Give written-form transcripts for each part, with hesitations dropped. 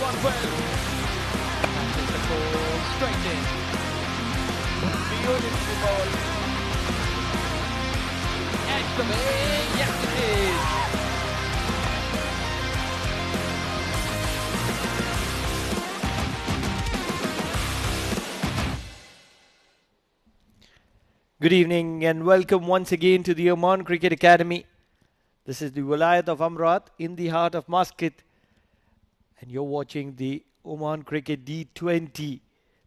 gone well. Catches the ball straight in. Beautiful ball. Edge away. Yes, it is. Good evening and welcome once again to the Oman Cricket Academy. This is the Walayat of Amrat in the heart of Muscat. And you're watching the Oman Cricket D20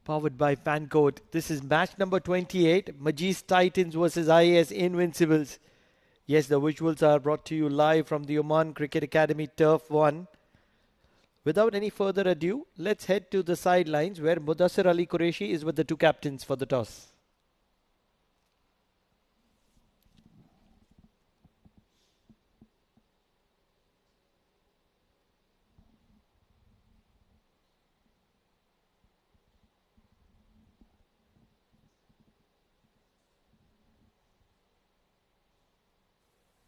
powered by Fancode. This is match number 28, Majees Titans versus IAS Invincibles. Yes, the visuals are brought to you live from the Oman Cricket Academy Turf 1. Without any further ado, let's head to the sidelines where Mudassir Ali Qureshi is with the two captains for the toss.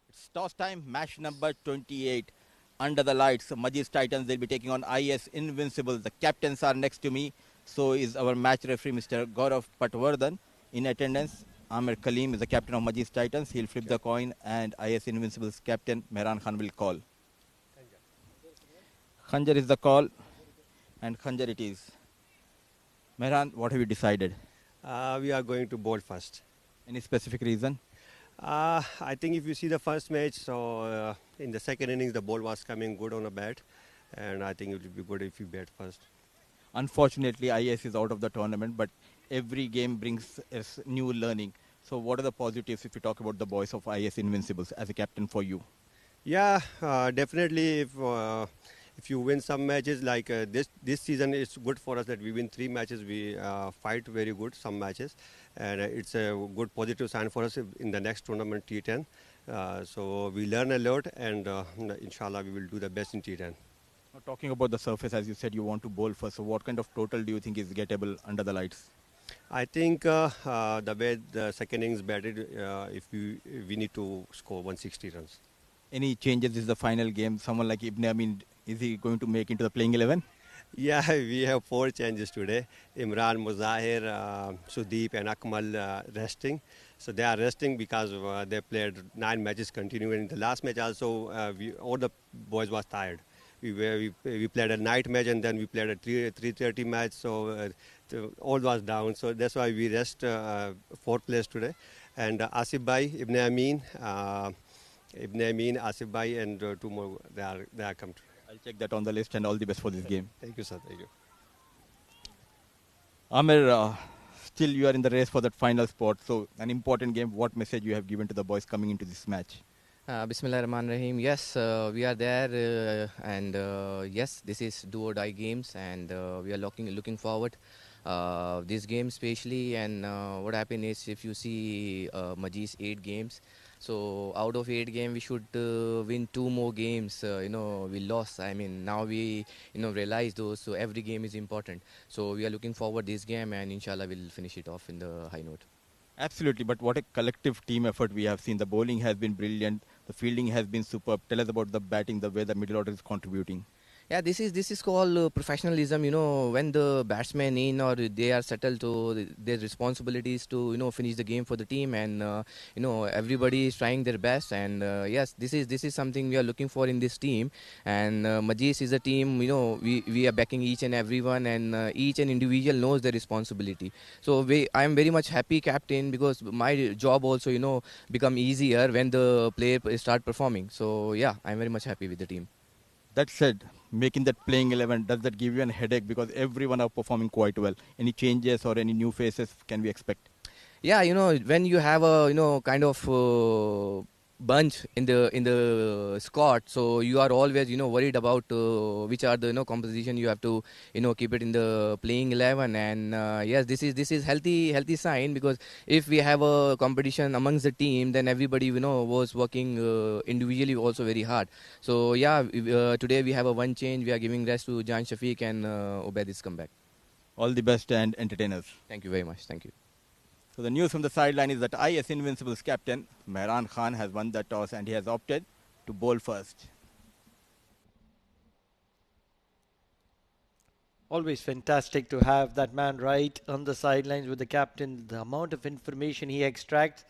It's toss time, match number 28. Under the lights, Majees Titans, they'll be taking on IAS Invincibles. The captains are next to me. So is our match referee, Mr. Gaurav Patwardhan. In attendance, Amir Kaleem is the captain of Majees Titans. He'll flip the coin and IAS Invincibles captain Mehran Khan will call. Khanjar is the call and Khanjar it is. Mehran, what have you decided? We are going to bowl first. Any specific reason? I think if you see the first match, so in the second innings the ball was coming good on a bat, and I think it would be good if you bat first. Unfortunately, IAS is out of the tournament, but every game brings us new learning. So what are the positives if you talk about the boys of IAS Invincibles as a captain for you? Yeah, definitely if you win some matches like this season, it's good for us that we win 3 matches. We fight very good some matches, and it's a good positive sign for us in the next tournament T10. So we learn a lot, and inshallah we will do the best in T10. Now, talking about the surface, as you said, you want to bowl first. So what kind of total do you think is gettable under the lights? I think the way the second innings batted, if we need to score 160 runs. Any changes? This is the final game. Someone like Ibn Amin, is he going to make into the playing 11? Yeah, we have 4 changes today. Imran, Muzahir, Sudeep and Akmal resting. So they are resting because they played 9 matches continuing. In the last match also, all the boys was tired. We played a night match and then we played a 3:30 match. So all was down. So that's why we rest 4th place today. And Asif Bhai, Ibn Amin, Asif Bhai and 2 more, they are come to. I'll check that on the list and all the best for this game. Thank you, sir. Thank you. Amir, still you are in the race for that final spot. So an important game. What message you have given to the boys coming into this match? Bismillah Rahman Rahim. Yes, we are there and yes, this is do or die games and we are looking forward this game especially. And what happened is if you see Majees 8 games, so out of 8 games we should win 2 more games. We lost. I mean now we realize those. So every game is important. So we are looking forward this game and inshallah we'll finish it off in the high note. Absolutely, but what a collective team effort we have seen. The bowling has been brilliant. The fielding has been superb. Tell us about the batting, the way the middle order is contributing. Yeah, this is called professionalism. When the batsmen in or they are settled to their responsibilities to finish the game for the team, and everybody is trying their best. And yes, this is something we are looking for in this team. And Majees is a team. We are backing each and everyone, and each and individual knows their responsibility. So I am very much happy, captain, because my job also become easier when the player start performing. So yeah, I am very much happy with the team. That said, making that playing 11, does that give you a headache because everyone are performing quite well? Any changes or any new faces can we expect? Yeah, when you have a kind of bunch in the squad, so you are always worried about which are the composition you have to keep it in the playing 11. And yes, this is healthy sign, because if we have a competition amongst the team, then everybody was working individually also very hard. So yeah, today we have a one change. We are giving rest to Jan Shafiq and Ubaid is come back. All the best and entertainers. Thank you very much. Thank you. So the news from the sideline is that IAS Invincibles captain Mehran Khan has won the toss and he has opted to bowl first. Always fantastic to have that man right on the sidelines with the captain. The amount of information he extracts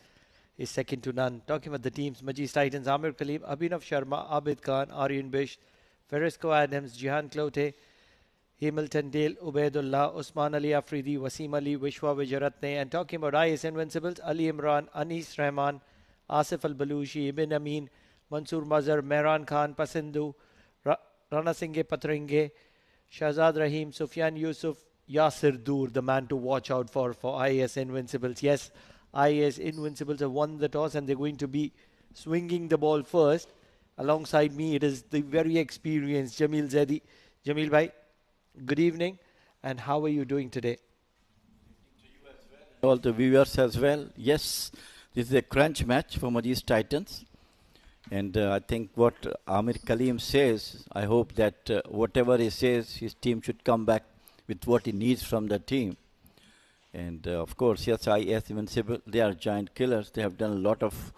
is second to none. Talking about the teams, Majees Titans, Amir Khalib, Abhinav Sharma, Abid Khan, Aryan Bish, Feresco Adams, Jihan Clote, Hamilton Dale, Ubaidullah, Usman Ali Afridi, Wasim Ali, Vishwa Vijaratne. And talking about IAS Invincibles, Ali Imran, Anis Rahman, Asif Al-Balushi, Ibn Amin, Mansoor Mazhar, Mehran Khan, Pasindu, Rana Singhe Patringe, Shahzad Rahim, Sufyan Yusuf, Yasir Dur, the man to watch out for IAS Invincibles. Yes, IAS Invincibles have won the toss and they're going to be swinging the ball first. Alongside me, it is the very experienced Jamil Zaidi. Jamil bhai, good evening. And how are you doing today? All the viewers as well. Yes, this is a crunch match for Majees Titans. And I think what Amir Khalib says, I hope that whatever he says, his team should come back with what he needs from the team. And of course, yes, IAS Invincible, they are giant killers. They have done a lot of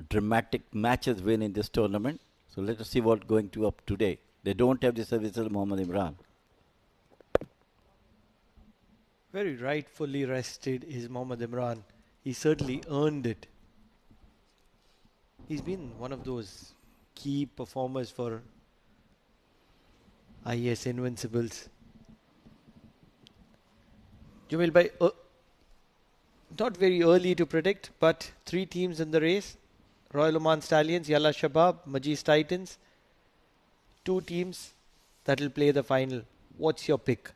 dramatic matches win in this tournament. So let us see what's going to up today. They don't have the services of Mohammad Imran. Very rightfully rested is Mohammad Imran. He certainly earned it. He's been one of those key performers for IAS Invincibles. Jamil bhai, not very early to predict, but 3 teams in the race. Royal Oman Stallions, Yalla Shabab, Majees Titans. 2 teams that will play the final. What's your pick?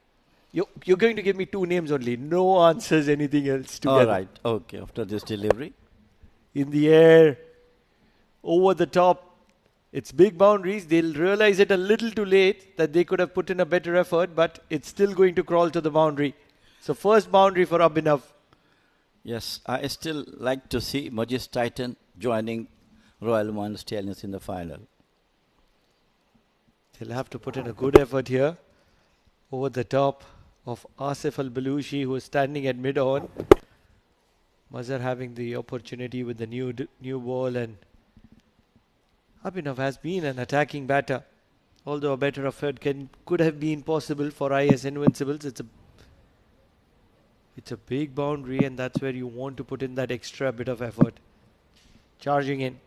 You're going to give me 2 names only. No answers, anything else together. All right. Okay. After this delivery. In the air. Over the top. It's big boundaries. They'll realize it a little too late that they could have put in a better effort, but it's still going to crawl to the boundary. So first boundary for Abhinav. Yes, I still like to see Majees Titan joining Royal Oman Stallions in the final. They'll have to put in a good effort here. Over the top of Asif Al-Balushi, who is standing at mid-on. Mazhar having the opportunity with the new ball, and Abhinav has been an attacking batter. Although a better effort could have been possible for IAS Invincibles. It's a big boundary, and that's where you want to put in that extra bit of effort. Charging in.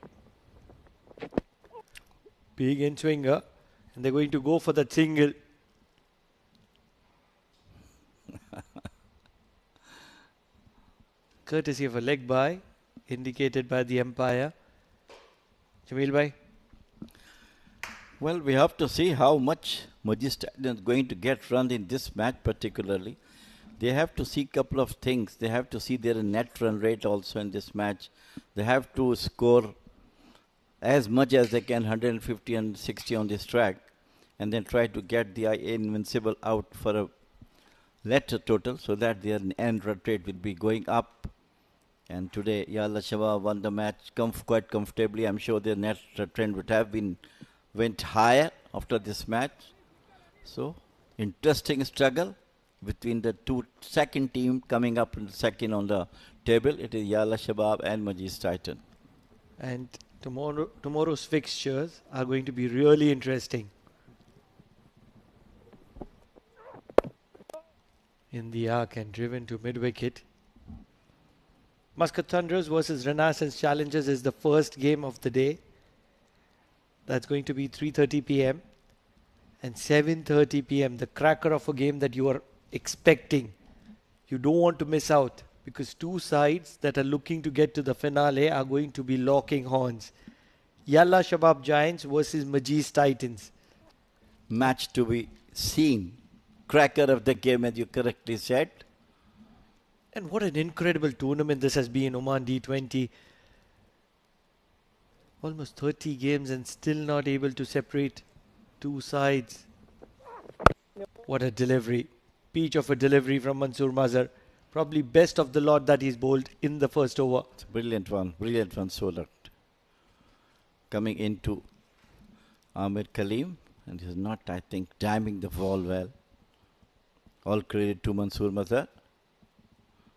Big in swinger. And they're going to go for that single. Courtesy of a leg by, indicated by the umpire. Jamil bhai. Well, we have to see how much Majees Titan is going to get run in this match particularly. They have to see a couple of things. They have to see their net run rate also in this match. They have to score as much as they can, 150 and 60 on this track, and then try to get the IAS Invincible out for a letter total so that their end run rate will be going up. And today, Yalla Shabab won the match quite comfortably. I'm sure their net trend would have went higher after this match. So, interesting struggle between the second team coming up in second on the table. It is Yalla Shabab and Majees Titan. And tomorrow's fixtures are going to be really interesting. In the arc and driven to mid-wicket. Muscat Thunderers versus Renaissance Challengers is the first game of the day. That's going to be 3:30 p.m. and 7:30 p.m. The cracker of a game that you are expecting. You don't want to miss out, because 2 sides that are looking to get to the finale are going to be locking horns. Yalla Shabab Giants versus Majees Titans. Match to be seen. Cracker of the game, as you correctly said. And what an incredible tournament this has been, Oman D20. Almost 30 games and still not able to separate 2 sides. What a delivery. Peach of a delivery from Mansoor Mazhar. Probably best of the lot that he's bowled in the first over. It's a brilliant one, Solar. Coming into Amir Khalib, and he's not, I think, timing the ball well. All credit to Mansoor Mazhar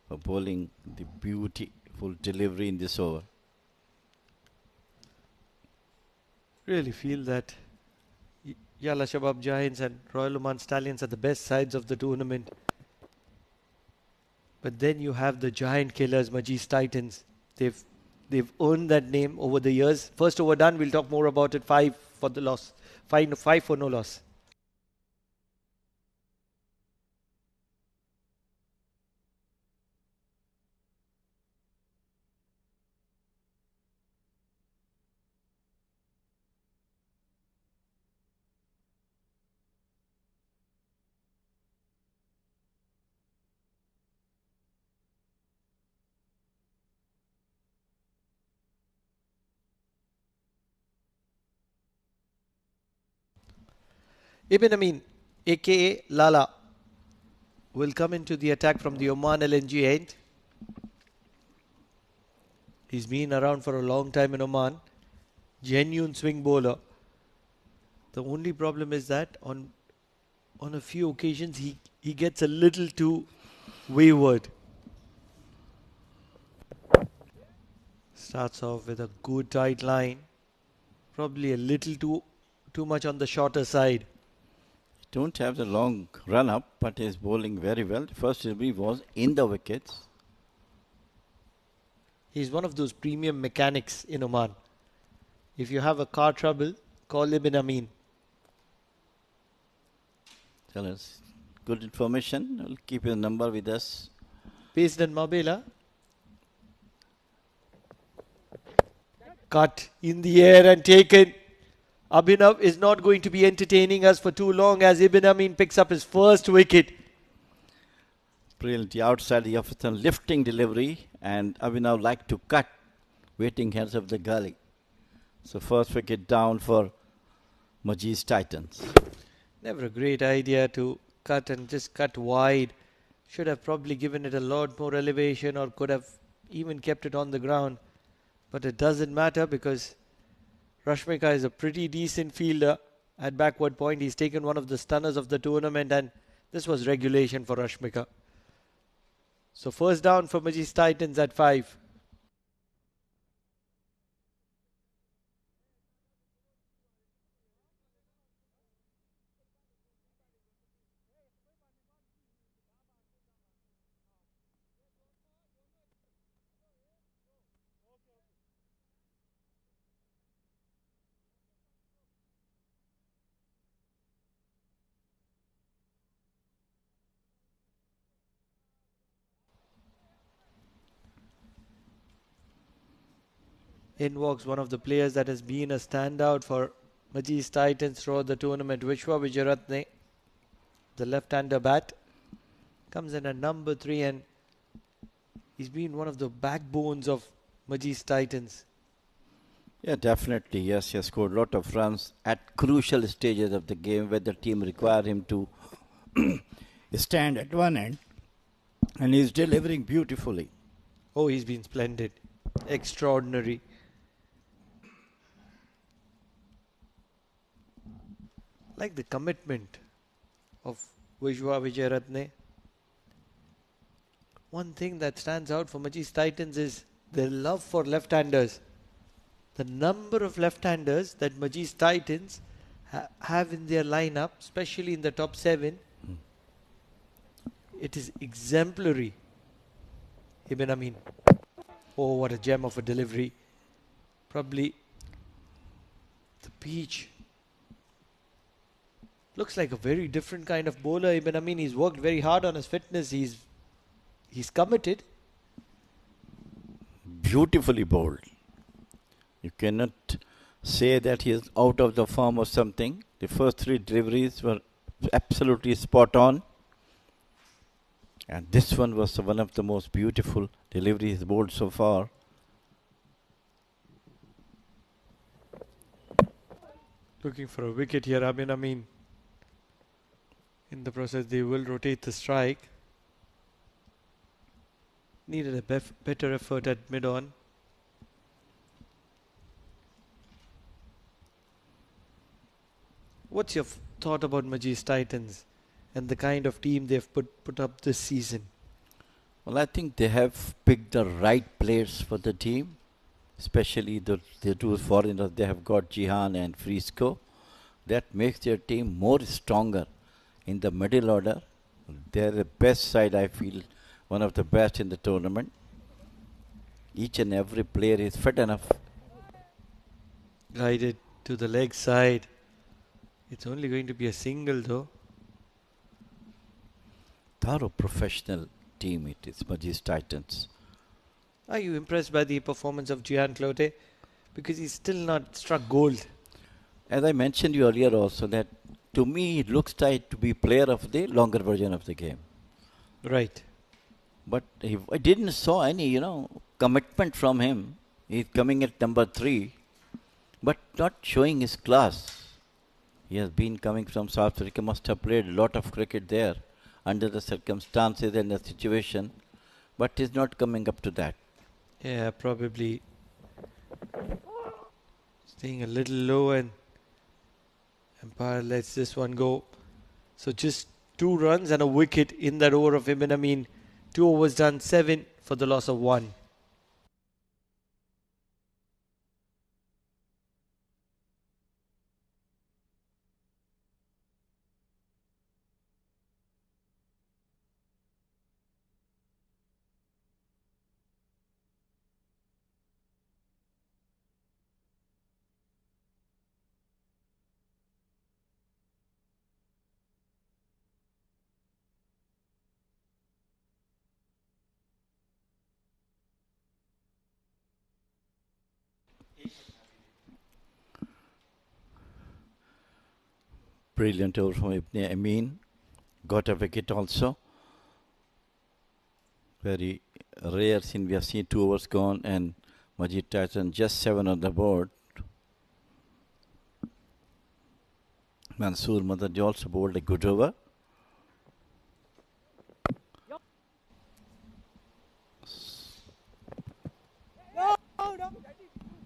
for bowling the beautiful delivery in this over. Really feel that Yala Shabab Giants and Royal Oman Stallions are the best sides of the tournament. But then you have the giant killers, Majees Titans. They've earned that name over the years. First over done, we'll talk more about it. 5 for the loss. 5 for no loss. Ibn Amin, aka Lala, will come into the attack from the Oman LNG end. He's been around for a long time in Oman. Genuine swing bowler. The only problem is that on a few occasions he gets a little too wayward. Starts off with a good tight line. Probably a little too much on the shorter side. Don't have the long run up, but is bowling very well. First delivery was in the wickets. He's one of those premium mechanics in Oman. If you have a car trouble, call Ibn Amin. Tell us good information. We'll keep his number with us. Paced and Mabela. Cut in the air and taken. Abhinav is not going to be entertaining us for too long as Ibn Amin picks up his first wicket. Brilliant. Outside the officer lifting delivery, and Abhinav like to cut, waiting hands of the gully. So first wicket down for Majees Titans. Never a great idea to cut and just cut wide. Should have probably given it a lot more elevation or could have even kept it on the ground. But it doesn't matter because Rashmika is a pretty decent fielder at backward point. He's taken one of the stunners of the tournament and this was regulation for Rashmika. So first down for Majees Titans at 5. In walks one of the players that has been a standout for Majees Titans throughout the tournament, Vishwa Vijayaratne, the left-hander bat. Comes in at number 3 and he's been one of the backbones of Majees Titans. Yeah, definitely. Yes, he has scored a lot of runs at crucial stages of the game where the team required him to stand at one end, and he's delivering beautifully. Oh, he's been splendid. Extraordinary. Like the commitment of Vishwa Vijayaratne. One thing that stands out for Majees Titans is their love for left-handers. The number of left-handers that Majees Titans have in their lineup, especially in the top 7, it is exemplary. Ibn Amin. Oh, what a gem of a delivery. Probably the beach. Looks like a very different kind of bowler. Ibn Amin, he's worked very hard on his fitness. He's committed. Beautifully bowled. You cannot say that he is out of the form or something. The first 3 deliveries were absolutely spot on. And this one was one of the most beautiful deliveries bowled so far. Looking for a wicket here, Ibn Amin. In the process, they will rotate the strike. Needed a better effort at mid-on. What's your thought about Majees Titans and the kind of team they've put up this season? Well, I think they have picked the right players for the team, especially the 2 foreigners. They have got Jihan and Frisco. That makes their team more stronger in the middle order. They're the best side, I feel, one of the best in the tournament. Each and every player is fit enough. Guided to the leg side. It's only going to be a single though. Thorough professional team it is, Majees Titans. Are you impressed by the performance of Gian Clote? Because he's still not struck gold. As I mentioned you earlier also, that to me it looks like to be player of the longer version of the game. Right. But I didn't saw any, commitment from him. He's coming at number 3, but not showing his class. He has been coming from South Africa, must have played a lot of cricket there under the circumstances and the situation, but he's not coming up to that. Yeah, probably staying a little low, and umpire lets this one go. So just 2 runs and a wicket in that over of Ibn Amin. 2 overs done, 7 for the loss of 1. Brilliant over from Ibn Amin. Got a wicket also. Very rare scene. We have seen 2 overs gone and Majees Tyson just 7 on the board. Mansoor Madad also bowled a good over.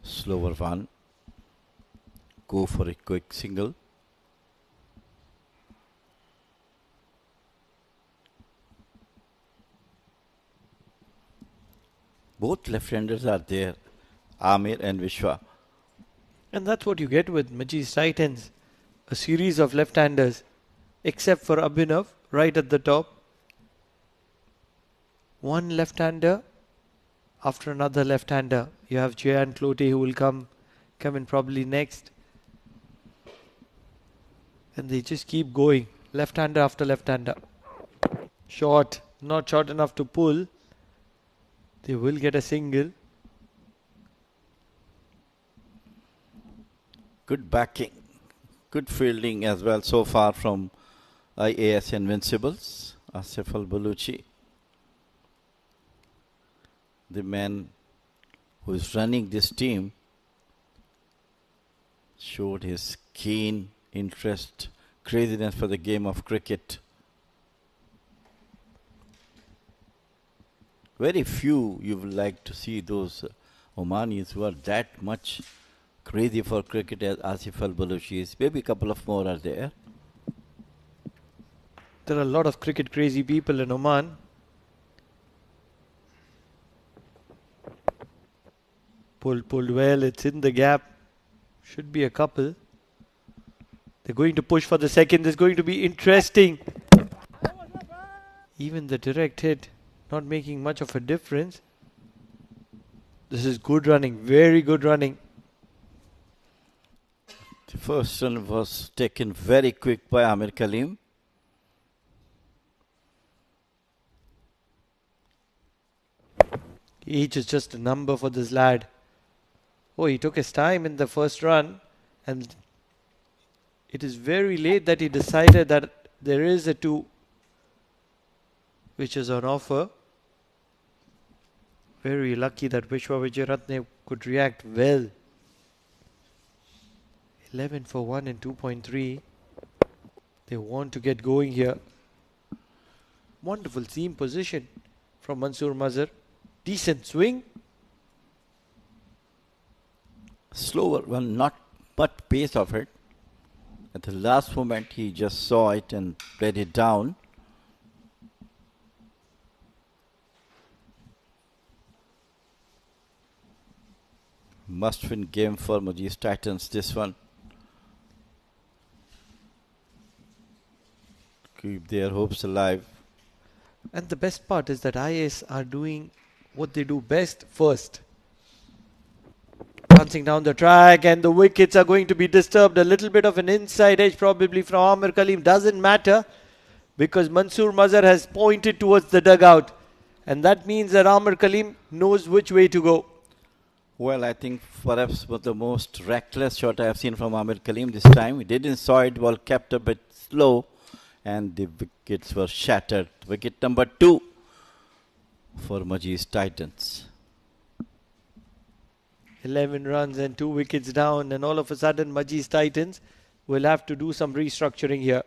Slower one. Go for a quick single. Both left-handers are there, Amir and Vishwa. And that's what you get with Majees Titans. A series of left-handers, except for Abhinav, right at the top. One left-hander after another left-hander. You have Gian Clote who will come in probably next. And they just keep going. Left-hander after left-hander. Short. Not short enough to pull. They will get a single. Good backing. Good fielding as well so far from IAS Invincibles. Asif Al-Baluchi. The man who is running this team showed his keen interest, craziness for the game of cricket. Very few you will like to see those Omanis who are that much crazy for cricket as Asif Al-Baluchi is. Maybe a couple of more are there. There are a lot of cricket crazy people in Oman. Pulled well, it's in the gap. Should be a couple. They're going to push for the second. This is going to be interesting. Even the direct hit not making much of a difference. This is good running, very good running. The first run was taken very quick by Amir Kaleem. Age is just a number for this lad. Oh, he took his time in the first run, and it is very late that he decided that there is a 2 which is on offer. Very lucky that Vishwa Vijayaratne could react well. 11 for 1 and 2.3. They want to get going here. Wonderful seam position from Mansoor Mazhar. Decent swing. Slower one, not much pace of it. At the last moment he just saw it and played it down. Must win game for Majees Titans, this one. keep their hopes alive. And the best part is that IAS are doing what they do best first. Bouncing down the track, and the wickets are going to be disturbed. A little bit of an inside edge probably from Amir Kaleem. Doesn't matter, because Mansoor Mazhar has pointed towards the dugout. And that means that Amir Kaleem knows which way to go. Well, I think perhaps was the most reckless shot I have seen from Amir Kaleem this time. He didn't saw it, ball kept a bit slow, and the wickets were shattered. Wicket number 2 for Majees Titans. 11 runs and 2 wickets down, and all of a sudden Majees Titans will have to do some restructuring here.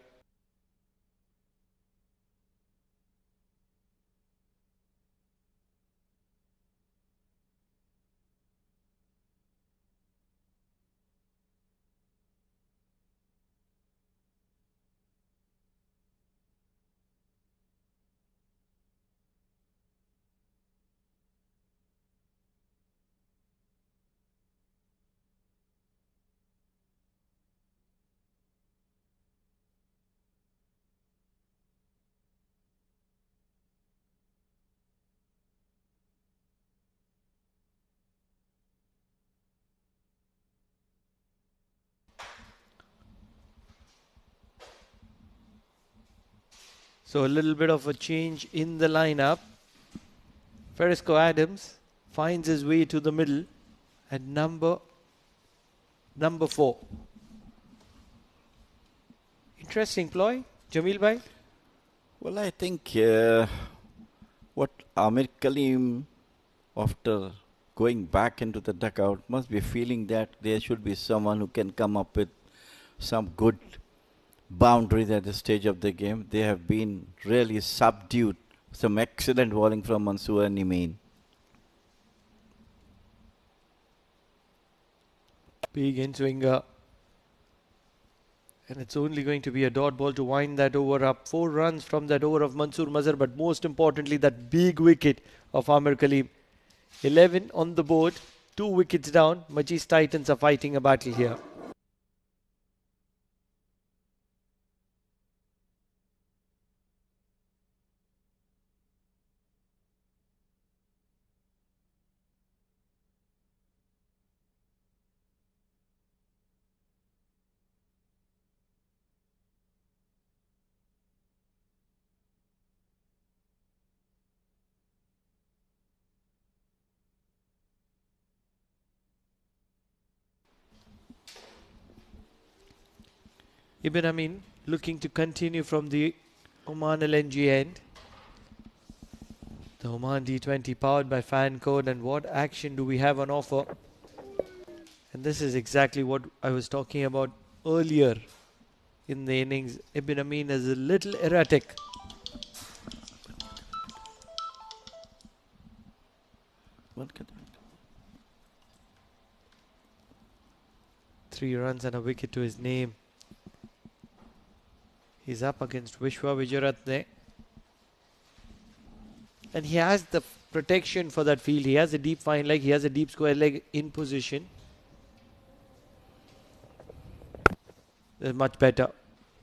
So a little bit of a change in the lineup. Ferisco Adams finds his way to the middle at number 4. Interesting ploy, Jamil bhai. Well, I think what Amir Kaleem, after going back into the dugout, must be feeling that there should be someone who can come up with some good boundaries at this stage of the game. They have been really subdued. Some excellent bowling from Mansoor and Imain. Big in swinger. And it's only going to be a dot ball to wind that over up. 4 runs from that over of Mansoor Mazhar, but most importantly, that big wicket of Amir Kaleem. 11 on the board, 2 wickets down. Majees Titans are fighting a battle here. Ibn Amin looking to continue from the Oman LNG end. The Oman D20 powered by Fancode, and what action do we have on offer? And this is exactly what I was talking about earlier in the innings. Ibn Amin is a little erratic. Three runs and a wicket to his name. He's up against Vishwa Wijaratne. And he has the protection for that field. He has a deep fine leg. He has a deep square leg in position. Much better.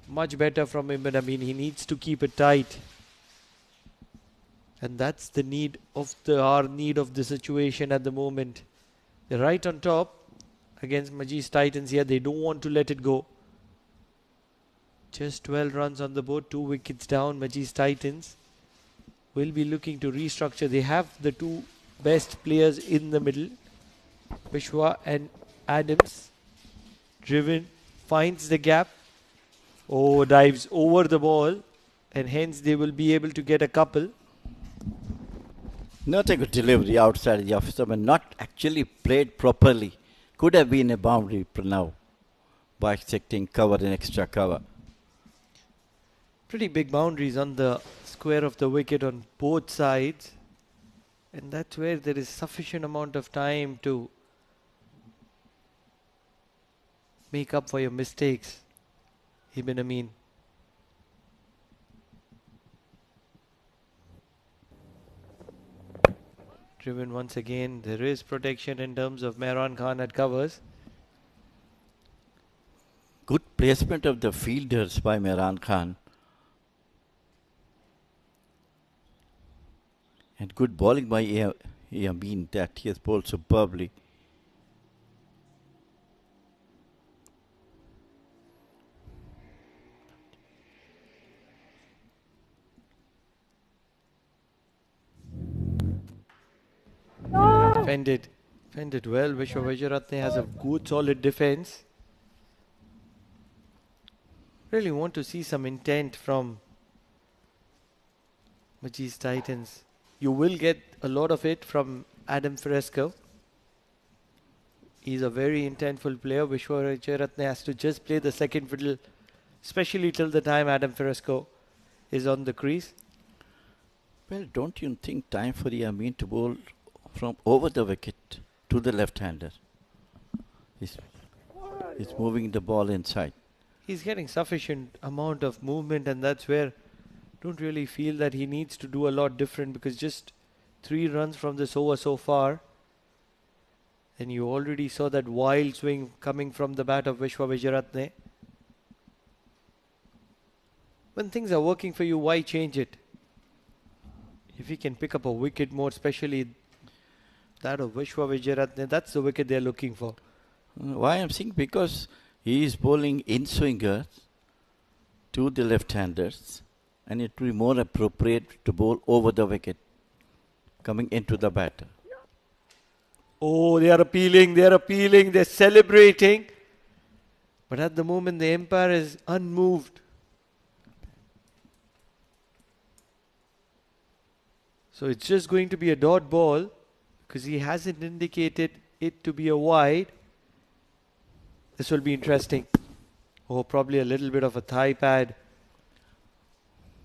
Much better from Ibn Amin. He needs to keep it tight. And that's the need of our need of the situation at the moment. They're right on top against Majees Titans here. They don't want to let it go. Just 12 runs on the board, 2 wickets down. Majees Titans will be looking to restructure. They have the 2 best players in the middle, Vishwa and Adams. Driven, finds the gap. Oh, dives over the ball, and hence they will be able to get a couple. Not a good delivery outside the officer, but not actually played properly. Could have been a boundary now, bisecting cover and extra cover. Pretty big boundaries on the square of the wicket on both sides, and that's where there is sufficient amount of time to make up for your mistakes, Ibn Amin. Driven once again. There is protection in terms of Mehran Khan at covers. Good placement of the fielders by Mehran Khan. And good bowling by Yamin, that he has bowled superbly. Fended well. Vishwa Vajaratne has a good solid defense. Really want to see some intent from Majees Titans. You will get a lot of it from Adam Fresco. He's a very intentful player. Vishwa Vajaratne has to just play the second fiddle, especially till the time Adam Fresco is on the crease. Well, don't you think time for Yamin to bowl from over the wicket to the left-hander? He's moving the ball inside. He's getting sufficient amount of movement, and that's where don't really feel that he needs to do a lot different, because just 3 runs from this over so far, and you already saw that wild swing coming from the bat of Vishwa Vajaratne. When things are working for you, why change it? If he can pick up a wicket more, especially that of Vishwa Vajaratne, that's the wicket they're looking for. Why I'm saying, because he is bowling in swingers to the left-handers, and it will be more appropriate to bowl over the wicket coming into the batter. Oh, they are appealing, they're celebrating. But at the moment, the umpire is unmoved. So it's just going to be a dot ball, because he hasn't indicated it to be a wide. This will be interesting. Oh, probably a little bit of a thigh pad.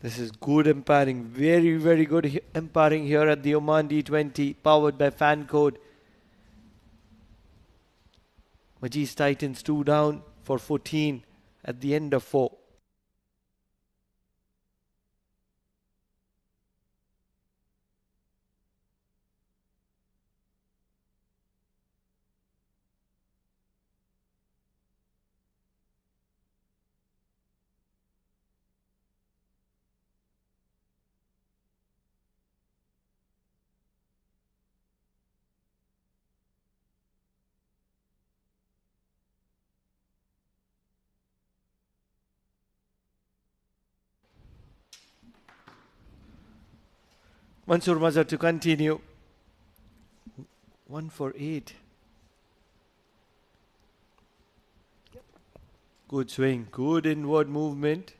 This is good umpiring. Very, very good umpiring here at the Oman D20, powered by Fancode. Majees Titans 2 down for 14 at the end of 4. Mansoor Mazhar to continue. 1 for 8. Good swing, good inward movement.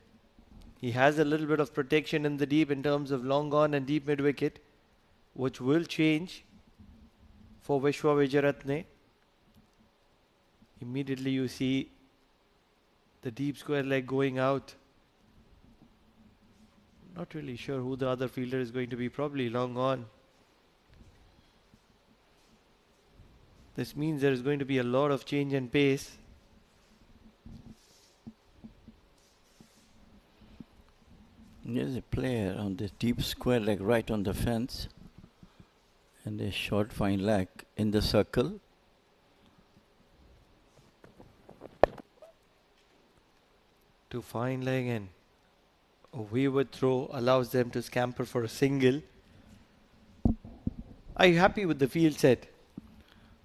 He has a little bit of protection in the deep in terms of long on and deep mid wicket, which will change for Vishwa Vajaratne. Immediately you see the deep square leg going out. Not really sure who the other fielder is going to be, probably long on. This means there is going to be a lot of change in pace. There's a player on this deep square leg right on the fence, and a short fine leg in the circle. To fine leg, and a wayward throw allows them to scamper for a single. Are you happy with the field set?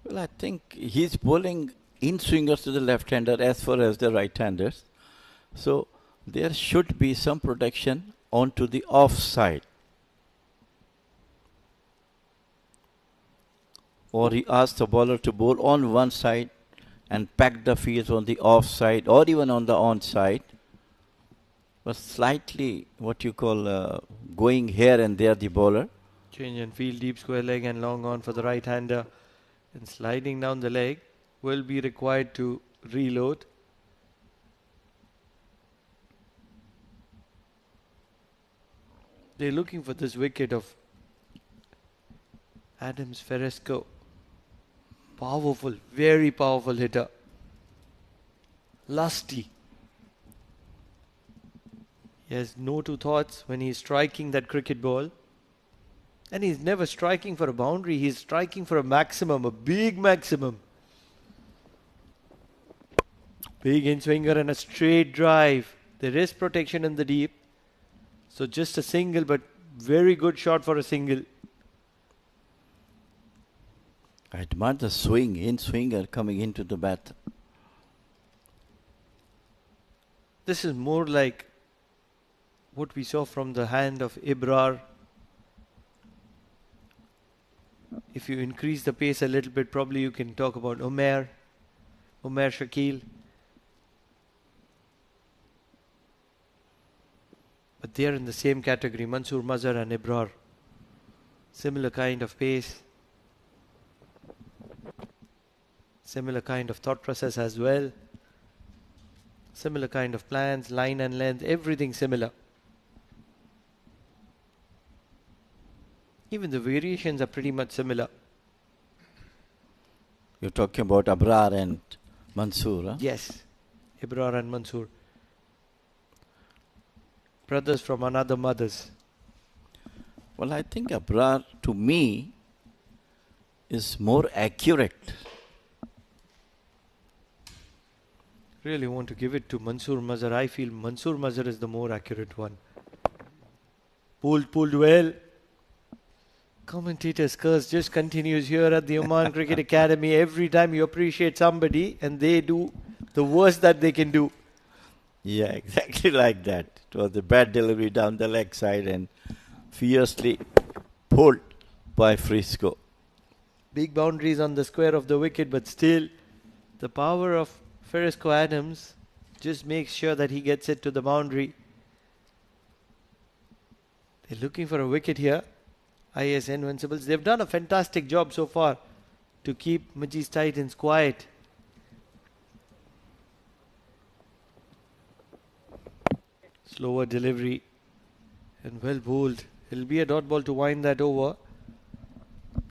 Well, I think he's bowling in swingers to the left-hander as far as the right-handers. So there should be some protection onto the off-side. Or he asks the bowler to bowl on one side and pack the fields on the off-side or even on the on-side. But slightly what you call going here and there, the bowler. Change and field, deep square leg and long on for the right-hander. And sliding down the leg will be required to reload. They're looking for this wicket of Adams Fresco. Powerful, very powerful hitter. Lusty. He has no two thoughts when he's striking that cricket ball. And he's never striking for a boundary. He's striking for a maximum, a big maximum. Big in swinger and a straight drive. There is protection in the deep. So just a single, but very good shot for a single. I admire the swing, in-swinger coming into the bat. This is more like what we saw from the hand of Ibrar. If you increase the pace a little bit, probably you can talk about Umair Shakil. But they are in the same category, Mansoor Mazhar and Ibrar. Similar kind of pace. Similar kind of thought process as well. Similar kind of plans, line and length, everything similar. Even the variations are pretty much similar. You're talking about Abrar and Mansoor, huh? Yes, Ibrar and Mansoor. Brothers from another mothers. Well, I think Abrar, to me, is more accurate. Really want to give it to Mansoor Mazhar. I feel Mansoor Mazhar is the more accurate one. Pulled well. Commentator's curse just continues here at the Oman Cricket Academy. Every time you appreciate somebody and they do the worst that they can do. Yeah, exactly like that. It was a bad delivery down the leg side and fiercely pulled by Frisco. Big boundaries on the square of the wicket, but still the power of Frisco Adams just makes sure that he gets it to the boundary. They're looking for a wicket here. IAS Invincibles. They've done a fantastic job so far to keep Majees Titans quiet. Slower delivery and well bowled. It'll be a dot ball to wind that over.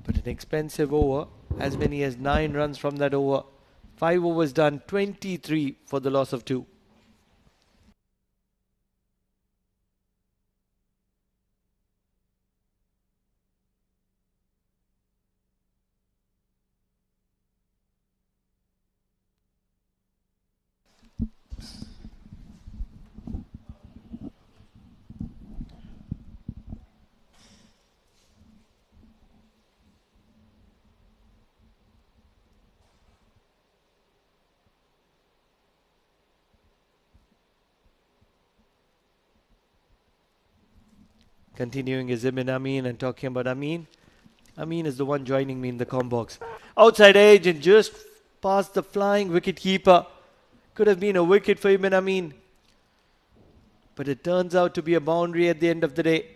But an expensive over. As many as 9 runs from that over. 5 overs done. 23 for the loss of 2. Continuing is Ibn Amin and talking about Amin. Amin is the one joining me in the comm box. Outside edge and just past the flying wicket keeper. Could have been a wicket for Ibn Amin. But it turns out to be a boundary at the end of the day.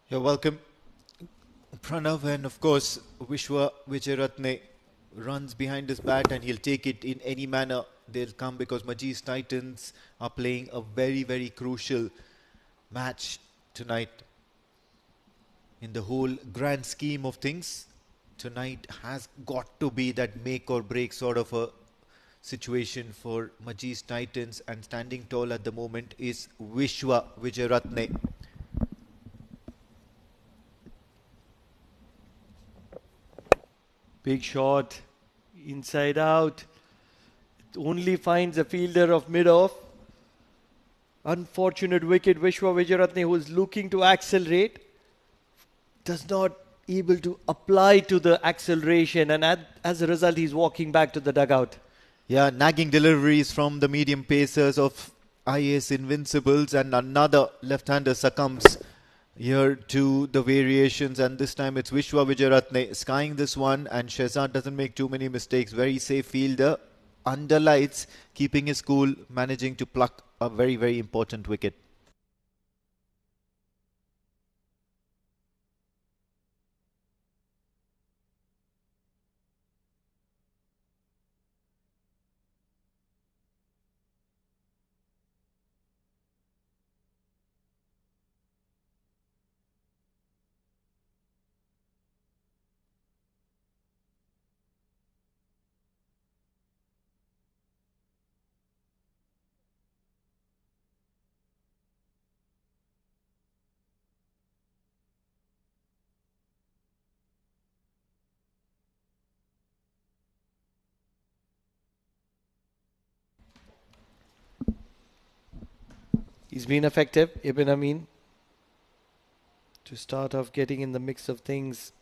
You're welcome. Pranav and of course Vishwa Vijayaratne runs behind his bat and he'll take it in any manner. They'll come because Majees Titans are playing a very, very crucial match tonight. In the whole grand scheme of things, tonight has got to be that make or break sort of a situation for Majees Titans, and standing tall at the moment is Vishwa Vijayaratne. Big shot, inside out. It only finds a fielder of mid-off. Unfortunate wicket. Vishwa Vijayaratne, who is looking to accelerate, does not able to apply to the acceleration, and as a result he's walking back to the dugout. Yeah, nagging deliveries from the medium pacers of IAS Invincibles, and another left-hander succumbs here to the variations, and this time it's Vishwa Vijayaratne skying this one, and Shehzad doesn't make too many mistakes. Very safe fielder, under lights, keeping his cool, managing to pluck a very, very important wicket. He's been effective, Ibn Amin, to start off getting in the mix of things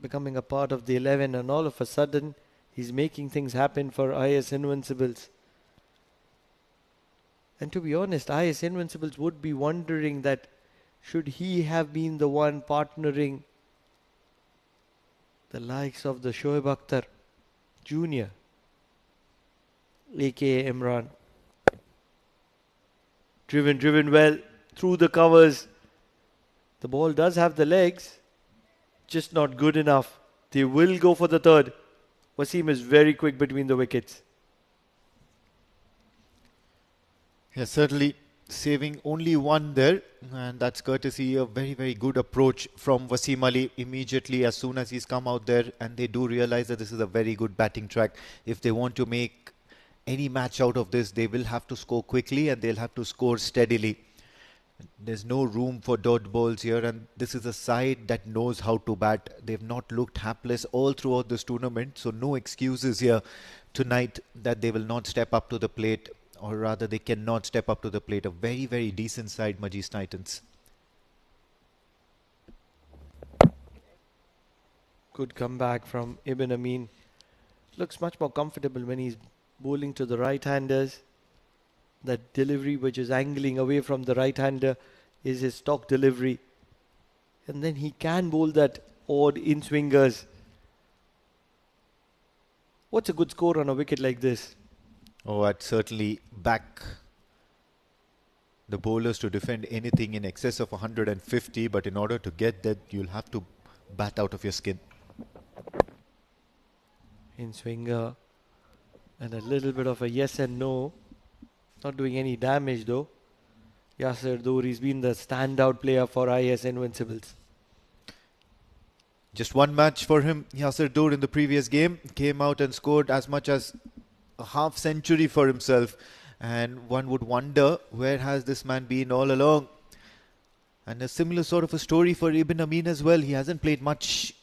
becoming a part of the 11, and all of a sudden he's making things happen for IAS Invincibles. And to be honest, IAS Invincibles would be wondering that should he have been the one partnering the likes of the Shoaib Akhtar Jr., aka Imran. Driven well through the covers. The ball does have the legs, just not good enough. They will go for the third. Wasim is very quick between the wickets. Yeah, certainly saving only one there, and that's courtesy of very, very good approach from Wasim Ali immediately as soon as he's come out there, and they do realize that this is a very good batting track. If they want to make any match out of this, they will have to score quickly and they'll have to score steadily. There's no room for dot balls here, and this is a side that knows how to bat. They've not looked hapless all throughout this tournament, so no excuses here tonight that they will not step up to the plate, or rather they cannot step up to the plate. A very, very decent side, Majees Titans. Good comeback from Ibn Amin. Looks much more comfortable when he's bowling to the right-handers. That delivery which is angling away from the right-hander is his stock delivery. And then he can bowl that odd in-swingers. What's a good score on a wicket like this? Oh, I'd certainly back the bowlers to defend anything in excess of 150, but in order to get that, you'll have to bat out of your skin. In-swinger. And a little bit of a yes and no. Not doing any damage though. Yasir Doori's been the standout player for IAS Invincibles. Just one match for him. Yasir Door in the previous game came out and scored as much as a half century for himself. And one would wonder, where has this man been all along? And a similar sort of a story for Ibn Amin as well. He hasn't played much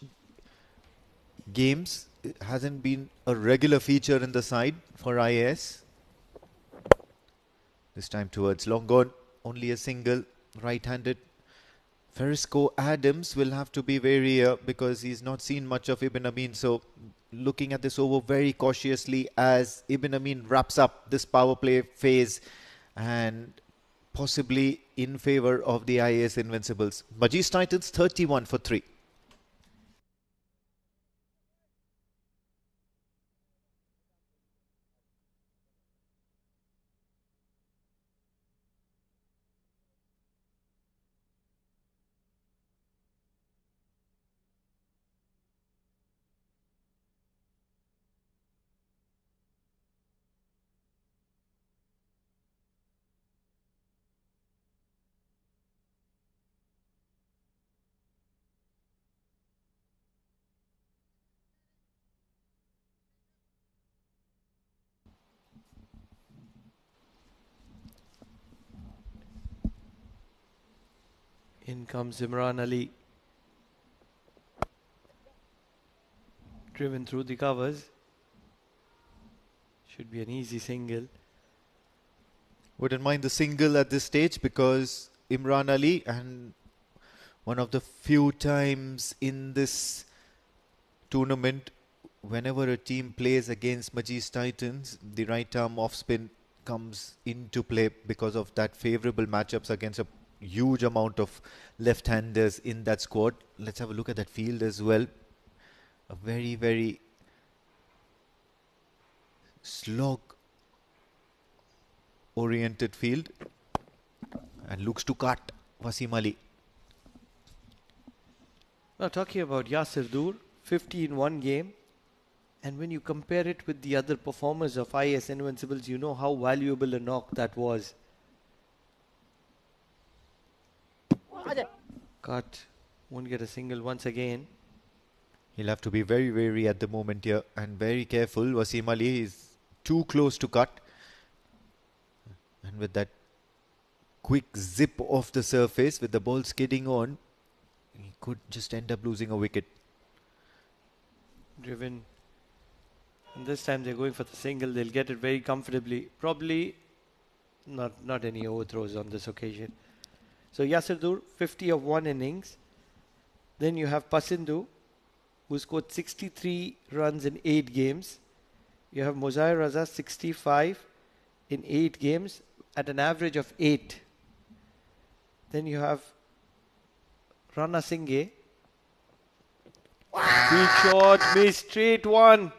games. It hasn't been a regular feature in the side for IAS. This time towards long on, only a single, right-handed. Ferisco Adams will have to be wary because he's not seen much of Ibn Amin. So looking at this over very cautiously as Ibn Amin wraps up this power play phase and possibly in favour of the IAS Invincibles. Majees Titans 31 for 3. In comes Imran Ali. Driven through the covers. Should be an easy single. Wouldn't mind the single at this stage because Imran Ali, and one of the few times in this tournament, whenever a team plays against Majees Titans, the right arm off spin comes into play because of that favourable matchups against a huge amount of left-handers in that squad. Let's have a look at that field as well. A very, very slog-oriented field, and looks to cut Wasim Ali. Now talking about Yasir Door, 50 in one game. And when you compare it with the other performers of IAS Invincibles, you know how valuable a knock that was. Cut. Won't get a single once again. He'll have to be very wary at the moment here and very careful. Wasim Ali is too close to cut. And with that quick zip off the surface, with the ball skidding on, he could just end up losing a wicket. Driven. And this time they're going for the single. They'll get it very comfortably. Probably not any overthrows on this occasion. So Yasir Door, 50 of one innings. Then you have Pasindu, who scored 63 runs in 8 games. You have Muzahir Raza, 65 in 8 games at an average of 8. Then you have Rana Singhe. Big shot, missed, straight one.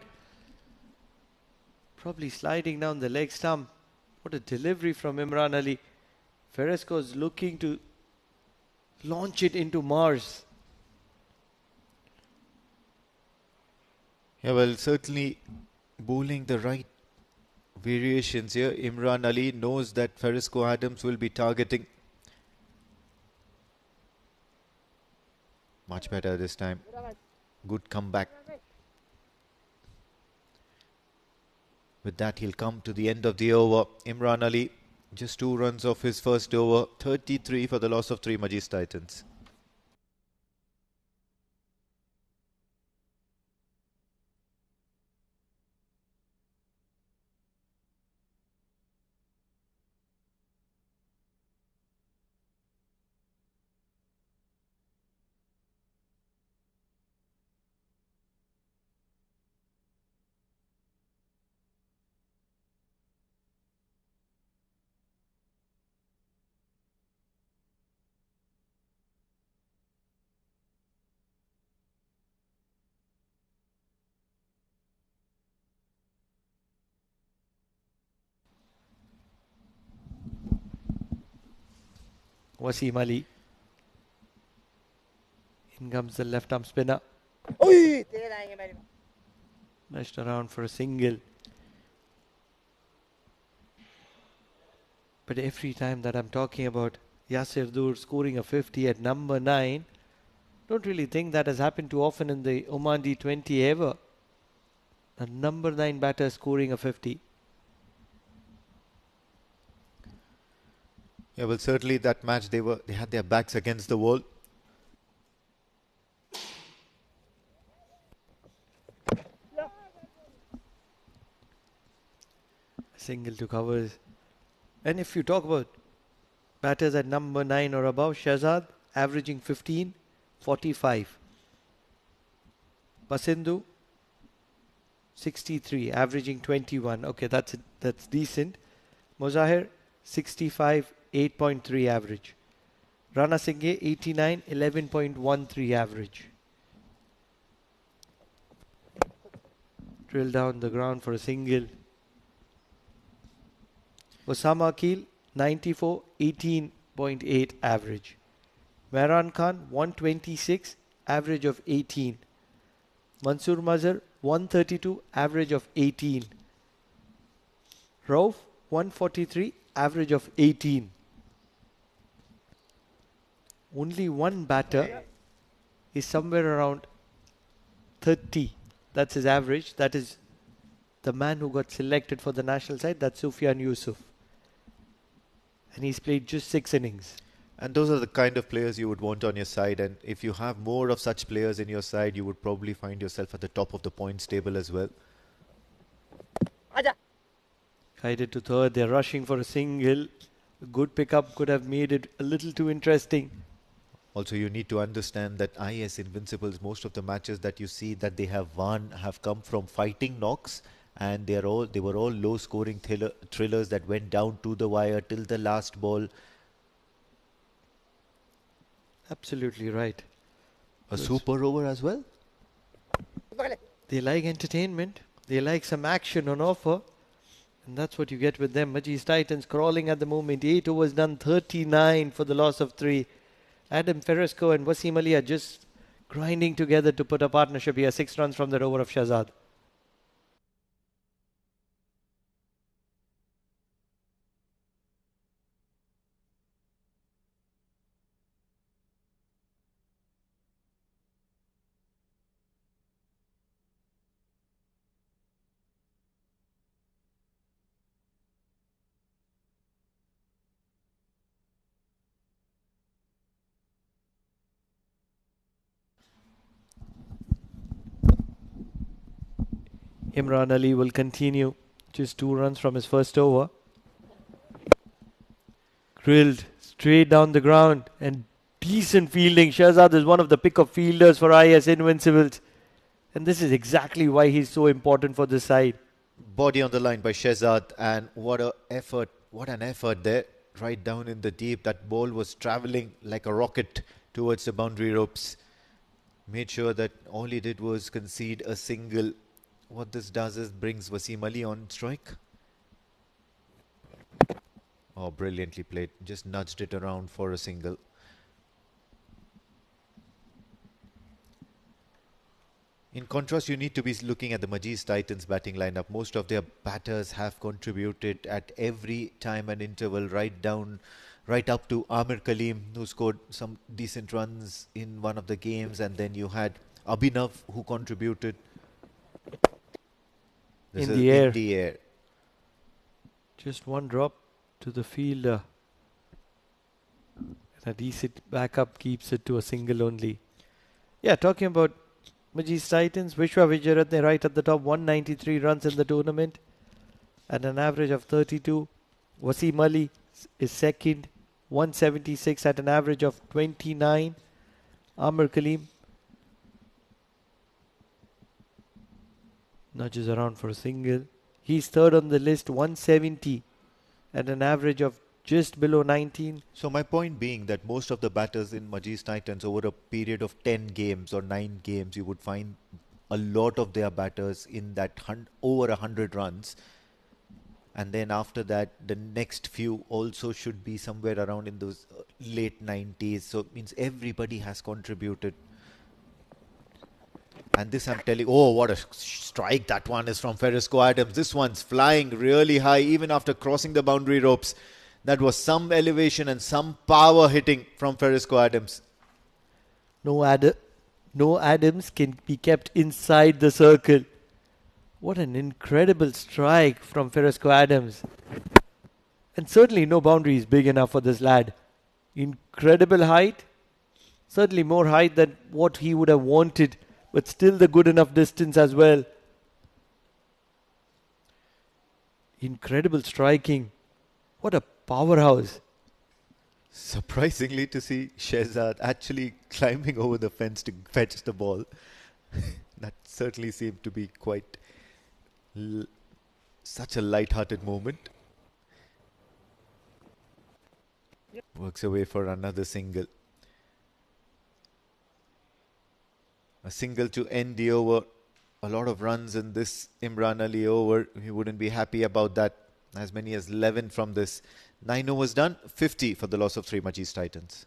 Probably sliding down the leg stump. What a delivery from Imran Ali. Feresco is looking to launch it into Mars. Yeah, well, certainly bowling the right variations here. Imran Ali knows that Feresco Adams will be targeting. Much better this time. Good comeback. With that, he'll come to the end of the over. Imran Ali, just 2 runs off his first over. 33 for the loss of 3 Majees Titans. Wasim Ali. In comes the left arm spinner. Mashed around for a single. But every time that I'm talking about Yasir Dur scoring a 50 at number 9, don't really think that has happened too often in the Oman D20 ever. A number 9 batter scoring a 50. Yeah, well, certainly that match they had their backs against the wall. Single to covers. And if you talk about batters at number 9 or above, Shahzad averaging 15, 45. Basindu 63, averaging 21. Okay, that's decent. Muzahir 65, 8.3 average. Rana Singhe 89, 11.13 average. Drill down the ground for a single. Osama Akil 94, 18.8 average. Mehran Khan 126, average of 18. Mansoor Mazhar 132, average of 18. Rauf 143, average of 18. Only one batter is somewhere around 30. That's his average. That is the man who got selected for the national side. That's Sufyan Yusuf. And he's played just 6 innings. And those are the kind of players you would want on your side. And if you have more of such players in your side, you would probably find yourself at the top of the points table as well. Guided to third. They're rushing for a single. A good pickup could have made it a little too interesting. Also, you need to understand that IAS Invincibles, most of the matches that you see that they have won have come from fighting knocks. And they were all low-scoring thrillers that went down to the wire till the last ball. Absolutely right. A super over as well. They like entertainment. They like some action on offer. And that's what you get with them. Majees Titans crawling at the moment. 8 overs done, 39 for the loss of 3. Adam Feresco and Wasim Ali are just grinding together to put a partnership here. 6 runs from that over of Shahzad. Imran Ali will continue. Just 2 runs from his first over. Grilled straight down the ground and decent fielding. Shahzad is one of the pick-up fielders for IAS Invincibles. And this is exactly why he's so important for this side. Body on the line by Shehzad, and what an effort there, right down in the deep. That ball was travelling like a rocket towards the boundary ropes. Made sure that all he did was concede a single. What this does is brings Wasim Ali on strike. Oh, brilliantly played. Just nudged it around for a single. In contrast, you need to be looking at the Majees Titans batting lineup. Most of their batters have contributed at every time and interval, right up to Amir Kaleem, who scored some decent runs in one of the games, and then you had Abhinav, who contributed. In the air. In the air. Just one drop to the fielder. And a decent backup keeps it to a single only. Yeah, talking about Majees Titans, Vishwa Vijayaratne right at the top, 193 runs in the tournament at an average of 32. Wasim Ali is second, 176 at an average of 29. Amir Kaleem nudges around for a single. He's third on the list, 170 at an average of just below 19. So my point being that most of the batters in Majees Titans over a period of 10 games or 9 games, you would find a lot of their batters in that over 100 runs. And then after that, the next few also should be somewhere around in those late 90s. So it means everybody has contributed. And this I'm telling, oh, what a strike that one is from Ferrisco Adams. This one's flying really high even after crossing the boundary ropes. That was some elevation and some power hitting from Ferrisco Adams. No Adams can be kept inside the circle. What an incredible strike from Ferrisco Adams. And certainly no boundary is big enough for this lad. Incredible height. Certainly more height than what he would have wanted, but still the good enough distance as well. Incredible striking. What a powerhouse. Surprisingly to see Shehzad actually climbing over the fence to fetch the ball. That certainly seemed to be quite such a light-hearted moment. Works away for another single. A single to end the over. A lot of runs in this Imran Ali over. He wouldn't be happy about that. As many as 11 from this. 9 overs done. 50 for the loss of 3 Majees Titans.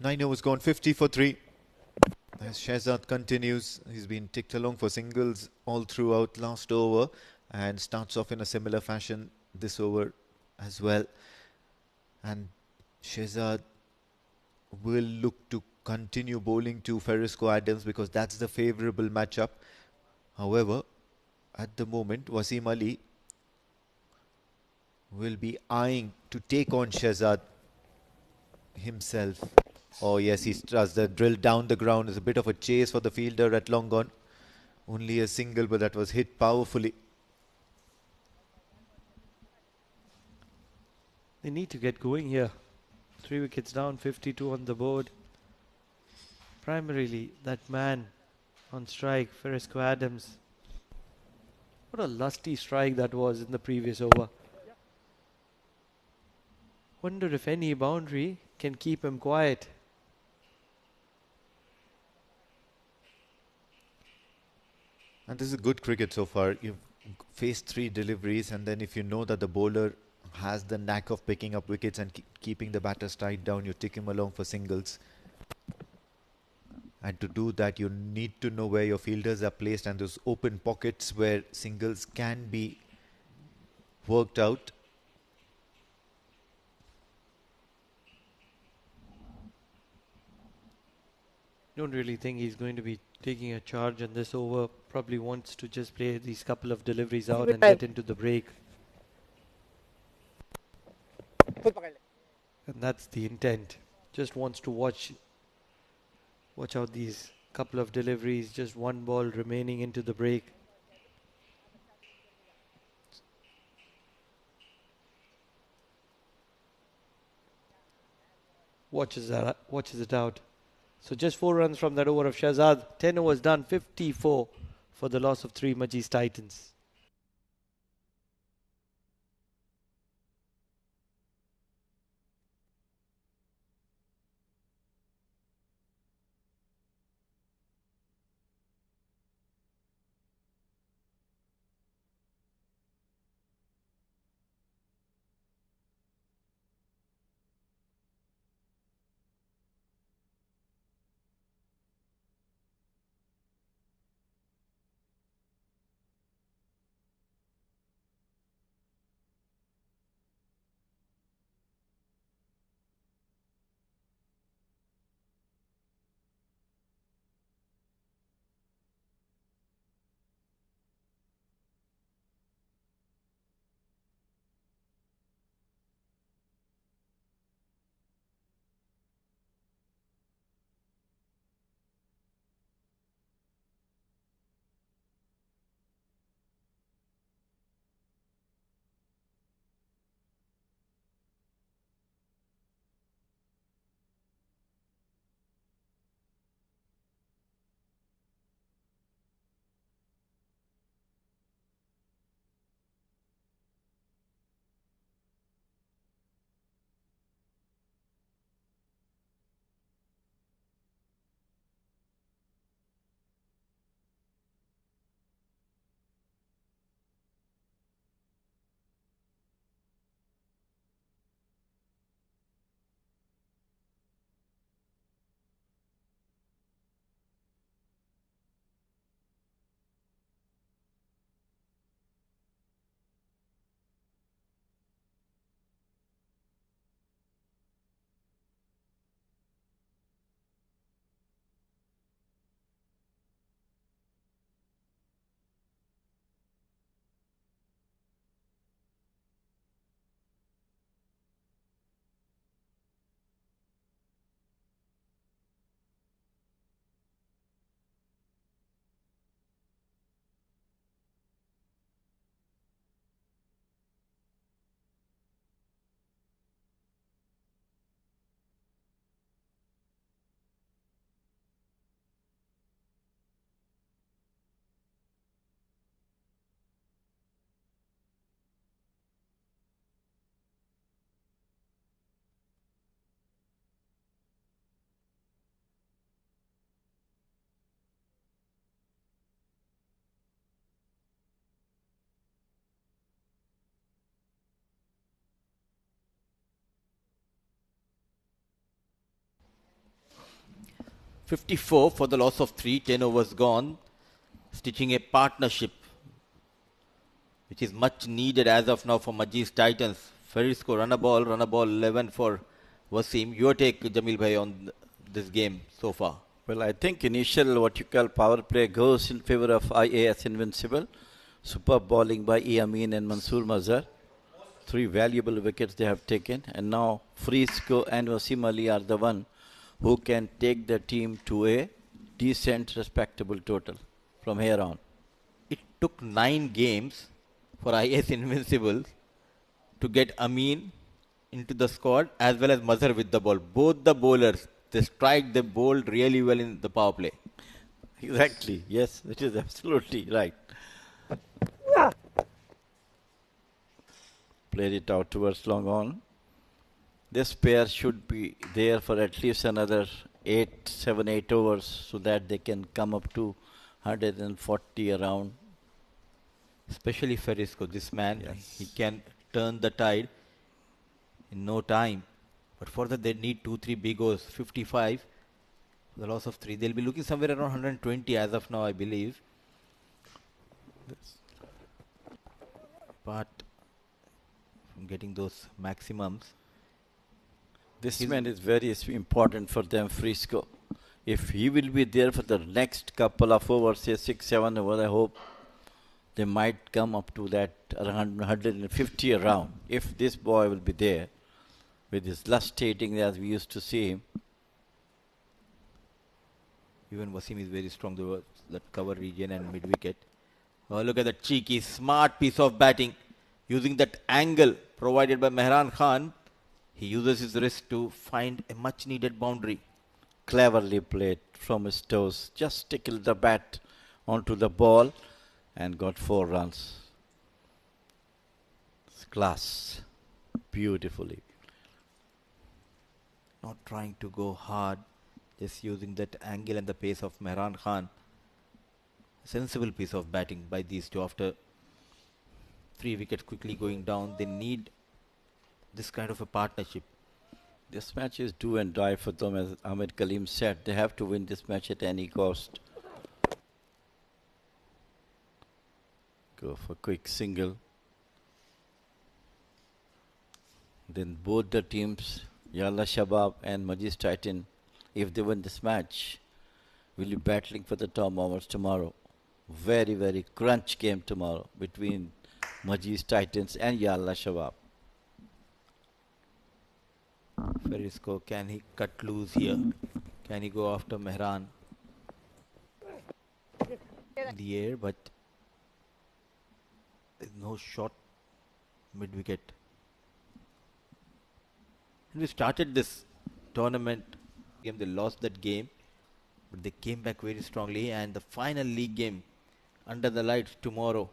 Nine overs gone, 50 for 3. As Shehzad continues, he's been ticked along for singles all throughout last over and starts off in a similar fashion this over as well. And Shehzad will look to continue bowling to Ferrisco Adams because that's the favourable matchup. However, at the moment, Wasim Ali will be eyeing to take on Shehzad himself. Oh yes, he does the drill down the ground. It's a bit of a chase for the fielder at long gone. Only a single, but that was hit powerfully. They need to get going here. 3 wickets down, 52 on the board. Primarily that man on strike, Ferrisco Adams. What a lusty strike that was in the previous over. Wonder if any boundary can keep him quiet. And this is good cricket so far. You've faced 3 deliveries, and then if you know that the bowler has the knack of picking up wickets and keeping the batters tied down, you take him along for singles. And to do that, you need to know where your fielders are placed and those open pockets where singles can be worked out. Don't really think he's going to be taking a charge on this over. Probably wants to just play these couple of deliveries out and get into the break. And that's the intent. Just wants to watch out these couple of deliveries. Just one ball remaining into the break. Watches it out. So just 4 runs from that over of Shahzad. 10 overs done, 54 for the loss of 3 Majees Titans. $54 for the loss of 3, 10 overs gone, stitching a partnership which is much needed as of now for Majees Titans. Farisco, run a ball 11 for Wasim. Your take, Jamil Bhai, on this game so far? Well, I think initial what you call power play goes in favor of IAS Invincible. Superb bowling by Amin and Mansoor Mazhar. 3 valuable wickets they have taken. And now Frisco and Wasim Ali are the one who can take the team to a decent, respectable total from here on. It took 9 games for IAS Invincibles to get Amin into the squad as well as Mazhar with the ball. Both the bowlers, they strike, they bowled really well in the power play. Exactly. Yes, it is absolutely right. Played it out towards long on. This pair should be there for at least another 7, 8 overs so that they can come up to 140 around. Especially Farisco, this man, he can turn the tide in no time. But for that, they need 2-3 big overs. 55, the loss of 3. They'll be looking somewhere around 120 as of now, I believe. But from getting those maximums. This man is very important for them, Frisco. If he will be there for the next couple of overs, say 6, 7 overs, I hope they might come up to that around 150 around. If this boy will be there with his lust hitting as we used to see him. Even Wasim is very strong towards that cover region and mid wicket. Oh, look at that cheeky, smart piece of batting. Using that angle provided by Mehran Khan, he uses his wrist to find a much needed boundary. Cleverly played from his toes. Just tickled the bat onto the ball and got 4 runs. It's class. Beautifully. Not trying to go hard, just using that angle and the pace of Mehran Khan. Sensible piece of batting by these two. After 3 wickets quickly going down, they need this kind of a partnership. This match is do and die for them, as Ahmed Kaleem said. They have to win this match at any cost. Go for quick single. Then both the teams, Yalla Shabab and Majees Titan, if they win this match, will be battling for the top overs tomorrow. Very, very crunch game tomorrow between Majees Titans and Yalla Shabab. Ferisco, can he cut loose here? Can he go after Mehran? In the air, but there's no shot mid wicket. We started this tournament game, they lost that game, but they came back very strongly, and the final league game under the lights tomorrow.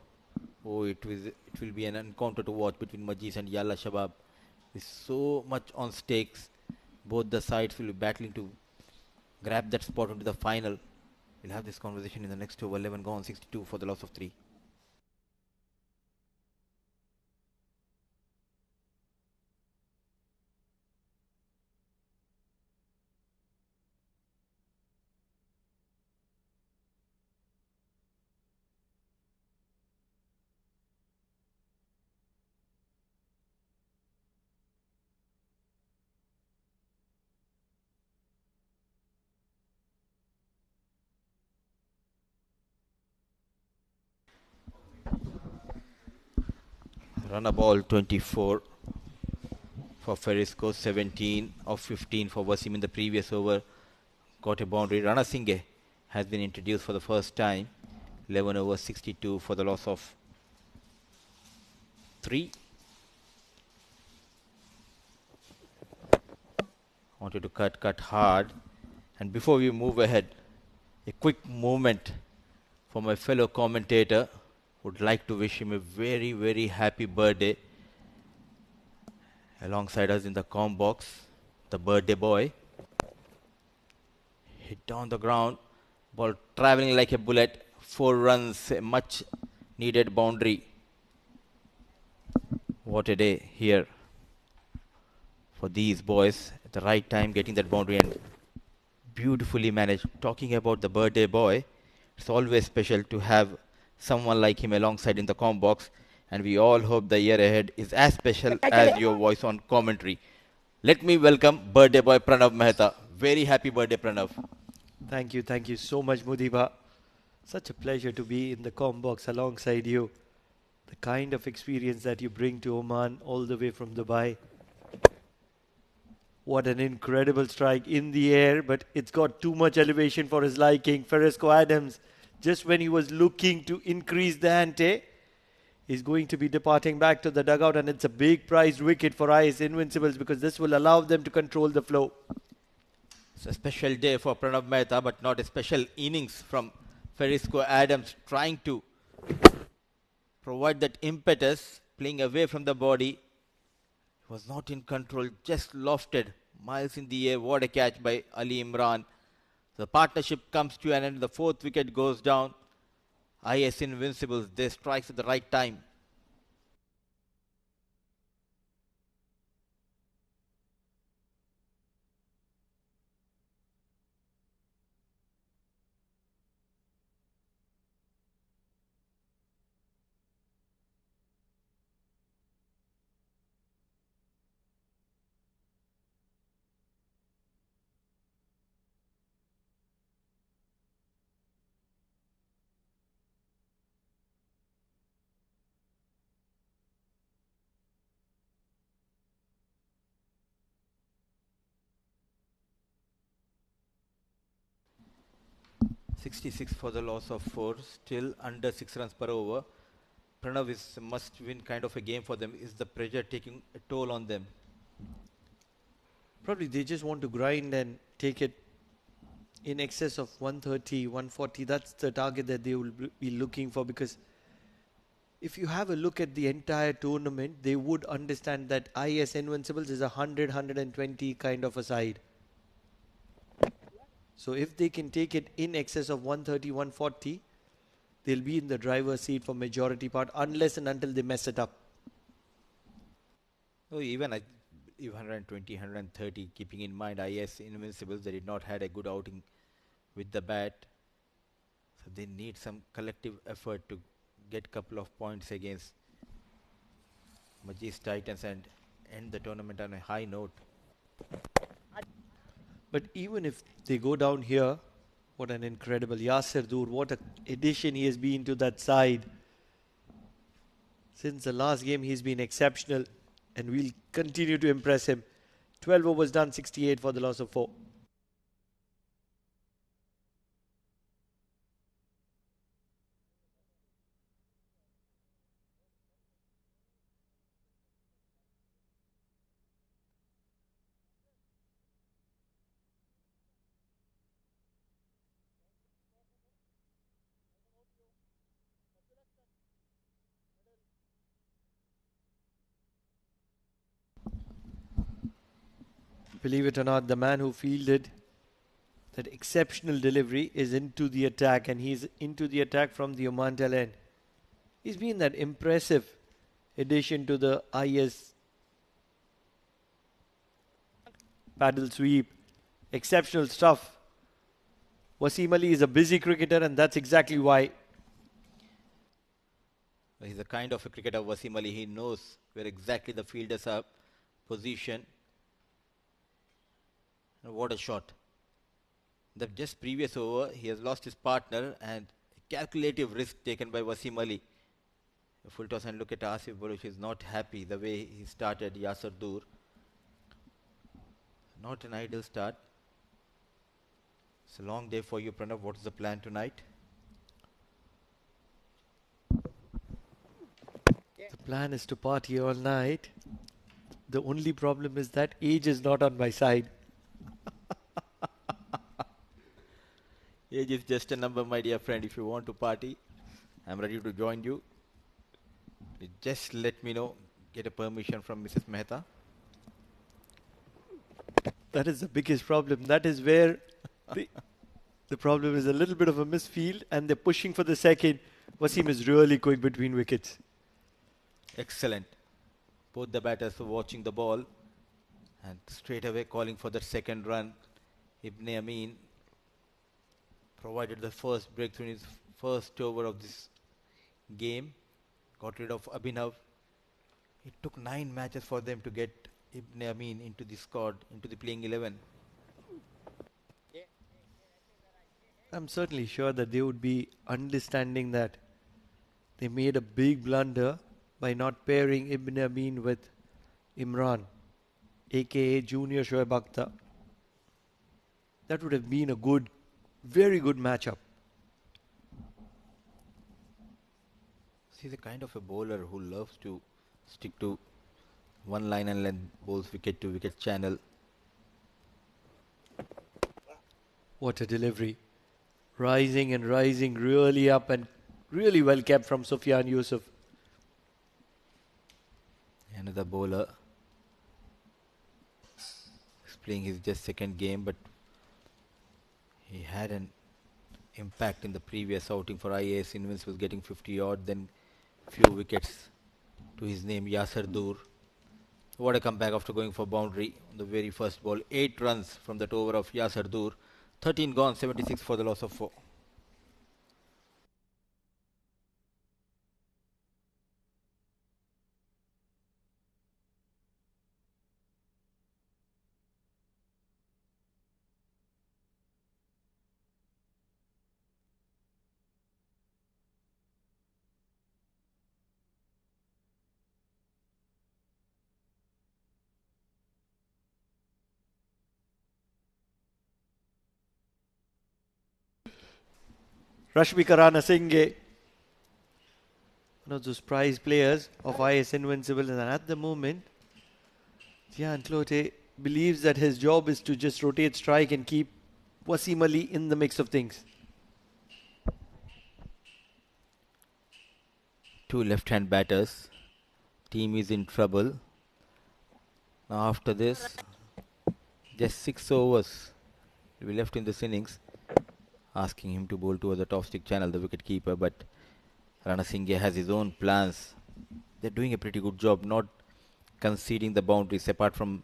Oh, it will be an encounter to watch between Majees and Yalla Shabab. There's so much on stakes. Both the sides will be battling to grab that spot into the final. We'll have this conversation in the next over. 11 gone, 62 for the loss of 3. Run a ball 24 for Ferisco, 17 of 15 for Wasim in the previous over. Got a boundary. Rana Singhe has been introduced for the first time. 11 over 62 for the loss of 3. Wanted to cut hard. And before we move ahead, a quick moment for my fellow commentator. Would like to wish him a very, very happy birthday. Alongside us in the comm box, the birthday boy. Hit down the ground, ball traveling like a bullet. 4 runs, a much needed boundary. What a day here for these boys. At the right time, getting that boundary and beautifully managed. Talking about the birthday boy, it's always special to have someone like him alongside in the comm box, and we all hope the year ahead is as special as your voice on commentary. Let me welcome birthday boy Pranav Mehta. Very happy birthday, Pranav. Thank you so much, Mudiba. Such a pleasure to be in the comm box alongside you. The kind of experience that you bring to Oman all the way from Dubai. What an incredible strike in the air, but it's got too much elevation for his liking. Ferisco Adams, just when he was looking to increase the ante, is going to be departing back to the dugout, and it's a big prized wicket for IAS Invincibles because this will allow them to control the flow. It's a special day for Pranav Mehta, but not a special innings from Ferisco Adams, trying to provide that impetus, playing away from the body. He was not in control, just lofted miles in the air. What a catch by Ali Imran. The partnership comes to an end. The 4th wicket goes down. IAS Invincibles, they strikes at the right time. 66 for the loss of 4, still under 6 runs per over. Pranav is a must-win kind of a game for them. Is the pressure taking a toll on them? Probably they just want to grind and take it in excess of 130, 140. That's the target that they will be looking for, because if you have a look at the entire tournament, they would understand that IAS Invincibles is a 100, 120 kind of a side. So if they can take it in excess of 130, 140, they'll be in the driver's seat for majority part, unless and until they mess it up. Oh, even 120, 130, keeping in mind IAS Invincibles, they did not had a good outing with the bat. So they need some collective effort to get couple of points against Majees Titans and end the tournament on a high note. But even if they go down here, what an incredible Yasir Dur, what an addition he has been to that side. Since the last game, he's been exceptional, and we'll continue to impress him. 12 overs done, 68 for the loss of 4. Believe it or not, the man who fielded that exceptional delivery is into the attack, and he's into the attack from the Oman end. He's been that impressive addition to the IS paddle sweep. Exceptional stuff. Wasim Ali is a busy cricketer, and that's exactly why. He's the kind of a cricketer, Wasim Ali. He knows where exactly the fielders are positioned. And what a shot. The just previous over, he has lost his partner, and calculative risk taken by Wasim Ali. A full toss, and look at Asif Baruch. He's not happy the way he started Yasir Dur. Not an ideal start. It's a long day for you, Pranav. What is the plan tonight? The plan is to party all night. The only problem is that age is not on my side. Age is just a number, my dear friend. If you want to party, I'm ready to join you. Just let me know. Get a permission from Mrs. Mehta. That is the biggest problem. That is where the problem is. A little bit of a misfield, and they're pushing for the second. Wasim is really going between wickets. Excellent. Both the batters were watching the ball and straight away calling for the second run. Ibn Amin provided the first breakthrough in his first over of this game. Got rid of Abhinav. It took 9 matches for them to get Ibn Amin into the squad, into the playing 11. I'm certainly sure that they would be understanding that they made a big blunder by not pairing Ibn Amin with Imran, aka Junior Shoaib Akhtar. That would have been a good, very good matchup. He's a kind of a bowler who loves to stick to one line and then bowls wicket to wicket channel. What a delivery. Rising and rising, really up, and really well kept from Sufyan Yusuf. Another bowler. He's playing his just second game, but he had an impact in the previous outing for IAS Invincibles, getting 50 odd, then few wickets to his name, Yasir Dur. What a comeback after going for boundary on the very first ball. 8 runs from that over of Yasir Dur. 13 gone, 76 for the loss of 4. Rashmika Ranasinghe, one of those prize players of IAS Invincibles, and at the moment, Jehan Clote believes that his job is to just rotate strike and keep Wasim Ali in the mix of things. Two left-hand batters. Team is in trouble. Now after this, just 6 overs will be left in this innings. Asking him to bowl towards the top stick channel, the wicket keeper, but Ranasinghe has his own plans. They're doing a pretty good job not conceding the boundaries apart from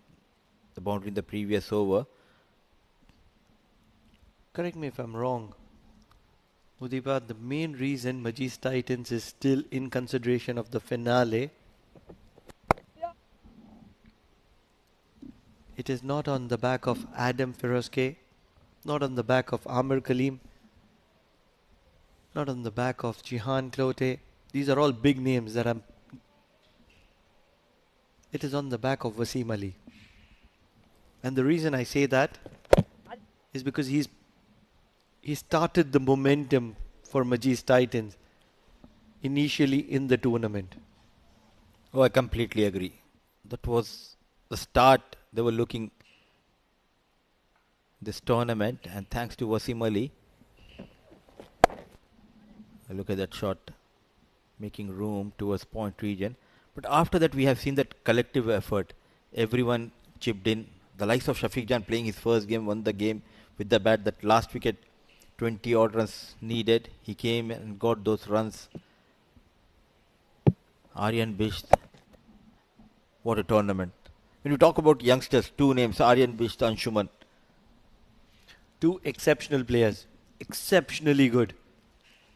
the boundary in the previous over. Correct me if I'm wrong, Udipa, the main reason Majees Titans is still in consideration of the finale, it is not on the back of Adam Firozke, not on the back of Amir Kaleem, not on the back of Jehan Clote. These are all big names that it is on the back of Wasim Ali. And the reason I say that is because he started the momentum for Majees Titans initially in the tournament. Oh, I completely agree. That was the start they were looking this tournament, and thanks to Wasim Ali. Look at that shot, making room towards point region. But after that, we have seen that collective effort. Everyone chipped in. The likes of Shafiq Jan playing his first game, won the game with the bat. That last wicket, 20 odd runs needed. He came and got those runs. Aryan Bisht, what a tournament. When you talk about youngsters, two names, Aryan Bisht, Anshuman. Two exceptional players, exceptionally good.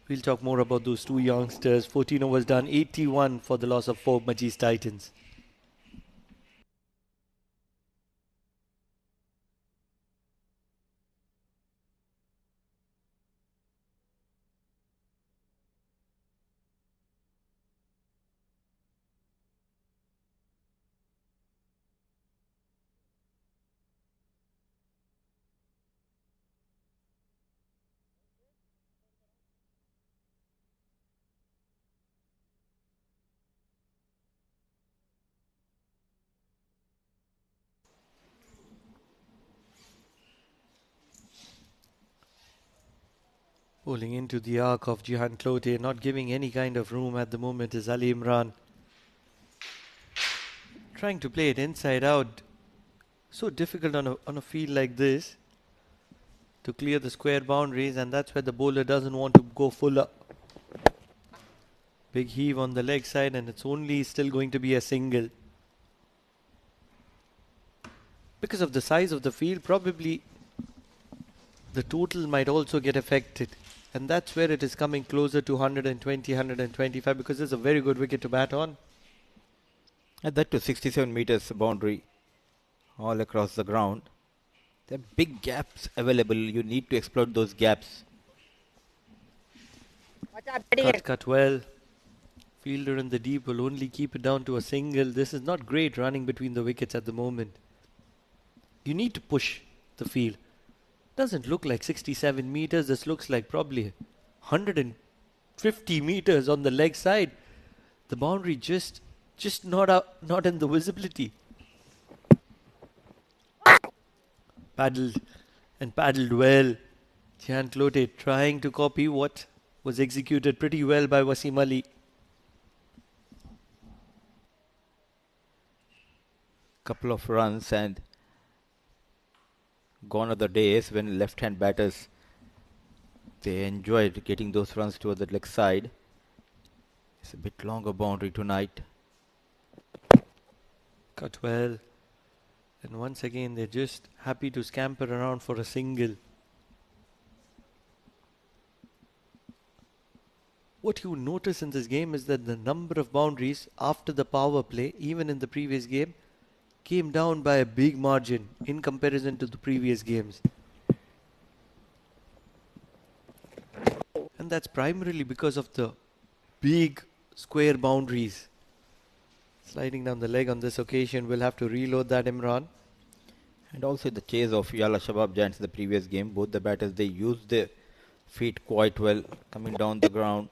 We'll talk more about those two youngsters. 14 overs done, 81 for the loss of 4 Majees Titans. Pulling into the arc of Jehan Clote, not giving any kind of room at the moment is Ali Imran. Trying to play it inside out. So difficult on a field like this to clear the square boundaries, and that's where the bowler doesn't want to go full up. Big heave on the leg side, and it's only still going to be a single. Because of the size of the field, probably the total might also get affected. And that's where it is coming closer to 120, 125, because it's a very good wicket to bat on. And that to 67 meters boundary all across the ground. There are big gaps available. You need to exploit those gaps. Cut well. Fielder in the deep will only keep it down to a single. This is not great running between the wickets at the moment. You need to push the field. Doesn't look like 67 meters. This looks like probably 150 meters on the leg side. The boundary just not in the visibility. Paddled well. Jehan Clote trying to copy what was executed pretty well by Wasim Ali. Couple of runs, and gone are the days when left-hand batters, they enjoyed getting those runs toward the leg side. It's a bit longer boundary tonight. Cut well. And once again, they're just happy to scamper around for a single. What you notice in this game is that the number of boundaries after the power play, even in the previous game, came down by a big margin in comparison to the previous games. And that's primarily because of the big square boundaries. Sliding down the leg on this occasion, we'll have to reload that, Imran. And also the chase of Yala Shabab Giants in the previous game, both the batters, they used the feet quite well, coming down the ground.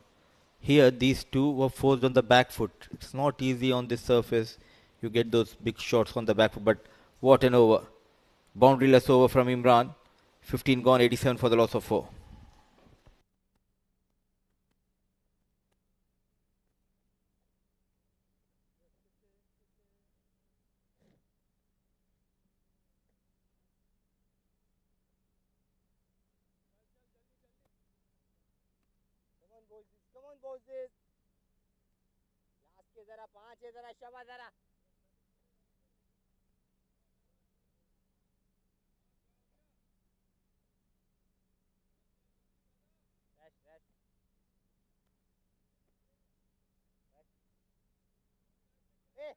Here, these two were forced on the back foot. It's not easy on this surface. You get those big shots on the back foot, but what an over. Boundaryless over from Imran. 15 gone, 87 for the loss of 4. Eh,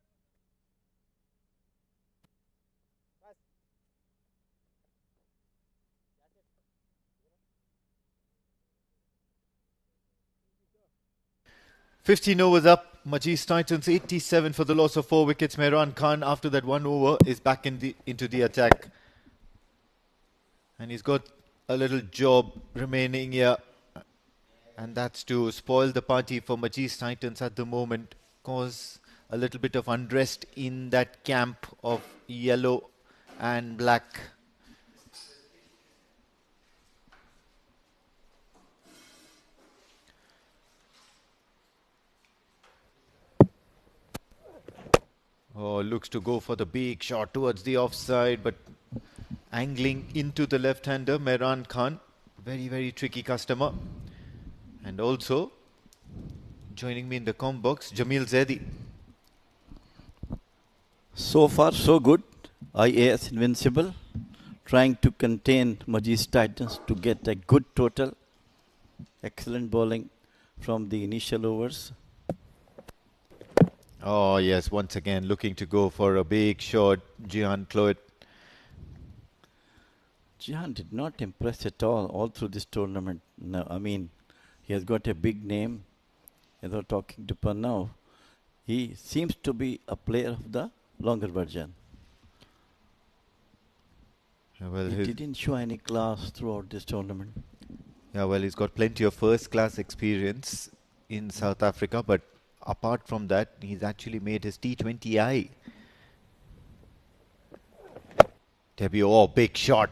15 overs up. Majees Titans 87 for the loss of 4 wickets. Mehran Khan, after that 1 over, is back into the attack. And he's got a little job remaining here. And that's to spoil the party for Majees Titans at the moment. Cause a little bit of unrest in that camp of yellow and black. Oh, looks to go for the big shot towards the offside, but angling into the left-hander, Mehran Khan. Very, very tricky customer. And also, joining me in the comm box, Jamil Zaidi. So far, so good. IAS Invincible, trying to contain Majees Titans to get a good total. Excellent bowling from the initial overs. Oh, yes, once again, looking to go for a big shot, Jihan Cloet. Jihan did not impress at all through this tournament. No, I mean, he has got a big name. As I was talking to Pranav, he seems to be a player of the longer version. Yeah, well, he didn't show any class throughout this tournament. Yeah, well, he's got plenty of first-class experience in South Africa, but apart from that, he's actually made his T20I debut. Oh, big shot.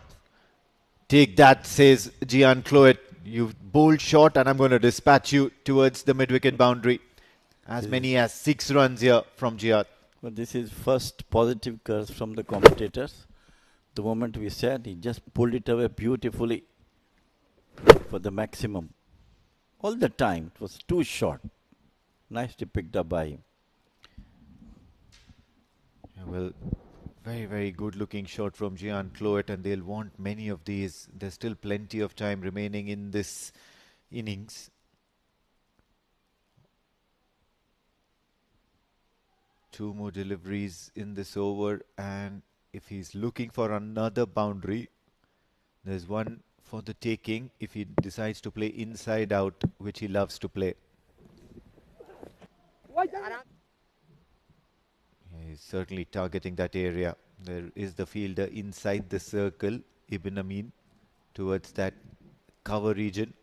Take that, says Jihan Cloet. You've bowled short and I'm going to dispatch you towards the mid-wicket boundary. As many as 6 runs here from Jihan. Well, this is first positive curse from the commentators. The moment we said, he just pulled it away beautifully for the maximum. All the time, it was too short. Nicely picked up by him. Yeah, well, very, very good looking shot from Jihan Cloet, and they'll want many of these. There's still plenty of time remaining in this innings. Two more deliveries in this over, and if he's looking for another boundary, there's one for the taking if he decides to play inside out, which he loves to play. He's certainly targeting that area. There is the fielder inside the circle, Ibn Amin, towards that cover region.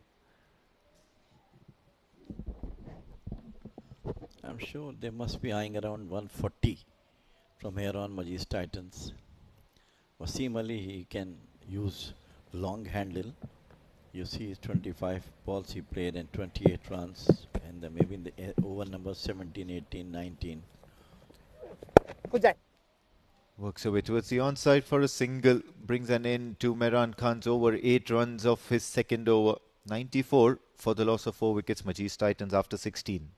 I'm sure they must be eyeing around 140 from here on Majees Titans. Wasim Ali, he can use long handle. You see his 25 balls he played and 28 runs, and maybe in the over number 17, 18, 19. Works away towards the onside for a single. Brings an end to Mehran Khan's over. 8 runs of his second over. 94 for the loss of 4 wickets. Majees Titans after 16.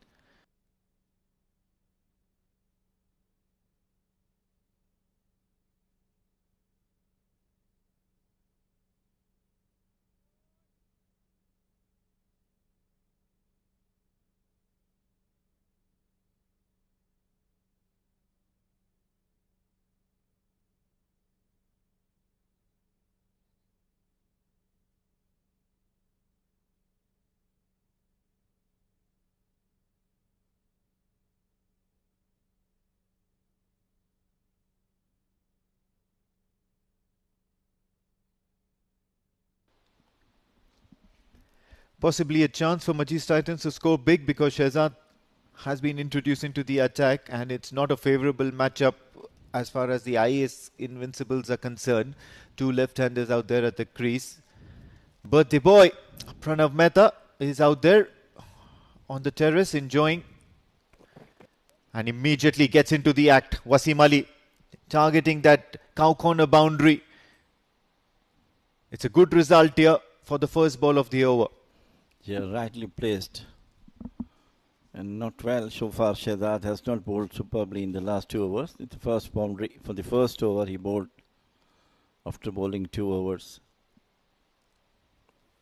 possibly a chance for Majees Titans to score big because Shehzad has been introduced into the attack and it's not a favourable matchup as far as the IAS Invincibles are concerned. Two left-handers out there at the crease. Birthday boy Pranav Mehta is out there on the terrace enjoying and immediately gets into the act. Wasim Ali targeting that cow corner boundary. It's a good result here for the first ball of the over. Yeah, rightly placed. And not well so far. Shehzad has not bowled superbly in the last 2 overs. It's the first boundary. For the first over, he bowled after bowling 2 overs.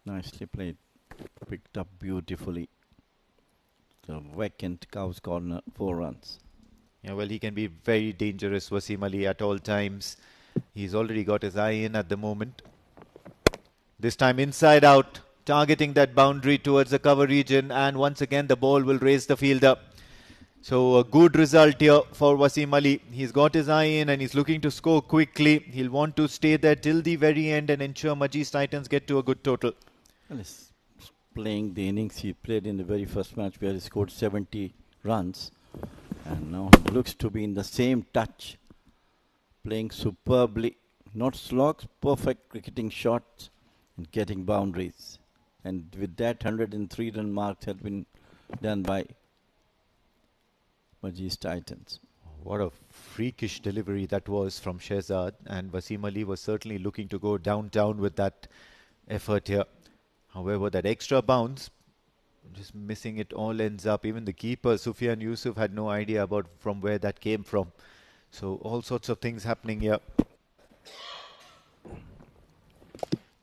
Nicely played. Picked up beautifully. The vacant cow's corner, 4 runs. Yeah, well, he can be very dangerous, Wasim Ali, at all times. He's already got his eye in at the moment. This time inside out, targeting that boundary towards the cover region, and once again the ball will raise the fielder. So a good result here for Wasim Ali. He's got his eye in and he's looking to score quickly. He'll want to stay there till the very end and ensure Majees Titans get to a good total. Well, he's playing the innings he played in the very first match where he scored 70 runs. And now he looks to be in the same touch. Playing superbly. Not slogs, perfect cricketing shots and getting boundaries. And with that 103 run mark had been done by Majees Titans. What a freakish delivery that was from Shehzad, and Wasim Ali was certainly looking to go downtown with that effort here. However, that extra bounce, just missing it all ends up. Even the keeper, Sufyan Yusuf, had no idea about from where that came from. So all sorts of things happening here.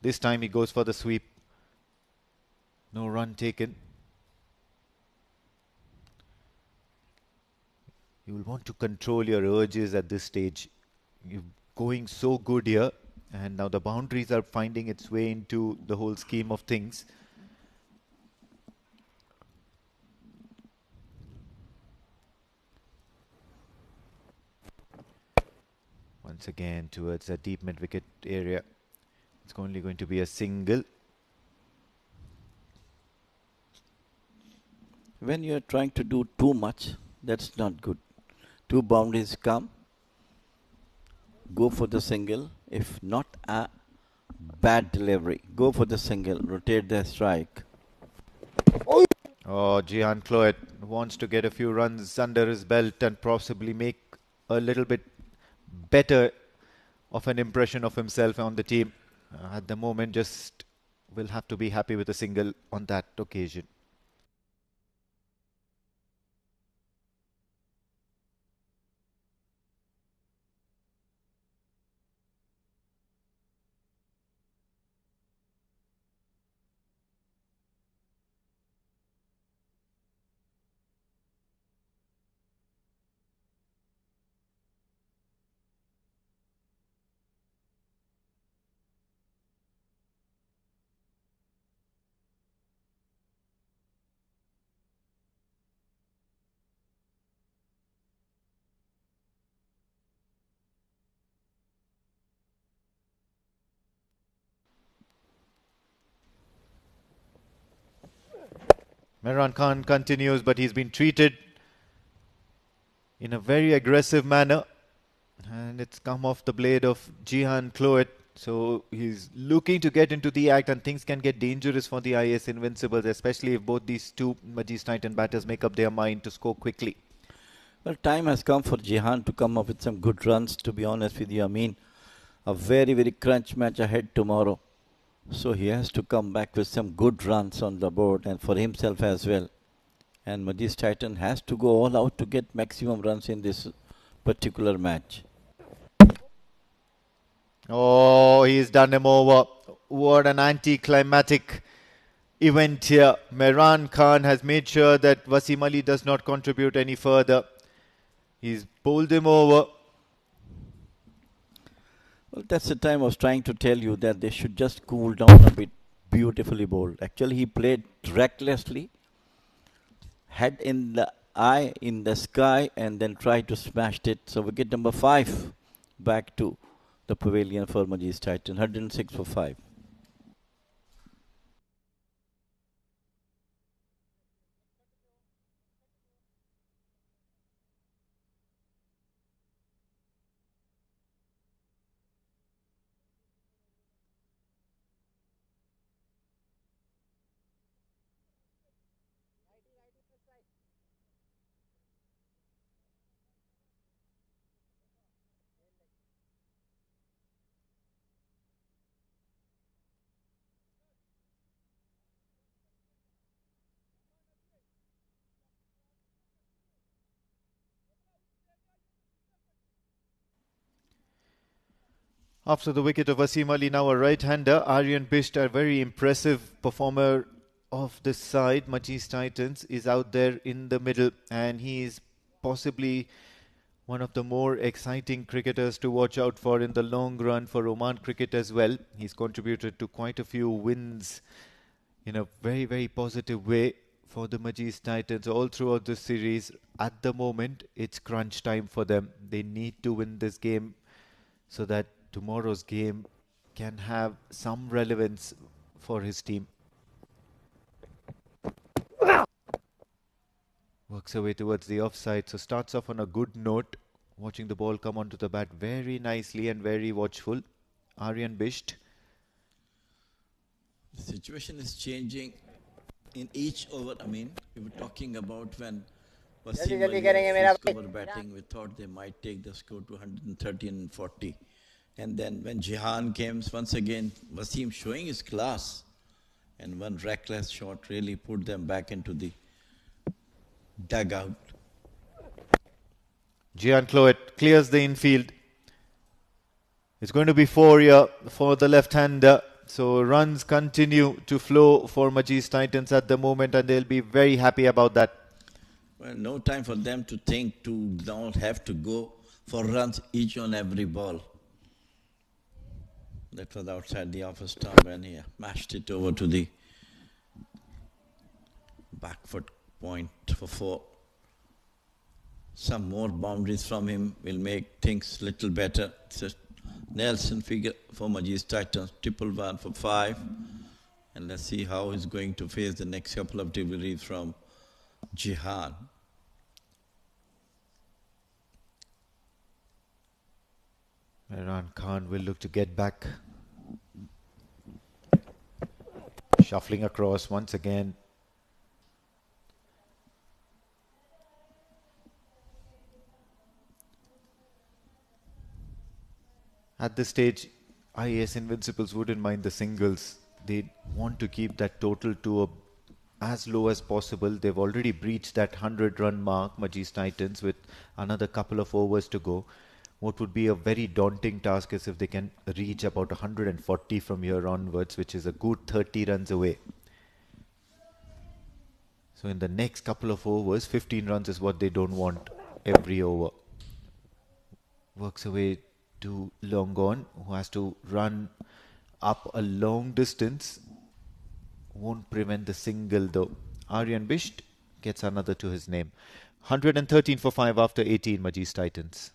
This time he goes for the sweep. No run taken. You will want to control your urges at this stage. You're going so good here, and now the boundaries are finding its way into the whole scheme of things. Once again towards the deep mid-wicket area. It's only going to be a single. When you are trying to do too much, that's not good. 2 boundaries come, go for the single. If not a bad delivery, go for the single, rotate the strike. Oh, Jihan Cloet wants to get a few runs under his belt and possibly make a little bit better of an impression of himself on the team. At the moment, just will have to be happy with a single on that occasion. Mehran Khan continues, but he's been treated in a very aggressive manner. And it's come off the blade of Jihan Cloet. So he's looking to get into the act, and things can get dangerous for the IAS Invincibles, especially if both these two Majees Titan batters make up their mind to score quickly. Well, time has come for Jihan to come up with some good runs, to be honest with you. I mean, a very, very crunch match ahead tomorrow. So he has to come back with some good runs on the board and for himself as well. And Majees Titan has to go all out to get maximum runs in this particular match. Oh, he's done him over. What an anticlimactic event here. Mehran Khan has made sure that Wasim Ali does not contribute any further. He's bowled him over. Well, that's the time I was trying to tell you that they should just cool down a bit. Beautifully bowled. Actually, he played recklessly, head in the eye, in the sky, and then tried to smash it. So wicket number 5 back to the pavilion for Majees Titan. 106 for 5. After the wicket of Wasim Ali, now a right-hander. Aryan Bisht, a very impressive performer of this side. Majees Titans is out there in the middle, and he is possibly one of the more exciting cricketers to watch out for in the long run for Oman cricket as well. He's contributed to quite a few wins in a very, very positive way for the Majees Titans all throughout this series. At the moment, it's crunch time for them. They need to win this game so that tomorrow's game can have some relevance for his team. Works away towards the offside, so starts off on a good note, watching the ball come onto the bat very nicely and very watchful. Aryan Bisht. The situation is changing in each over. I mean, we were talking about when Wasim Ali over batting, we thought they might take the score to 113 and 40. And then when Jihan came, once again, Wasim showing his class. And one reckless shot really put them back into the dugout. Gian Cloet clears the infield. It's going to be 4 here for the left-hander. So runs continue to flow for Majees Titans at the moment, and they'll be very happy about that. Well, no time for them to think, to not have to go for runs each on every ball. That was outside the off stump, and he mashed it over to the back foot point for 4. Some more boundaries from him will make things little better. It's a Nelson figure for Majees Titans, 111 for 5. And let's see how he's going to face the next couple of deliveries from Jihan. Imran Khan will look to get back. Shuffling across once again. At this stage, IAS Invincibles wouldn't mind the singles. They want to keep that total to as low as possible. They've already breached that 100-run mark, Majees Titans, with another couple of overs to go. What would be a very daunting task is if they can reach about 140 from here onwards, which is a good 30 runs away. So in the next couple of overs, 15 runs is what they don't want every over. Works away to Longon, who has to run up a long distance. Won't prevent the single though. Aryan Bisht gets another to his name. 113 for 5 after 18, Majees Titans.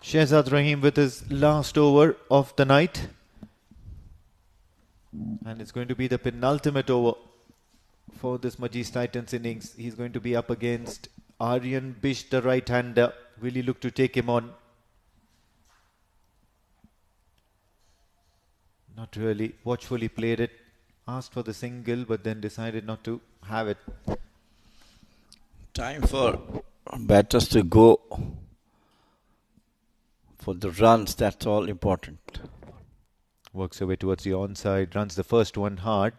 Shehzad Rahim with his last over of the night. And it's going to be the penultimate over for this Majees Titans innings. He's going to be up against Aryan Bisht, the right-hander. Will he look to take him on? Not really. Watchfully played it. Asked for the single, but then decided not to have it. Time for batters to go for the runs, that's all important. Works away towards the onside, runs the first one hard.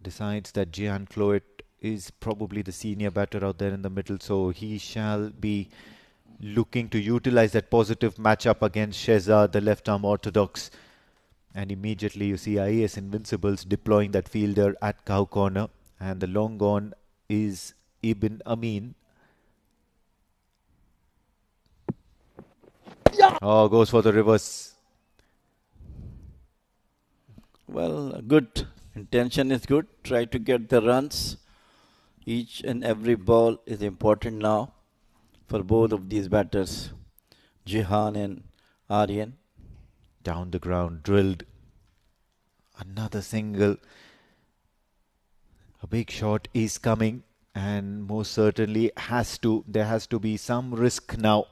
Decides that Gian Cloet is probably the senior batter out there in the middle, so he shall be looking to utilize that positive matchup against Shehzad, the left-arm orthodox. And immediately you see IAS Invincibles deploying that fielder at cow corner. And the long on is Ibn Amin. Oh, goes for the reverse. Well, good. Intention is good. Try to get the runs. Each and every ball is important now for both of these batters, Jihan and Aryan. Down the ground, drilled. Another single. A big shot is coming, and most certainly there has to be some risk now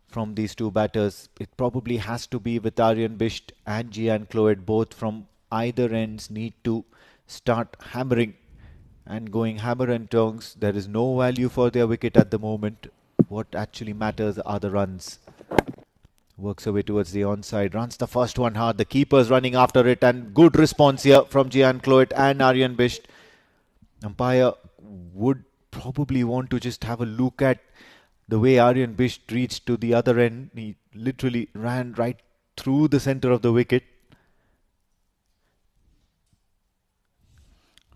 from these two batters. It probably has to be with Aryan Bisht and Gian Cloet. Both from either ends need to start hammering and going hammer and tongs. There is no value for their wicket at the moment. What actually matters are the runs. Works away towards the onside, runs the first one hard. The keeper's running after it, and good response here from Gian Cloet and Aryan Bisht. Umpire would probably want to just have a look at the way Aryan Bisht reached to the other end. He literally ran right through the centre of the wicket.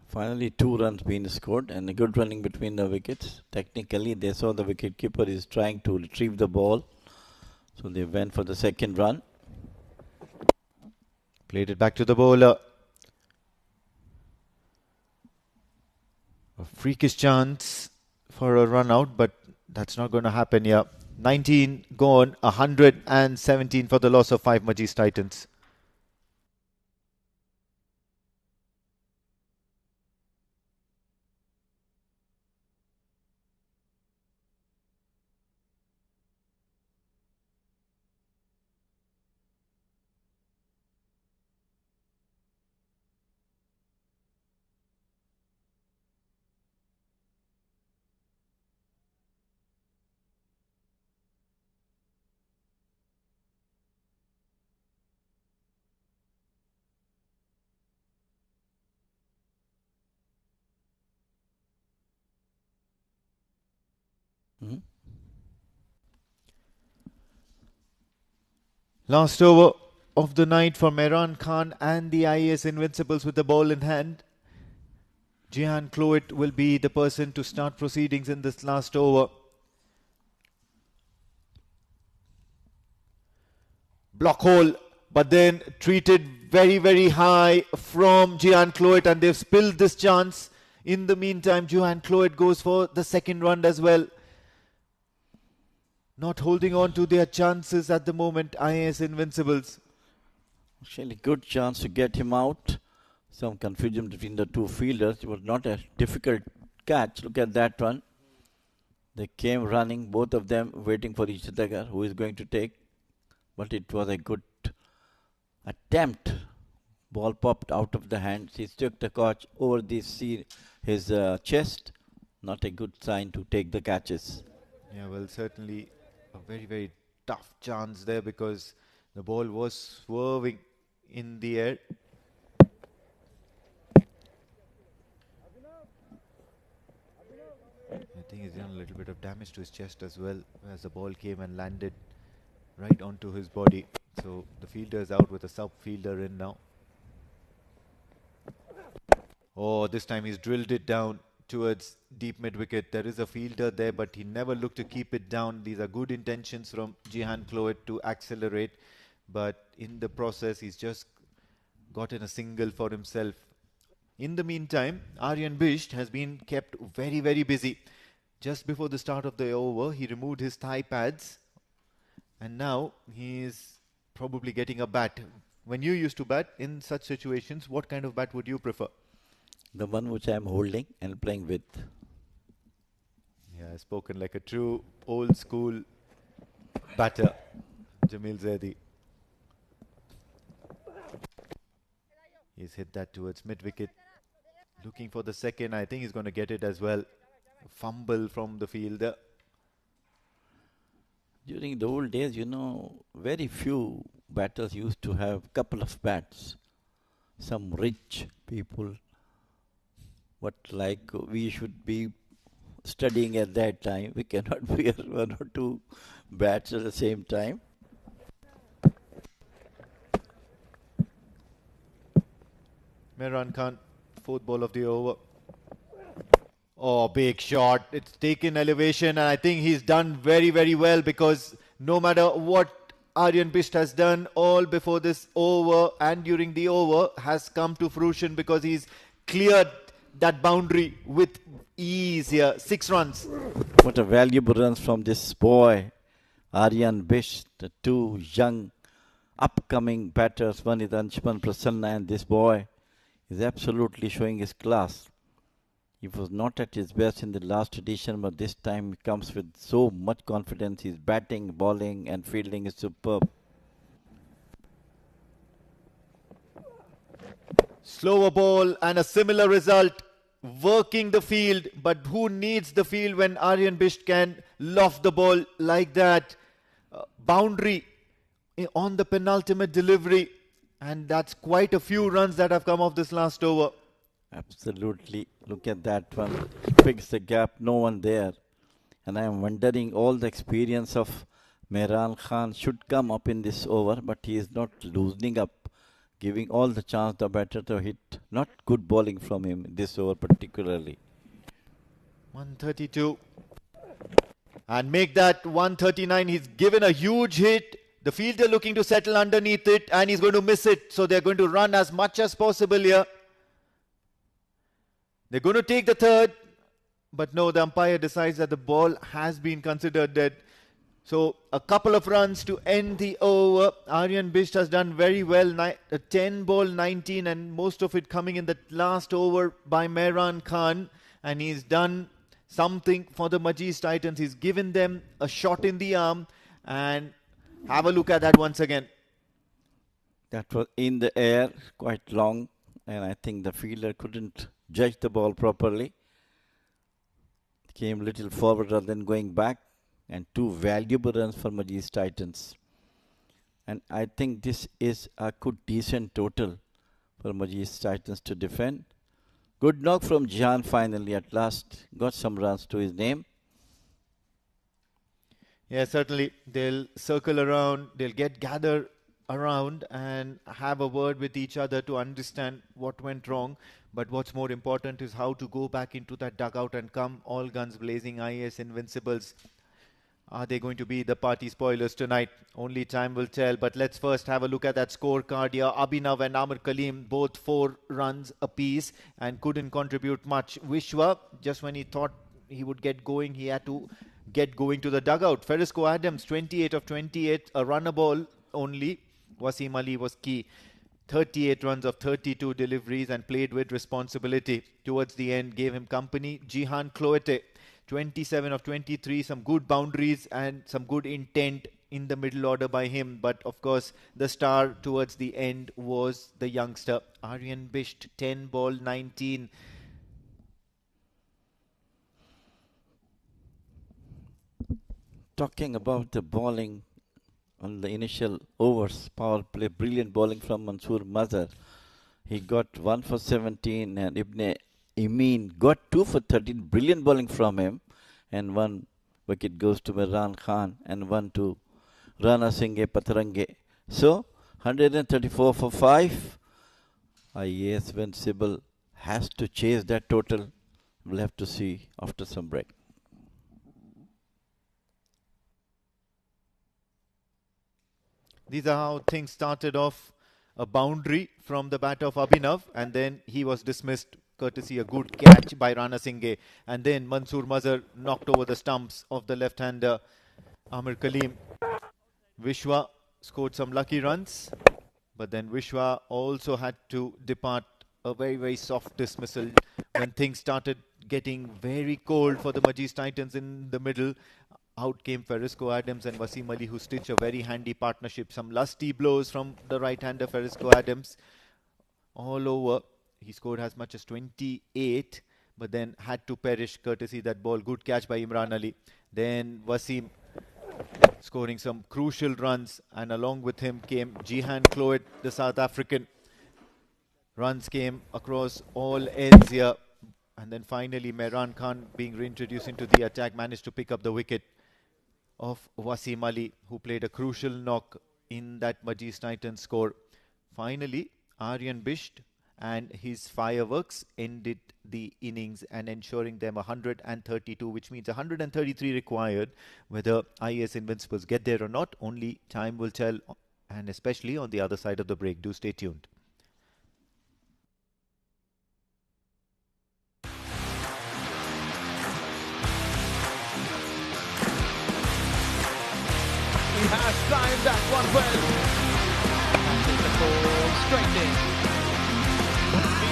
Finally, 2 runs being scored and a good running between the wickets. Technically, they saw the wicket keeper is trying to retrieve the ball. So they went for the second run. Played it back to the bowler. A freakish chance for a run out, but that's not going to happen here. 19 gone, 117 for the loss of 5 Majees Titans. Last over of the night for Mehran Khan and the IAS Invincibles with the ball in hand. Gian Cloet will be the person to start proceedings in this last over. Block hole, but then treated very, very high from Gian Cloet, and they've spilled this chance. In the meantime, Gian Cloet goes for the second run as well. Not holding on to their chances at the moment, IAS Invincibles. Actually, good chance to get him out. Some confusion between the two fielders. It was not a difficult catch. Look at that one. They came running, both of them waiting for each other who is going to take. But it was a good attempt. Ball popped out of the hands. He took the catch over his chest. Not a good sign to take the catches. Yeah, well, certainly a very, very tough chance there because the ball was swerving in the air. I think he's done a little bit of damage to his chest as well as the ball came and landed right onto his body. So the fielder is out with a sub fielder in now. Oh, this time he's drilled it down towards deep mid wicket. There is a fielder there, but he never looked to keep it down. These are good intentions from Gian Cloet to accelerate, but in the process he's just gotten a single for himself. In the meantime, Aryan Bisht has been kept very, very busy. Just before the start of the over, he removed his thigh pads, and now he is probably getting a bat. When you used to bat in such situations, what kind of bat would you prefer? The one which I am holding and playing with. Yeah, spoken like a true old school batter, Jamil Zaidi. He's hit that towards mid wicket. Looking for the second. I think he's going to get it as well. A fumble from the fielder. During the old days, very few batters used to have a couple of bats. Some rich people. What like we should be studying at that time. We cannot wear 1 or 2 bats at the same time. Mehran Khan, 4th ball of the over. Oh, big shot. It's taken elevation, and I think he's done very, very well because no matter what Aryan Bisht has done all before this over and during the over has come to fruition because he's cleared that boundary with ease here. 6 runs. What a valuable runs from this boy, Aryan Bisht. The 2 young upcoming batters. One is Anshuman Prasanna, and this boy is absolutely showing his class. He was not at his best in the last edition, but this time he comes with so much confidence. His batting, bowling and fielding is superb. Slower ball and a similar result. Working the field, but who needs the field when Aryan Bisht can loft the ball like that? Boundary on the penultimate delivery, and that's quite a few runs that have come off this last over. Absolutely. Look at that one. Picks the gap, no one there. And I am wondering, all the experience of Mehran Khan should come up in this over, but he is not loosening up, giving all the chance the batter to hit. Not good bowling from him this over particularly. 132. And make that 139. He's given a huge hit. The fielder looking to settle underneath it, and he's going to miss it. So they're going to run as much as possible here. They're going to take the third, but no, the umpire decides that the ball has been considered dead. So a couple of runs to end the over. Aryan Bisht has done very well. 10 ball 19, and most of it coming in the last over by Mehran Khan. And he's done something for the Majees Titans. He's given them a shot in the arm. And have a look at that once again. That was in the air, quite long. And I think the fielder couldn't judge the ball properly. Came a little forward rather than going back. And 2 valuable runs for Majees Titans. And I think this is a good decent total for Majees Titans to defend. Good knock from Jihan finally at last. Got some runs to his name. Yeah, certainly. They'll circle around. They'll gather around and have a word with each other to understand what went wrong. But what's more important is how to go back into that dugout and come all guns blazing. IAS Invincibles. Are they going to be the party spoilers tonight? Only time will tell. But let's first have a look at that scorecard here. Abhinav and Amar Kaleem, both 4 runs apiece and couldn't contribute much. Vishwa, just when he thought he would get going, he had to get going to the dugout. Farisco Adams, 28 of 28, a runner ball only. Wasim Ali was key. 38 runs of 32 deliveries and played with responsibility. Towards the end, gave him company. Jihan Cloete, 27 of 23, some good boundaries and some good intent in the middle order by him. But of course, the star towards the end was the youngster. Aryan Bisht, 10 ball 19. Talking about the bowling on the initial overs, power play, brilliant bowling from Mansoor Mazhar. He got 1 for 17 and Ibn Emin got 2 for 13. Brilliant bowling from him. And 1 wicket goes to Mehran Khan and 1 to Rana Singh Patrange. So, 134 for 5. IAS Invincibles has to chase that total. We'll have to see after some break. These are how things started off. A boundary from the bat of Abhinav, and then he was dismissed courtesy a good catch by Rana Singh. And then Mansoor Mazhar knocked over the stumps of the left-hander Amir Kaleem. Vishwa scored some lucky runs, but then Vishwa also had to depart. A very, very soft dismissal when things started getting very cold for the Majees Titans in the middle. Out came Farisco Adams and Wasim Ali, who stitched a very handy partnership. Some lusty blows from the right-hander Farisco Adams. All over. He scored as much as 28, but then had to perish courtesy that ball. Good catch by Imran Ali. Then Wasim scoring some crucial runs, and along with him came Jihan Cloet, the South African. Runs came across all ends here. And then finally Mehran Khan, being reintroduced into the attack, managed to pick up the wicket of Wasim Ali, who played a crucial knock in that Majees Titans score. Finally, Aryan Bisht and his fireworks ended the innings and ensuring them 132, which means 133 required. Whether IAS Invincibles get there or not, only time will tell, and especially on the other side of the break. Do stay tuned. He has timed that one well. And take the ball straight in.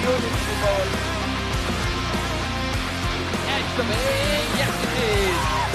Beautiful ball. the way. Yes, it is.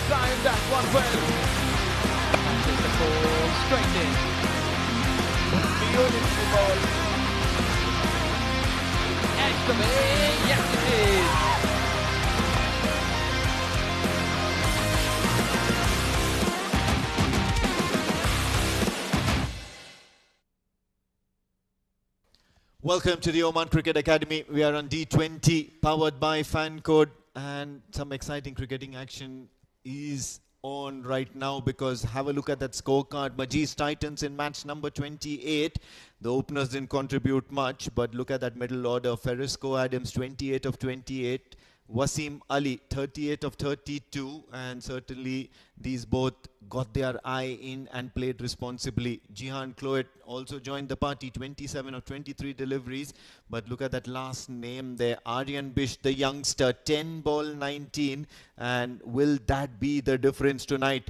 timed that one well. Catches the ball straight in. Beautiful ball. Edge the way. Yes, it is. Welcome to the Oman Cricket Academy. We are on D20, powered by Fancode, and some exciting cricketing action is on right now, because have a look at that scorecard. Majees Titans in match number 28. The openers didn't contribute much, but look at that middle order. Ferrisco Adams, 28 of 28. Wasim Ali, 38 of 32, and certainly these both got their eye in and played responsibly. Jihan Cloet also joined the party, 27 of 23 deliveries, but look at that last name there, Aryan Bish, the youngster, 10 ball 19, and will that be the difference tonight?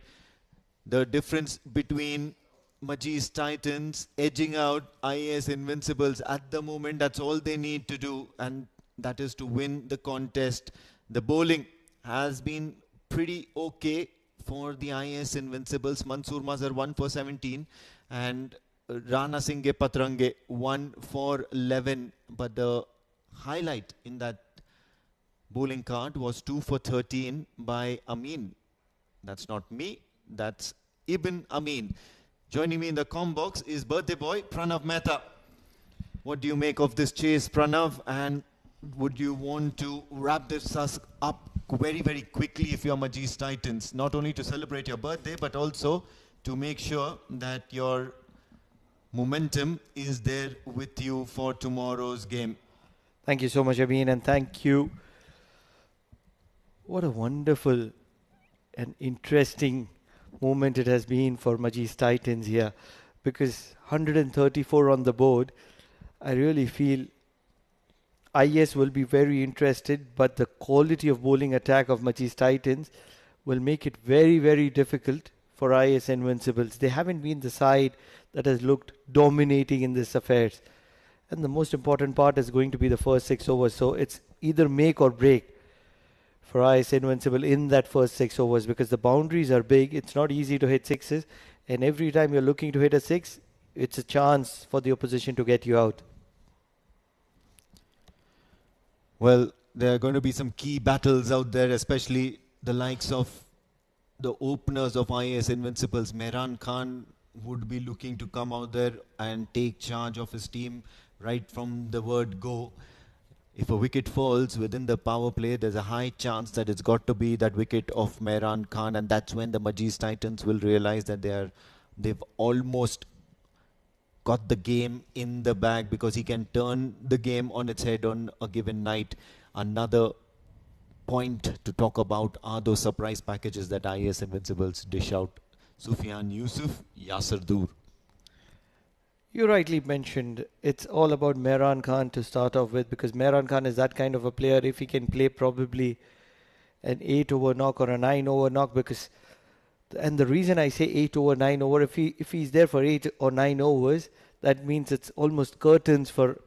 The difference between Majees Titans edging out IAS Invincibles at the moment. That's all they need to do, and that is to win the contest. The bowling has been pretty okay for the IAS Invincibles. Mansoor Mazhar 1 for 17 and Rana Singhe Patrange 1 for 11. But the highlight in that bowling card was 2 for 13 by Amin. That's not me, that's Ibn Amin. Joining me in the comm box is birthday boy Pranav Mehta. What do you make of this chase, Pranav? And would you want to wrap this up very, very quickly if you're Majees Titans, not only to celebrate your birthday, but also to make sure that your momentum is there with you for tomorrow's game? Thank you so much, Amin, and thank you. What a wonderful and interesting moment it has been for Majees Titans here, because 134 on the board, I really feel IAS will be very interested, but the quality of bowling attack of Majees Titans will make it very, very difficult for IAS Invincibles. They haven't been the side that has looked dominating in this affairs. And the most important part is going to be the first 6 overs. So it's either make or break for IAS Invincible in that first 6 overs, because the boundaries are big. It's not easy to hit sixes. And every time you're looking to hit a six, it's a chance for the opposition to get you out. Well, there are going to be some key battles out there, especially the likes of the openers of IAS Invincibles. Mehran Khan would be looking to come out there and take charge of his team right from the word go. If a wicket falls within the power play, there's a high chance that it's got to be that wicket of Mehran Khan, and that's when the Majees Titans will realize that they've almost got the game in the bag, because he can turn the game on its head on a given night. Another point to talk about are those surprise packages that IAS Invincibles dish out. Sufyan Yusuf, Yasir Dur. You rightly mentioned it's all about Mehran Khan to start off with, because Mehran Khan is that kind of a player. If he can play probably an 8 over knock or a 9 over knock, because, and the reason I say 8 over 9 over, if he's there for 8 or 9 overs, that means it's almost curtains for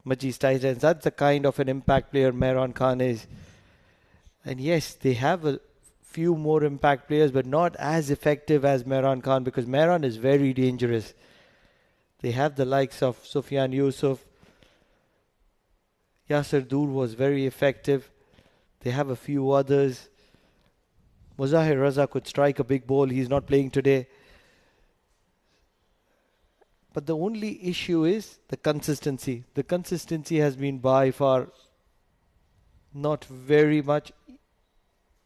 Majees Titans. That's the kind of an impact player Mehran Khan is. And yes, they have a few more impact players, but not as effective as Mehran Khan, because Mehran is very dangerous. They have the likes of Sufyan Yusuf. Yasir Dur was very effective. They have a few others. Muzahir Raza could strike a big ball. He's not playing today. But the only issue is the consistency. The consistency has been by far not very much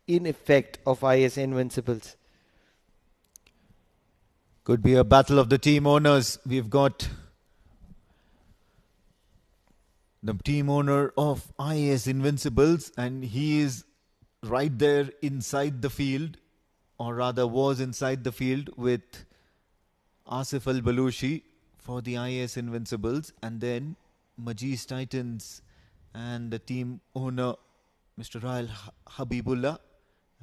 in effect of IAS Invincibles. Could be a battle of the team owners. We've got the team owner of IAS Invincibles, and he is right there inside the field, or rather was inside the field with Asif Al-Balushi for the IAS Invincibles, and then Majees Titans and the team owner Mr. Rail Habibullah,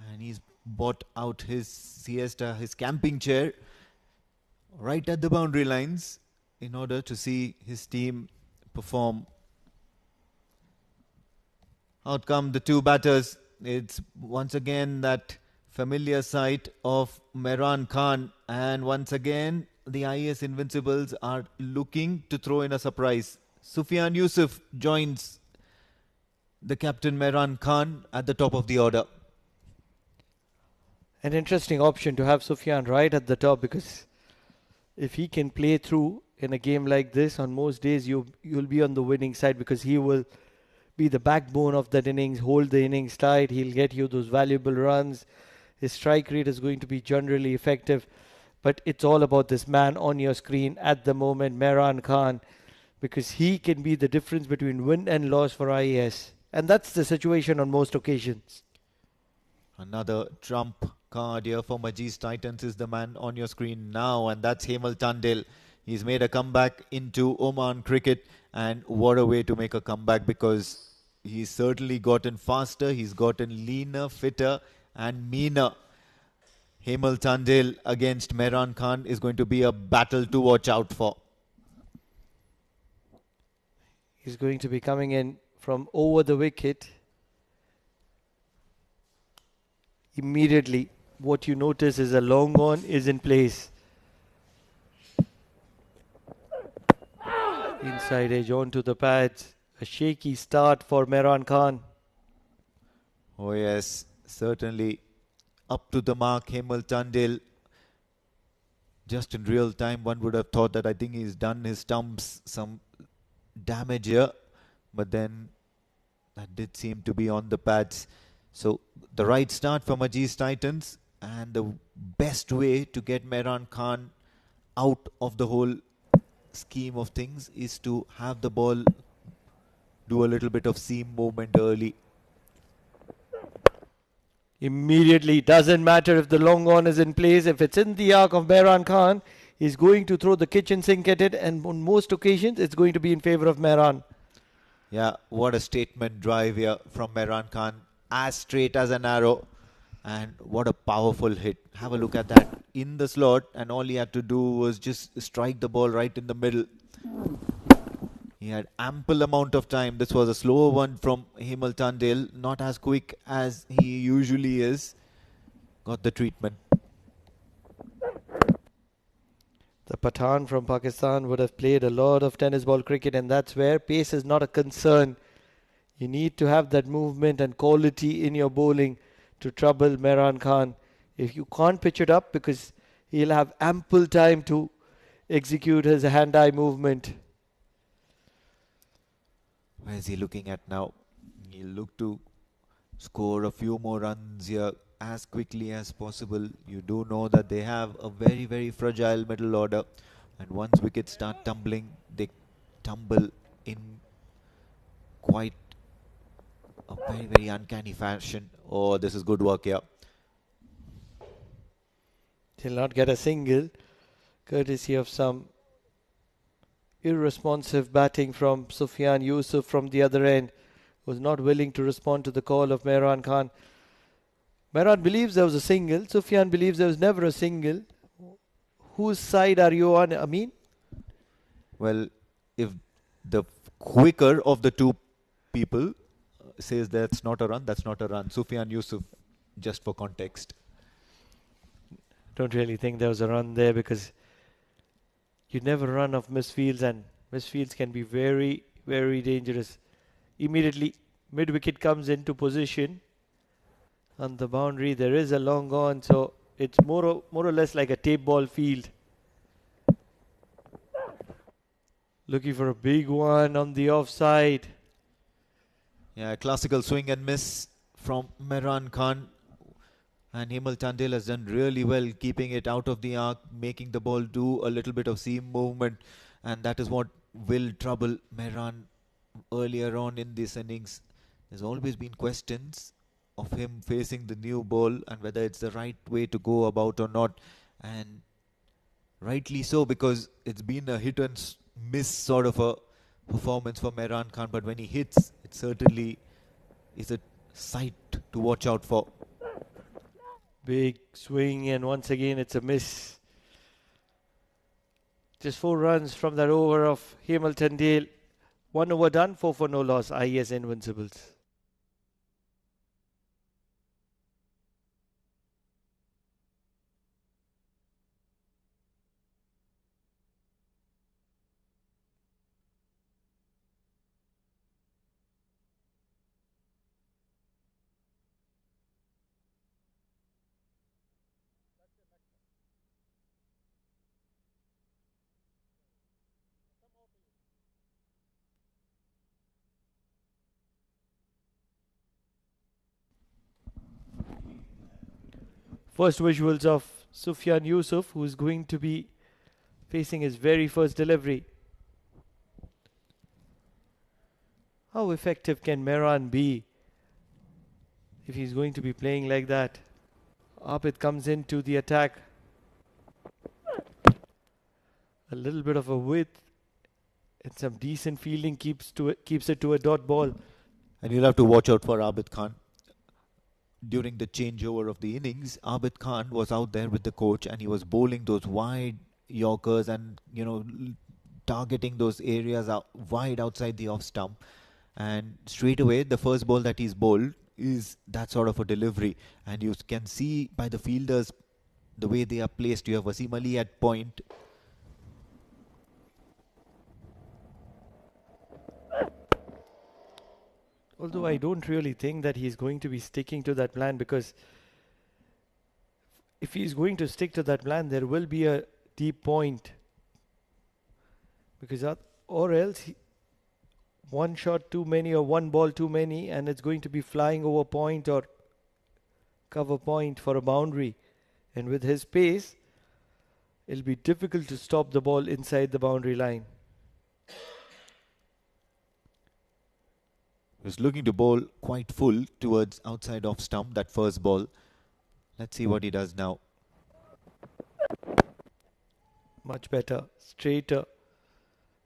and he's bought out his siesta, his camping chair right at the boundary lines in order to see his team perform. Out come the two batters. It's once again that familiar sight of Mehran Khan, and once again the IAS Invincibles are looking to throw in a surprise. Sufyan Yusuf joins the captain Mehran Khan at the top of the order. An interesting option to have Sufyan right at the top, because if he can play through in a game like this, on most days you'll be on the winning side, because he will be the backbone of that innings, hold the innings tight, he'll get you those valuable runs. His strike rate is going to be generally effective, but it's all about this man on your screen at the moment, Mehran Khan, because he can be the difference between win and loss for IAS. And that's the situation on most occasions. Another trump card here for Majees Titans is the man on your screen now, and that's Hemal Tandil. He's made a comeback into Oman cricket, and what a way to make a comeback, because he's certainly gotten faster, he's gotten leaner, fitter and meaner. Hemal Tandil against Mehran Khan is going to be a battle to watch out for. He's going to be coming in from over the wicket. Immediately, what you notice is a long on is in place. Inside edge onto the pads. A shaky start for Mehran Khan. Oh yes, certainly up to the mark, Hemal Tandil. Just in real time, one would have thought that I think he's done his stumps some damage here, but then that did seem to be on the pads. So the right start for Majees Titans, and the best way to get Mehran Khan out of the whole scheme of things is to have the ball do a little bit of seam movement early. Immediately, doesn't matter if the long on is in place, if it's in the arc of Mehran Khan, he's going to throw the kitchen sink at it, and on most occasions it's going to be in favor of Mehran. Yeah, what a statement drive here from Mehran Khan, as straight as an arrow, and what a powerful hit. Have a look at that in the slot, and all he had to do was just strike the ball right in the middle. He had ample amount of time. This was a slower one from Hemal Tandil, not as quick as he usually is. Got the treatment. The Pathan from Pakistan would have played a lot of tennis ball cricket, and that's where pace is not a concern. You need to have that movement and quality in your bowling to trouble Mehran Khan. If you can't pitch it up, because he'll have ample time to execute his hand-eye movement. Where is he looking at now? He'll look to score a few more runs here as quickly as possible. You do know that they have a very, very fragile middle order, and once wickets start tumbling, they tumble in quite a very, very uncanny fashion. Oh, this is good work here. He'll not get a single, courtesy of some irresponsive batting from Sufyan Yusuf from the other end, was not willing to respond to the call of Mehran Khan. Mehran believes there was a single. Sufyan believes there was never a single. Whose side are you on, Amin? Well, if the quicker of the two people says that's not a run, that's not a run. Sufyan Yusuf, just for context. Don't really think there was a run there, because you never run off misfields, and misfields can be very, very dangerous. Immediately, mid-wicket comes into position on the boundary. There is a long on, so it's more or less like a tape ball field. Looking for a big one on the offside. Yeah, classical swing and miss from Mehran Khan. And Hemal Tandil has done really well keeping it out of the arc, making the ball do a little bit of seam movement. And that is what will trouble Mehran earlier on in this innings. There's always been questions of him facing the new ball and whether it's the right way to go about or not. And rightly so, because it's been a hit and miss sort of a performance for Mehran Khan. But when he hits, it certainly is a sight to watch out for. Big swing, and once again it's a miss. Just 4 runs from that over of Hemal Tandil. 1 over done, 4 for no loss. IAS Invincibles. First visuals of Sufyan Yusuf, who is going to be facing his very first delivery. How effective can Mehran be if he's going to be playing like that? Abid comes into the attack. A little bit of a width and some decent fielding keeps it to a dot ball. And you'll have to watch out for Abid Khan. During the changeover of the innings, Abid Khan was out there with the coach and he was bowling those wide Yorkers and, targeting those areas wide outside the off stump. And straight away, the first ball that he's bowled is that sort of a delivery. And you can see by the fielders, the way they are placed. You have Wasim Ali at point. Although I don't really think that he's going to be sticking to that plan, because if he's going to stick to that plan, there will be a deep point. Because or else one shot too many or one ball too many, and it's going to be flying over point or cover point for a boundary. And with his pace, it'll be difficult to stop the ball inside the boundary line. Was looking to bowl quite full towards outside off stump, that first ball. Let's see what he does now. Much better, straighter.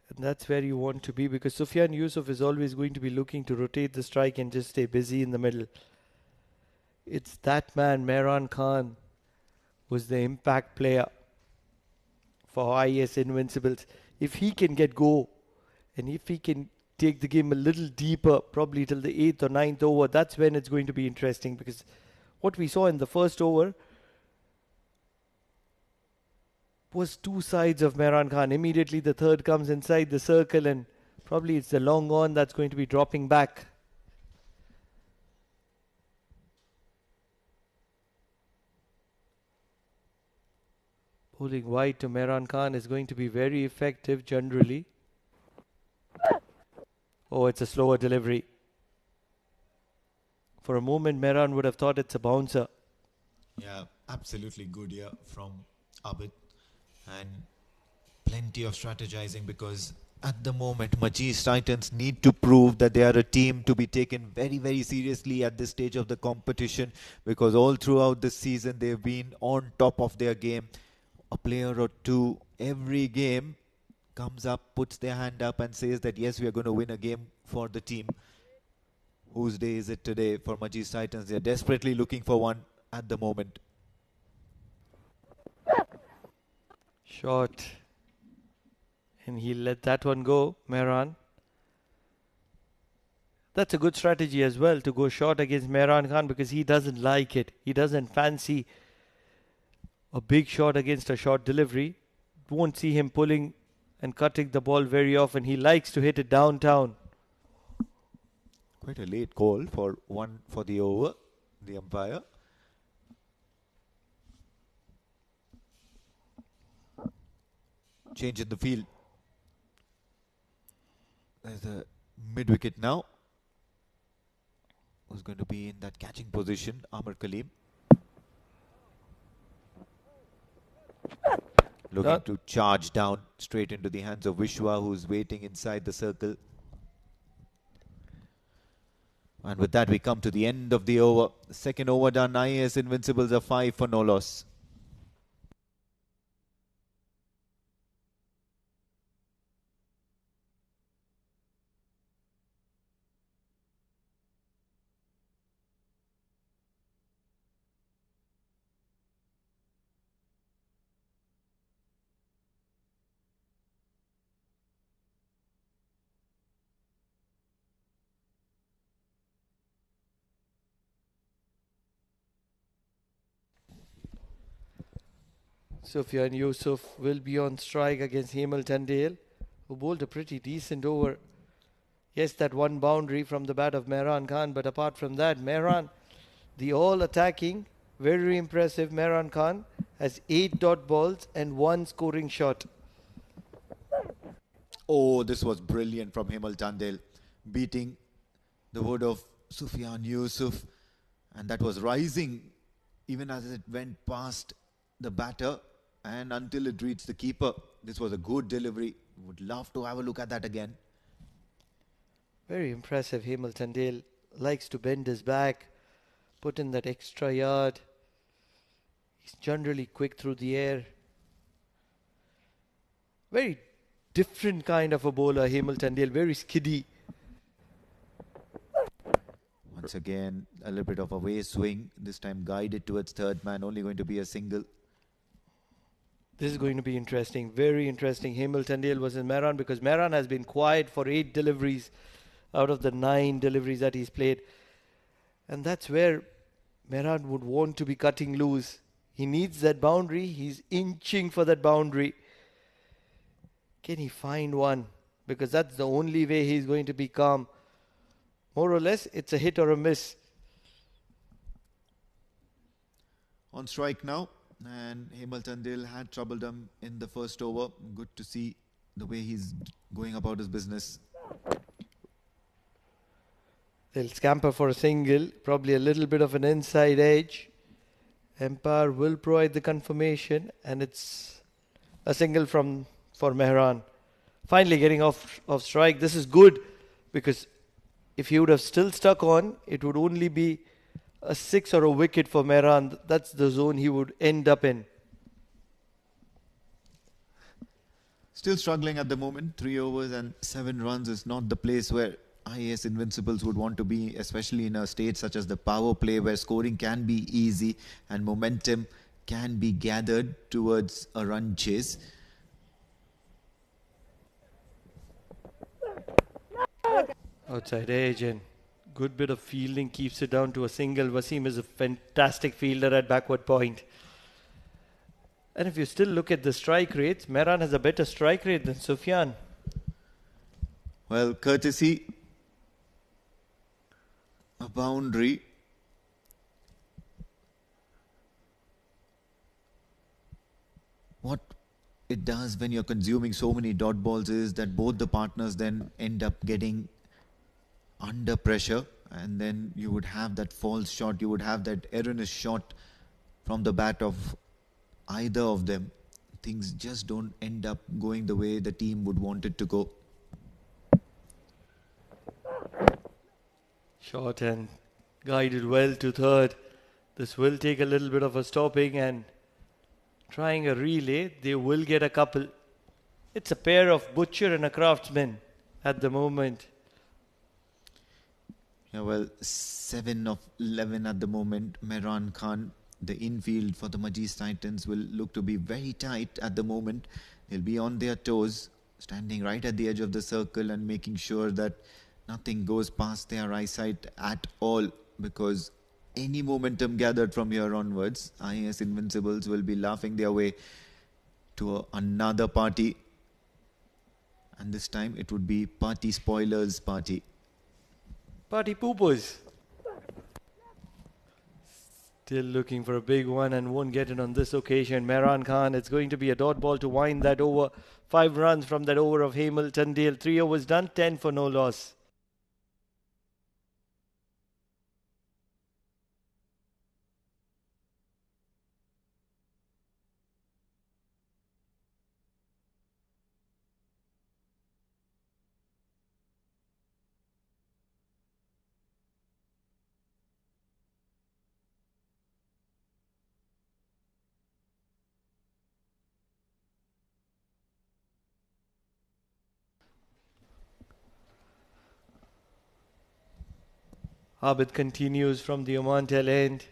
And that's where you want to be, because Sufyan Yusuf is always going to be looking to rotate the strike and just stay busy in the middle. It's that man, Mehran Khan, who's the impact player for IAS Invincibles. If he can get go, and if he can take the game a little deeper, probably till the 8th or 9th over, that's when it's going to be interesting, because what we saw in the first over was two sides of Mehran Khan. Immediately the third comes inside the circle and probably it's the long on that's going to be dropping back. Bowling wide to Mehran Khan is going to be very effective generally. Oh, it's a slower delivery. For a moment, Mehran would have thought it's a bouncer. Yeah, absolutely good here from Abid. And plenty of strategizing, because at the moment, Majees Titans need to prove that they are a team to be taken very, very seriously at this stage of the competition, because all throughout the season, they've been on top of their game. A player or two every game comes up, puts their hand up and says that yes, we are going to win a game for the team. Whose day is it today for Majees Titans? They're desperately looking for one at the moment. Short. And he let that one go, Mehran. That's a good strategy as well, to go short against Mehran Khan, because he doesn't like it. He doesn't fancy a big shot against a short delivery. Won't see him pulling and cutting the ball very often. He likes to hit it downtown. Quite a late call for one for the over, the umpire. Change in the field. There's a mid-wicket now. Who's going to be in that catching position? Amar Kaleem. Looking to charge down straight into the hands of Vishwa, who's waiting inside the circle. And with that, we come to the end of the over. The second over done. IAS Invincibles are 5 for no loss. Sufyan Yusuf will be on strike against Hemal Tandale, who bowled a pretty decent over. Yes, that one boundary from the bat of Mehran Khan, but apart from that, Mehran, the all-attacking, very impressive Mehran Khan, has 8 dot balls and 1 scoring shot. Oh, this was brilliant from Hemal Tandale, beating the wood of Sufyan Yusuf, and that was rising even as it went past the batter and until it reached the keeper. This was a good delivery. Would love to have a look at that again. Very impressive. Hamilton Dale likes to bend his back, put in that extra yard. He's generally quick through the air. Very different kind of a bowler, Hamilton Dale. Very skiddy. Once again, a little bit of a way swing. This time guided towards third man. Only going to be a single. This is going to be interesting. Very interesting. Hamilton Dale versus Mehran, because Mehran has been quiet for 8 deliveries out of the 9 deliveries that he's played. And that's where Mehran would want to be cutting loose. He needs that boundary. He's inching for that boundary. Can he find one? Because that's the only way he's going to be calm. More or less, it's a hit or a miss. On strike now. And Hamilton Dale had troubled him in the first over. Good to see the way he's going about his business. They'll scamper for a single. Probably a little bit of an inside edge. Empire will provide the confirmation. And it's a single for Mehran. Finally getting off strike. This is good, because if he would have still stuck on, it would only be a 6 or a wicket for Mehran. That's the zone he would end up in. Still struggling at the moment. 3 overs and 7 runs is not the place where IAS Invincibles would want to be, especially in a state such as the power play, where scoring can be easy and momentum can be gathered towards a run chase. Outside edge, and good bit of fielding keeps it down to a single. Wasim is a fantastic fielder at backward point. And if you still look at the strike rates, Mehran has a better strike rate than Sufyan. Well, courtesy, a boundary. What it does when you're consuming so many dot balls is that both the partners then end up getting under pressure, and then you would have that false shot, you would have that erroneous shot from the bat of either of them. Things just don't end up going the way the team would want it to go. Shot and guided well to third. This will take a little bit of a stopping, and trying a relay, they will get a couple. It's a pair of butcher and a craftsman at the moment. Yeah, well, 7 of 11 at the moment. Mehran Khan, the infield for the Majees Titans, will look to be very tight at the moment. They'll be on their toes, standing right at the edge of the circle and making sure that nothing goes past their eyesight at all, because any momentum gathered from here onwards, IAS Invincibles will be laughing their way to another party. And this time it would be party spoilers party. Party poopers. Still looking for a big one and won't get it on this occasion. Mehran Khan, it's going to be a dot ball to wind that over. 5 runs from that over of Hamilton Dale. 3 overs done, 10 for no loss. Abid continues from the Oman tail end.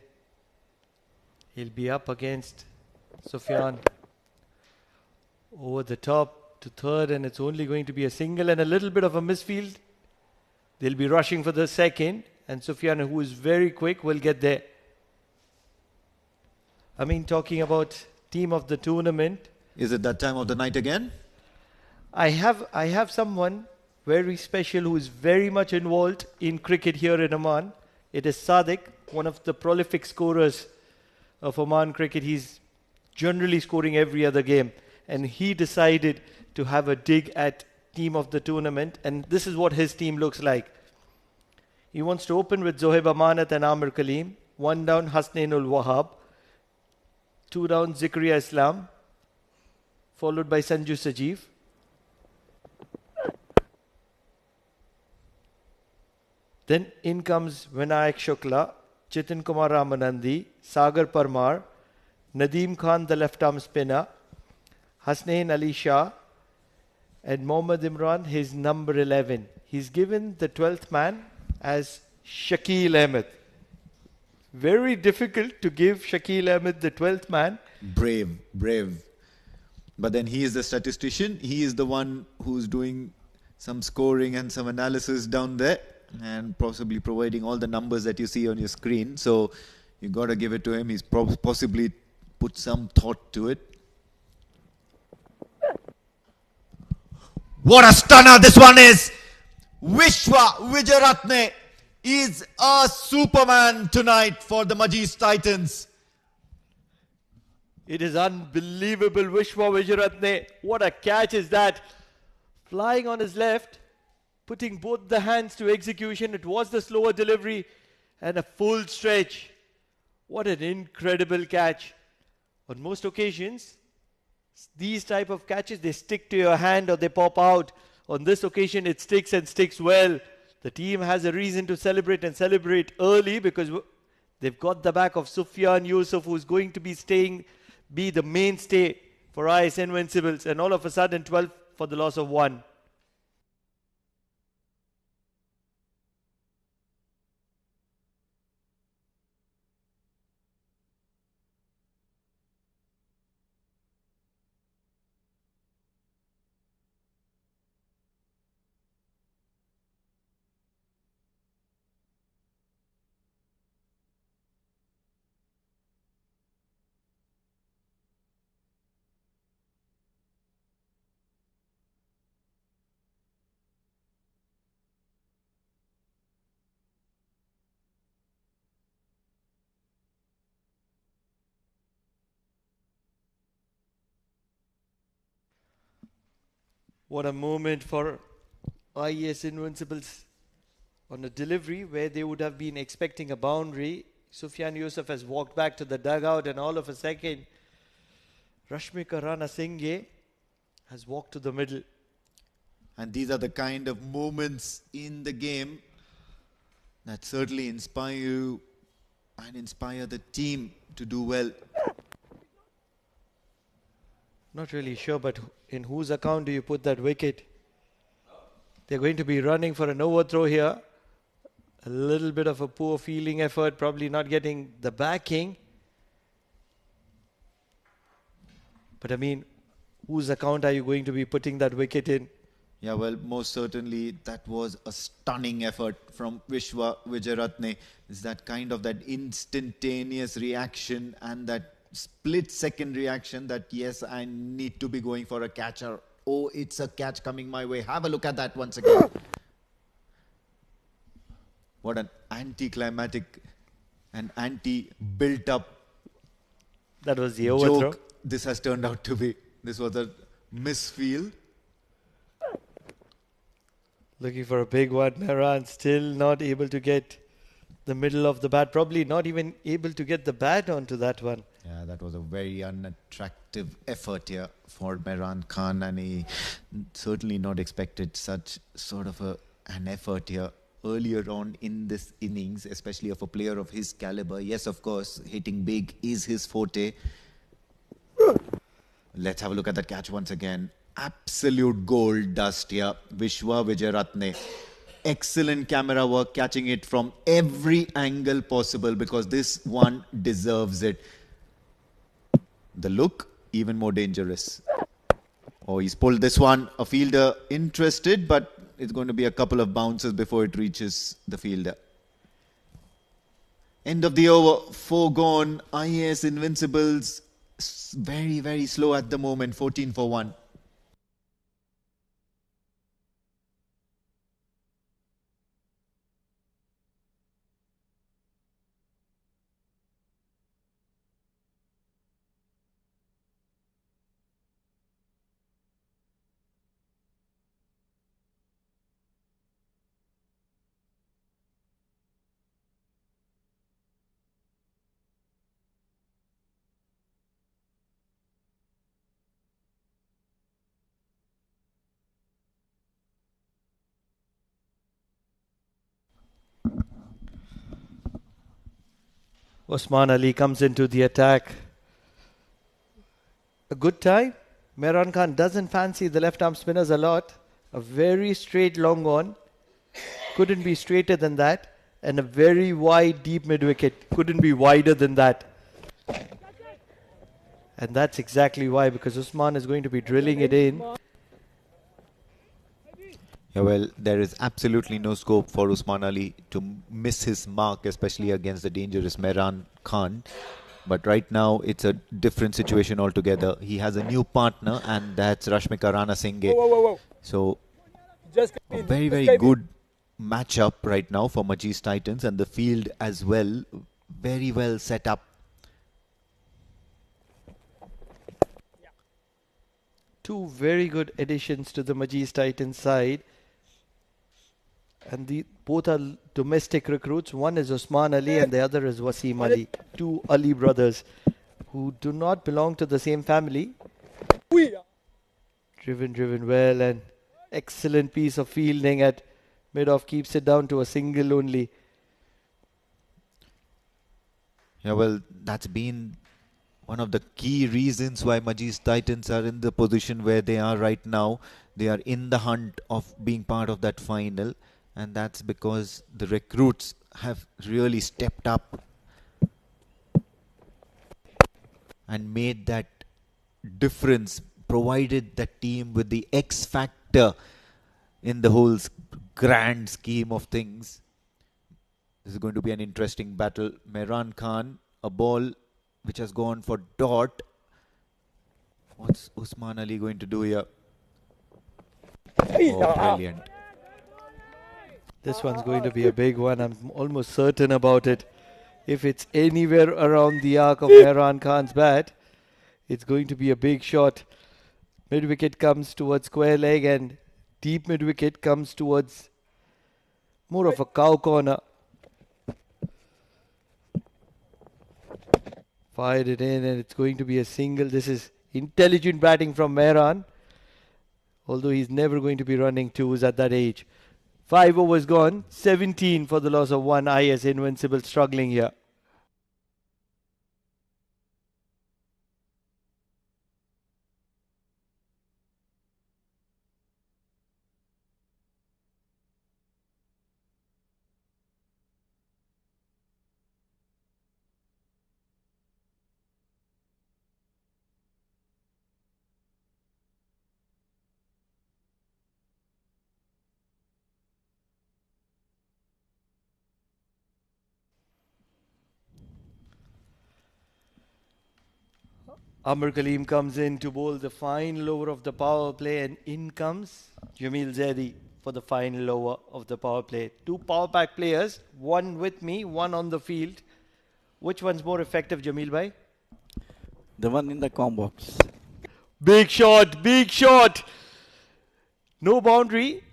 He'll be up against Sufyan. Over the top to third, and it's only going to be a single and a little bit of a misfield. They'll be rushing for the second, and Sufyan, who is very quick, will get there. I mean, talking about team of the tournament. Is it that time of the night again? I have someone very special who is very much involved in cricket here in Oman. It is Sadiq, one of the prolific scorers of Oman cricket. He's generally scoring every other game, and he decided to have a dig at team of the tournament, and this is what his team looks like. He wants to open with Zohaib Amanat and Amir Kaleem. 1 down, Hasnain ul Wahab. 2 down Zikaria Islam, followed by Sanju Sajeev. Then in comes Vinayak Shukla, Chitin Kumar Ramanandi, Sagar Parmar, Nadeem Khan, the left arm spinner, Hasnain Ali Shah, and Mohammad Imran, his number 11. He's given the 12th man as Shakil Ahmed. Very difficult to give Shakil Ahmed the 12th man. Brave, brave. But then he is the statistician. He is the one who's doing some scoring and some analysis down there and possibly providing all the numbers that you see on your screen. So you got to give it to him. He's possibly put some thought to it. What a stunner this one is! Vishwa Wijeratne is a superman tonight for the Majees Titans. It is unbelievable. Vishwa Wijeratne. What a catch is that. Flying on his left, putting both the hands to execution. It was the slower delivery and a full stretch. What an incredible catch. On most occasions, these type of catches, they stick to your hand or they pop out. On this occasion, it sticks and sticks well. The team has a reason to celebrate and celebrate early because they've got the back of Sufyan Yusuf, who's going to be the mainstay for IAS Invincibles. And all of a sudden, 12 for the loss of 1. What a moment for IAS Invincibles on a delivery where they would have been expecting a boundary. Sufyan Yusuf has walked back to the dugout and all of a second, Rashmika Rana Singhe has walked to the middle. And these are the kind of moments in the game that certainly inspire you and inspire the team to do well. Not really sure, but in whose account do you put that wicket? They're going to be running for an overthrow here. A little bit of a poor fielding effort, probably not getting the backing. But I mean, whose account are you going to be putting that wicket in? Yeah, well, most certainly that was a stunning effort from Vishwa Wijeratne. It's that kind of that instantaneous reaction and that split-second reaction that, yes, I need to be going for a catcher. Oh, it's a catch coming my way. Have a look at that once again. What an anticlimactic and anti-built-up That was the overthrow. joke this has turned out to be. This was a misfield. Looking for a big one. Mehran still not able to get the middle of the bat. Probably not even able to get the bat onto that one. Yeah, that was a very unattractive effort here for Mehran Khan, and he certainly not expected such sort of an effort here earlier on in this innings, especially of a player of his caliber. Yes, of course, hitting big is his forte. Let's have a look at that catch once again. Absolute gold dust here. Vishwa Wijeratne. Excellent camera work, catching it from every angle possible because this one deserves it. The look, even more dangerous. Oh, he's pulled this one. A fielder interested, but it's going to be a couple of bounces before it reaches the fielder. End of the over, 4 gone. IAS Invincibles, very, very slow at the moment, 14 for 1. Osman Ali comes into the attack. A good time. Mehran Khan doesn't fancy the left arm spinners a lot. A very straight long on. Couldn't be straighter than that. And a very wide deep mid wicket. Couldn't be wider than that. And that's exactly why, because Usman is going to be drilling it in. Yeah, well, there is absolutely no scope for Usman Ali to miss his mark, especially against the dangerous Mehran Khan. But right now, it's a different situation altogether. He has a new partner, and that's Rashmika Rana Singhe. So, a very, very good matchup right now for Majees Titans, and the field as well, very well set up. Two very good additions to the Majees Titans side. And both are domestic recruits. One is Usman Ali and the other is Wasim Ali. Two Ali brothers who do not belong to the same family. Driven well, and excellent piece of fielding at mid-off, keeps it down to a single only. Yeah, well, that's been one of the key reasons why Majees Titans are in the position where they are right now. They are in the hunt of being part of that final. And that's because the recruits have really stepped up and made that difference, provided the team with the X factor in the whole grand scheme of things. This is going to be an interesting battle. Mehran Khan, a ball which has gone for dot. What's Usman Ali going to do here? Oh, brilliant. This one's going to be a big one. I'm almost certain about it. If it's anywhere around the arc of Mehran Khan's bat, it's going to be a big shot. Mid-wicket comes towards square leg, and deep mid-wicket comes towards more of a cow corner. Fired it in, and it's going to be a single. This is intelligent batting from Mehran, although he's never going to be running twos at that age. 5 overs gone, 17 for the loss of 1. IAS Invincibles struggling here. Amr Kaleem comes in to bowl the final over of the power play, and in comes Jamil Zaidi for the final over of the power play. Two power pack players, one with me, one on the field. Which one's more effective, Jamil bhai? The one in the com box. Big shot, big shot. No boundary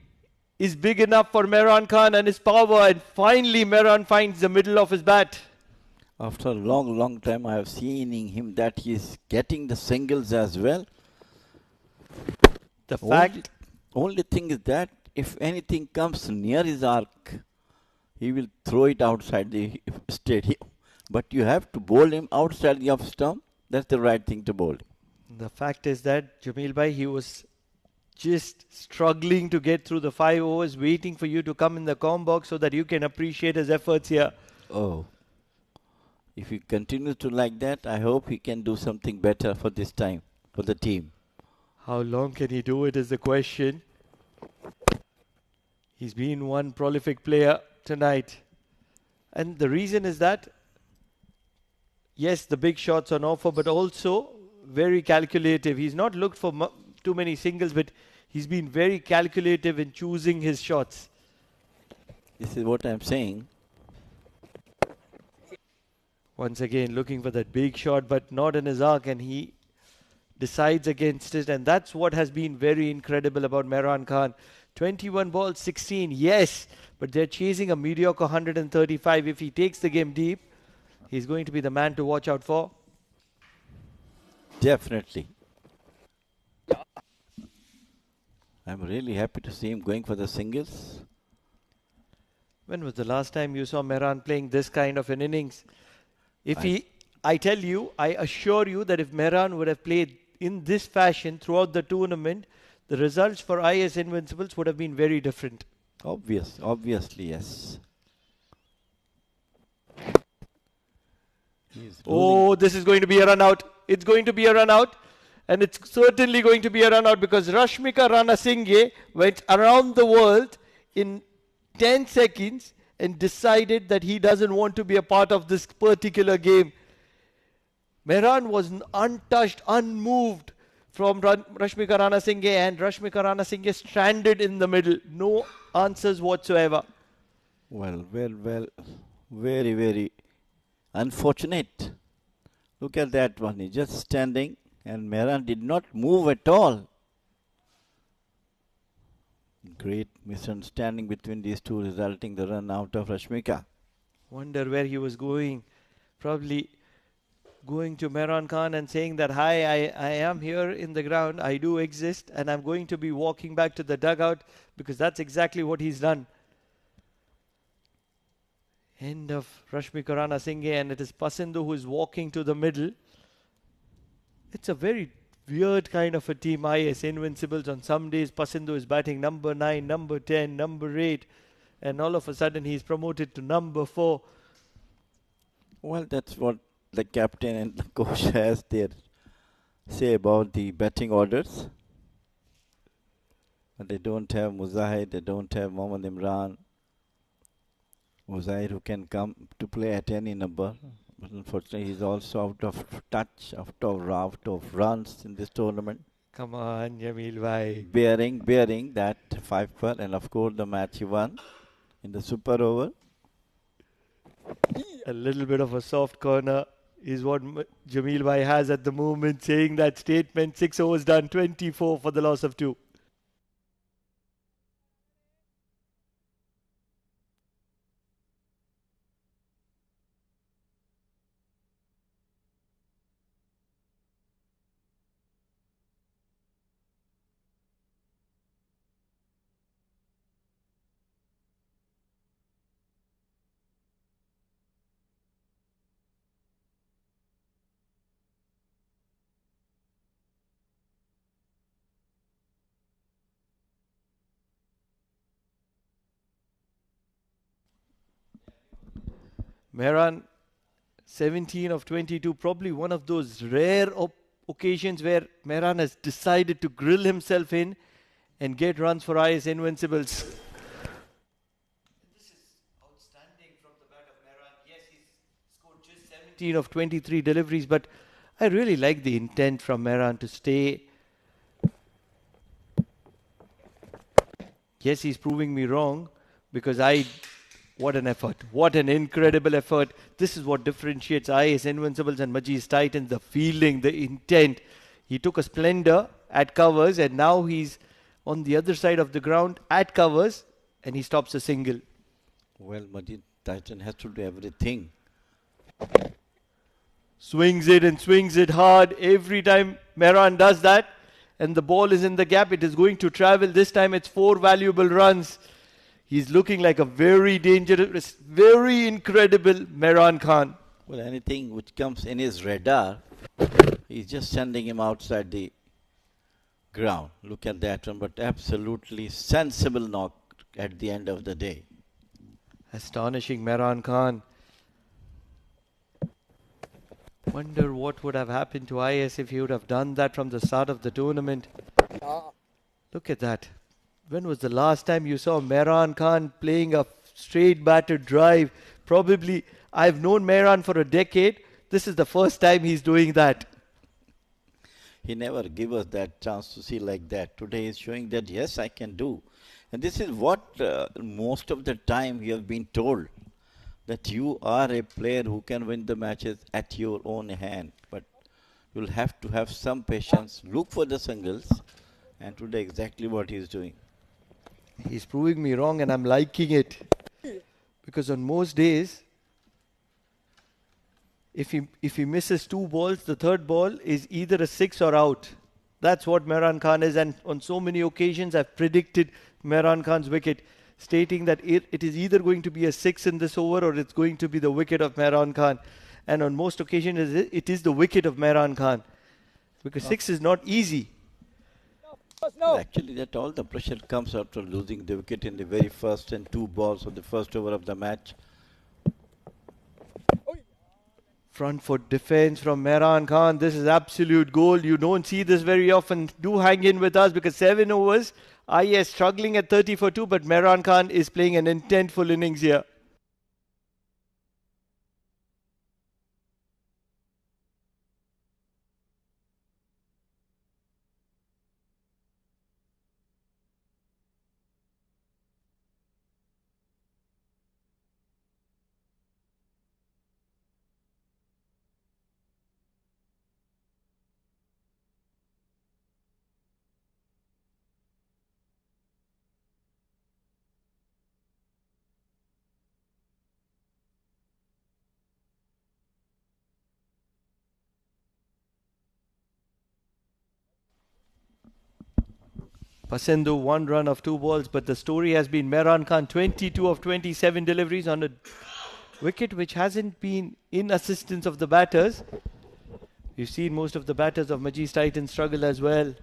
is big enough for Mehran Khan and his power, and finally Mehran finds the middle of his bat. After a long time, I have seen in him that he is getting the singles as well. The fact... Only thing is that if anything comes near his arc, he will throw it outside the stadium. But you have to bowl him outside the off stump. That's the right thing to bowl. The fact is that, Jamil bhai, he was just struggling to get through the 5 overs, waiting for you to come in the com box so that you can appreciate his efforts here. Oh. If he continues to like that, I hope he can do something better for this time, for the team. How long can he do it is the question. He's been one prolific player tonight. And the reason is that, yes, the big shots on offer, but also very calculative. He's not looked for too many singles, but he's been very calculative in choosing his shots. This is what I'm saying. Once again, looking for that big shot, but not in his arc, and he decides against it. And that's what has been very incredible about Mehran Khan. 21 balls, 16, yes, but they're chasing a mediocre 135. If he takes the game deep, he's going to be the man to watch out for. Definitely. I'm really happy to see him going for the singles. When was the last time you saw Mehran playing this kind of an innings? I tell you, I assure you that if Mehran would have played in this fashion throughout the tournament, the results for IAS Invincibles would have been very different. Obviously, yes. Oh, this is going to be a run out. It's going to be a run out. And it's certainly going to be a run out because Rashmika Ranasinghe went around the world in 10 seconds and decided that he doesn't want to be a part of this particular game. Mehran was untouched, unmoved from Rashmika Ranasinghe, and Rashmika Ranasinghe stranded in the middle. No answers whatsoever. Well. Very, very unfortunate. Look at that one. He's just standing and Mehran did not move at all. Great misunderstanding between these two, resulting the run out of Rashmika. Wonder where he was going. Probably going to Mehran Khan and saying that, hi, I am here in the ground. I do exist and I'm going to be walking back to the dugout, because that's exactly what he's done. End of Rashmika Ranasinghe, and it is Pasindu who is walking to the middle. It's a very weird kind of a team, IAS Invincibles. On some days, Pasindu is batting number 9, number 10, number 8, and all of a sudden he's promoted to number 4. Well, that's what the captain and the coach has their say about the batting orders. But they don't have Muzahid, they don't have Mohammad Imran. Muzahid who can come to play at any number. But unfortunately, he's also out of touch, out of runs in this tournament. Come on, Jamil bhai. Bearing that 5 per, and of course the match he won in the super over. A little bit of a soft corner is what Jamil bhai has at the moment, saying that statement. 6 overs done, 24 for the loss of 2. Mehran, 17 of 22, probably one of those rare occasions where Mehran has decided to grill himself in and get runs for IAS Invincibles. This is outstanding from the bat of Mehran. Yes, he's scored just 17 of 23 deliveries, but I really like the intent from Mehran to stay. Yes, he's proving me wrong, because what an effort. What an incredible effort. This is what differentiates IAS Invincibles and Majees Titans. The fielding, the intent. He took a splendor at covers, and now he's on the other side of the ground at covers, and he stops a single. Well, Majees Titan has to do everything. Swings it and swings it hard. Every time Mehran does that, and the ball is in the gap, it is going to travel. This time it's 4 valuable runs. He's looking like a very dangerous, very incredible Mehran Khan. Well, anything which comes in his radar, he's just sending him outside the ground. Look at that one, but absolutely sensible knock at the end of the day. Astonishing Mehran Khan. Wonder what would have happened to IAS if he would have done that from the start of the tournament. Look at that. When was the last time you saw Mehran Khan playing a straight batted drive? Probably, I've known Mehran for a decade. This is the first time he's doing that. He never gave us that chance to see like that. Today he's showing that, yes, I can do. And this is what most of the time you have been told, that you are a player who can win the matches at your own hand. But you'll have to have some patience, look for the singles, and today exactly what he's doing. He's proving me wrong, and I'm liking it. Because on most days, if he misses 2 balls, the third ball is either a 6 or out. That's what Mehran Khan is, and on so many occasions I've predicted Mehran Khan's wicket, stating that it is either going to be a 6 in this over or it's going to be the wicket of Mehran Khan. And on most occasions, it is the wicket of Mehran Khan. Because 6 is not easy. Actually, that all the pressure comes after losing the wicket in the very first and 2 balls of the first over of the match. Front foot defense from Mehran Khan. This is absolute gold. You don't see this very often. Do hang in with us because 7 overs. IAS struggling at 30 for 2, but Mehran Khan is playing an intentful innings here. Pasendu 1 run of 2 balls, but the story has been Mehran Khan 22 of 27 deliveries on a wicket which hasn't been in assistance of the batters. We've seen most of the batters of Majees Titans struggle as well.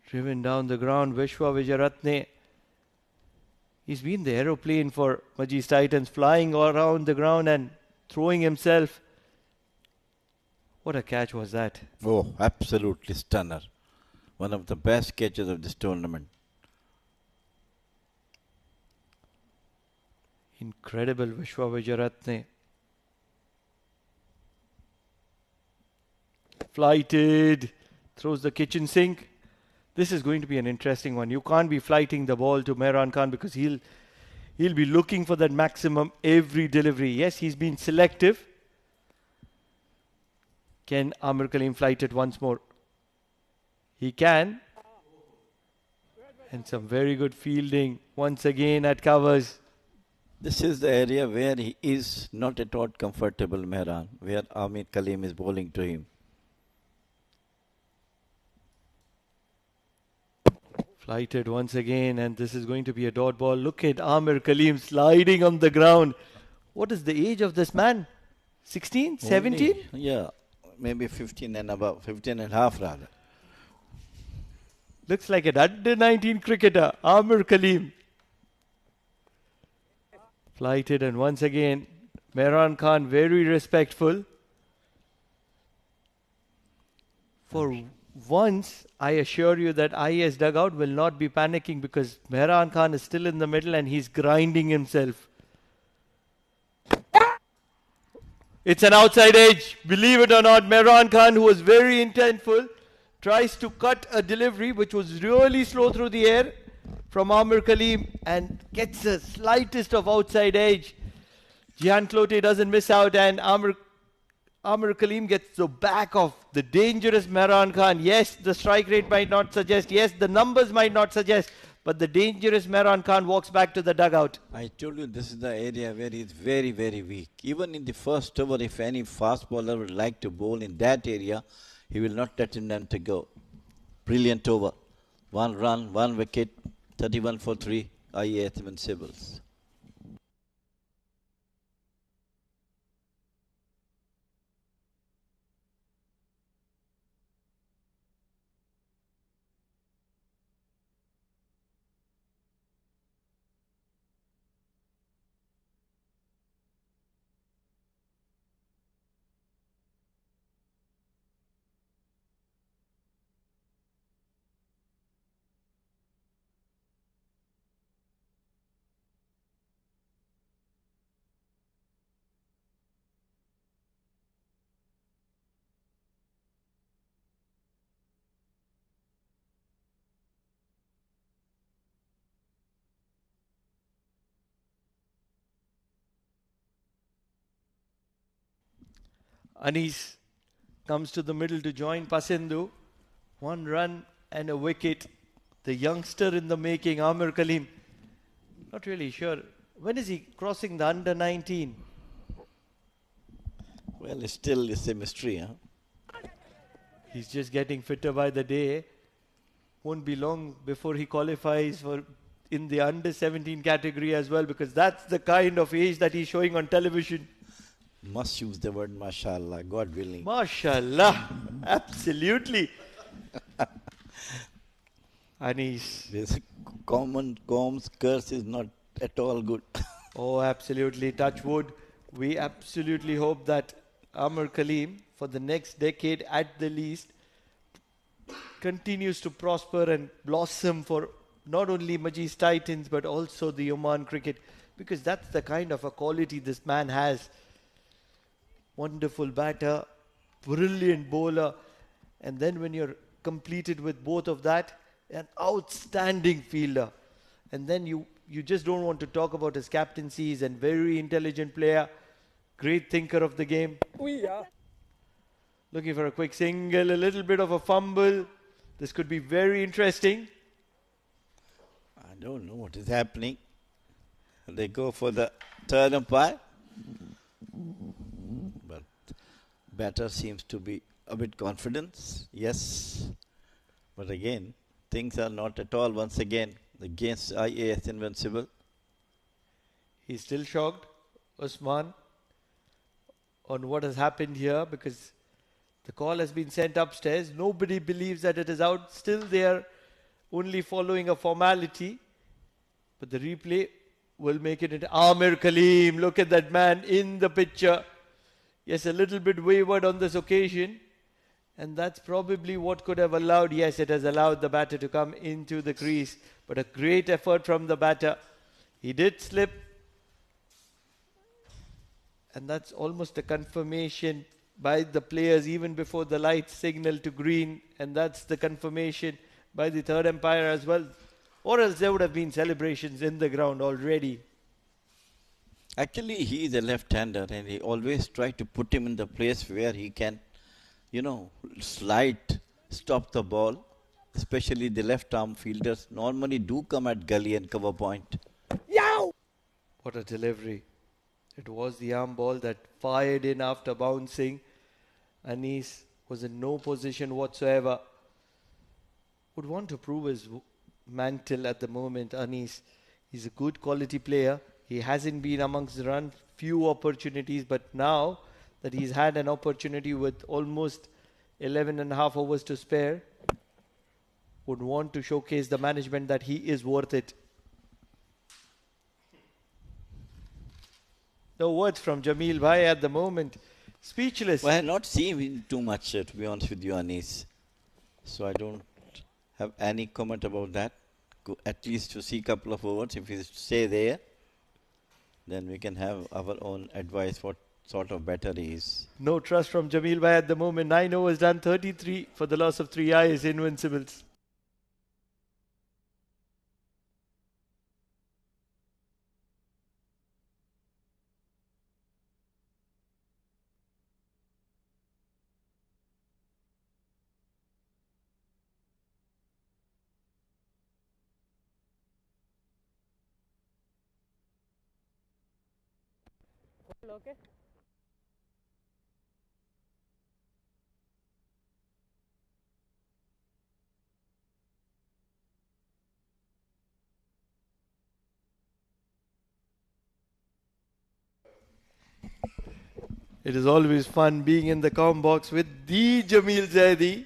Driven down the ground, Vishwa Vijayaratne. He's been the aeroplane for Majees Titans, flying around the ground and throwing himself. What a catch was that? Oh, absolutely stunner. One of the best catches of this tournament. Incredible Vishwa Vijayaratne. Flighted. Throws the kitchen sink. This is going to be an interesting one. You can't be flighting the ball to Mehran Khan because he'll be looking for that maximum every delivery. Yes, he's been selective. Can Amir Kaleem flight it once more? He can. And some very good fielding once again at covers. This is the area where he is not at all comfortable, Mehran, where Amir Kaleem is bowling to him. Flighted once again, and this is going to be a dot ball. Look at Amir Kaleem sliding on the ground. What is the age of this man? 16? 17? Yeah, maybe 15 and above, 15 and a half rather. Looks like an under-19 cricketer, Amir Kaleem. Flighted, and once again, Mehran Khan very respectful. For once, I assure you that IAS dugout will not be panicking because Mehran Khan is still in the middle and he's grinding himself. It's an outside edge. Believe it or not, Mehran Khan, who was very intentful, tries to cut a delivery which was really slow through the air from Amir Kaleem and gets the slightest of outside edge. Jihan Clote doesn't miss out and Amir Kaleem gets the back of the dangerous Mehran Khan. Yes, the strike rate might not suggest. Yes, the numbers might not suggest. But the dangerous Mehran Khan walks back to the dugout. I told you this is the area where he is very, very weak. Even in the first over, if any fast bowler would like to bowl in that area, he will not let him to go. Brilliant over. 1 run, 1 wicket, 31 for 3, IAS Invincibles. Anis comes to the middle to join Pasendu. 1 run and a wicket. The youngster in the making, Amir Kaleem. Not really sure. When is he crossing the under 19? Well, it's still a mystery, huh? He's just getting fitter by the day. Won't be long before he qualifies for in the under 17 category as well, because that's the kind of age that he's showing on television. Must use the word mashallah, God willing. Mashallah. Absolutely. Anis. This Com's curse is not at all good. Oh, absolutely. Touch wood. We absolutely hope that Amar Kaleem, for the next decade at the least, continues to prosper and blossom for not only Majees Titans but also the Oman cricket, because that's the kind of a quality this man has. Wonderful batter, brilliant bowler, and then when you're completed with both of that, an outstanding fielder. And then you just don't want to talk about his captaincy. He's a very intelligent player, great thinker of the game. Looking for a quick single, a little bit of a fumble. This could be very interesting. I don't know what is happening. They go for the third umpire. But batter seems to be a bit confident. Yes. But again, things are not at all once again against IAS Invincible. He's still shocked, Usman, on what has happened here, because the call has been sent upstairs. Nobody believes that it is out. Still they are only following a formality. But the replay will make it into Amir Kaleem. Look at that man in the picture. Yes, a little bit wayward on this occasion. And that's probably what could have allowed. Yes, it has allowed the batter to come into the crease. But a great effort from the batter. He did slip. And that's almost a confirmation by the players even before the lights signal to green. And that's the confirmation by the third umpire as well. Or else there would have been celebrations in the ground already. Actually, he is a left-hander and he always try to put him in the place where he can, slide, stop the ball. Especially the left-arm fielders normally do come at gully and cover point. Yow! What a delivery. It was the arm ball that fired in after bouncing. Anis was in no position whatsoever. Would want to prove his mantle at the moment. Anis, he's a good quality player. He hasn't been amongst the run, few opportunities, but now that he's had an opportunity with almost 11 and a half overs to spare, would want to showcase the management that he is worth it. No words from Jamil Bhai at the moment. Speechless. Well, I have not seen him too much, to be honest with you, Anis. So I don't have any comment about that. Go at least to see a couple of overs. If he stay there, then we can have our own advice what sort of batter he is. No trust from Jamil Bhai at the moment. 9 overs done, 33 for the loss of 3 IAS Invincibles. Okay. It is always fun being in the com box with the Jamil Zaidi.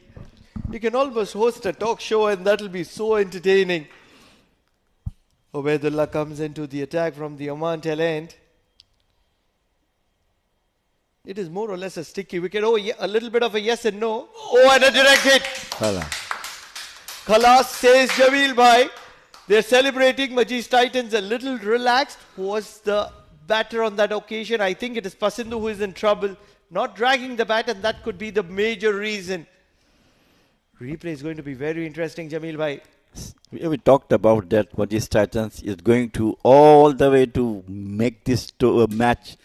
You can almost host a talk show and that'll be so entertaining. Ubaidullah comes into the attack from the Oman tail end. It is more or less a sticky wicket. Oh, yeah, a little bit of a yes and no. Oh, and a direct hit. Khalas says Jamil Bhai. They're celebrating. Majees Titans a little relaxed. Who was the batter on that occasion? I think it is Pasindu who is in trouble. Not dragging the bat, and that could be the major reason. Replay is going to be very interesting, Jamil Bhai. We talked about that. Majees Titans is going to all the way to make this match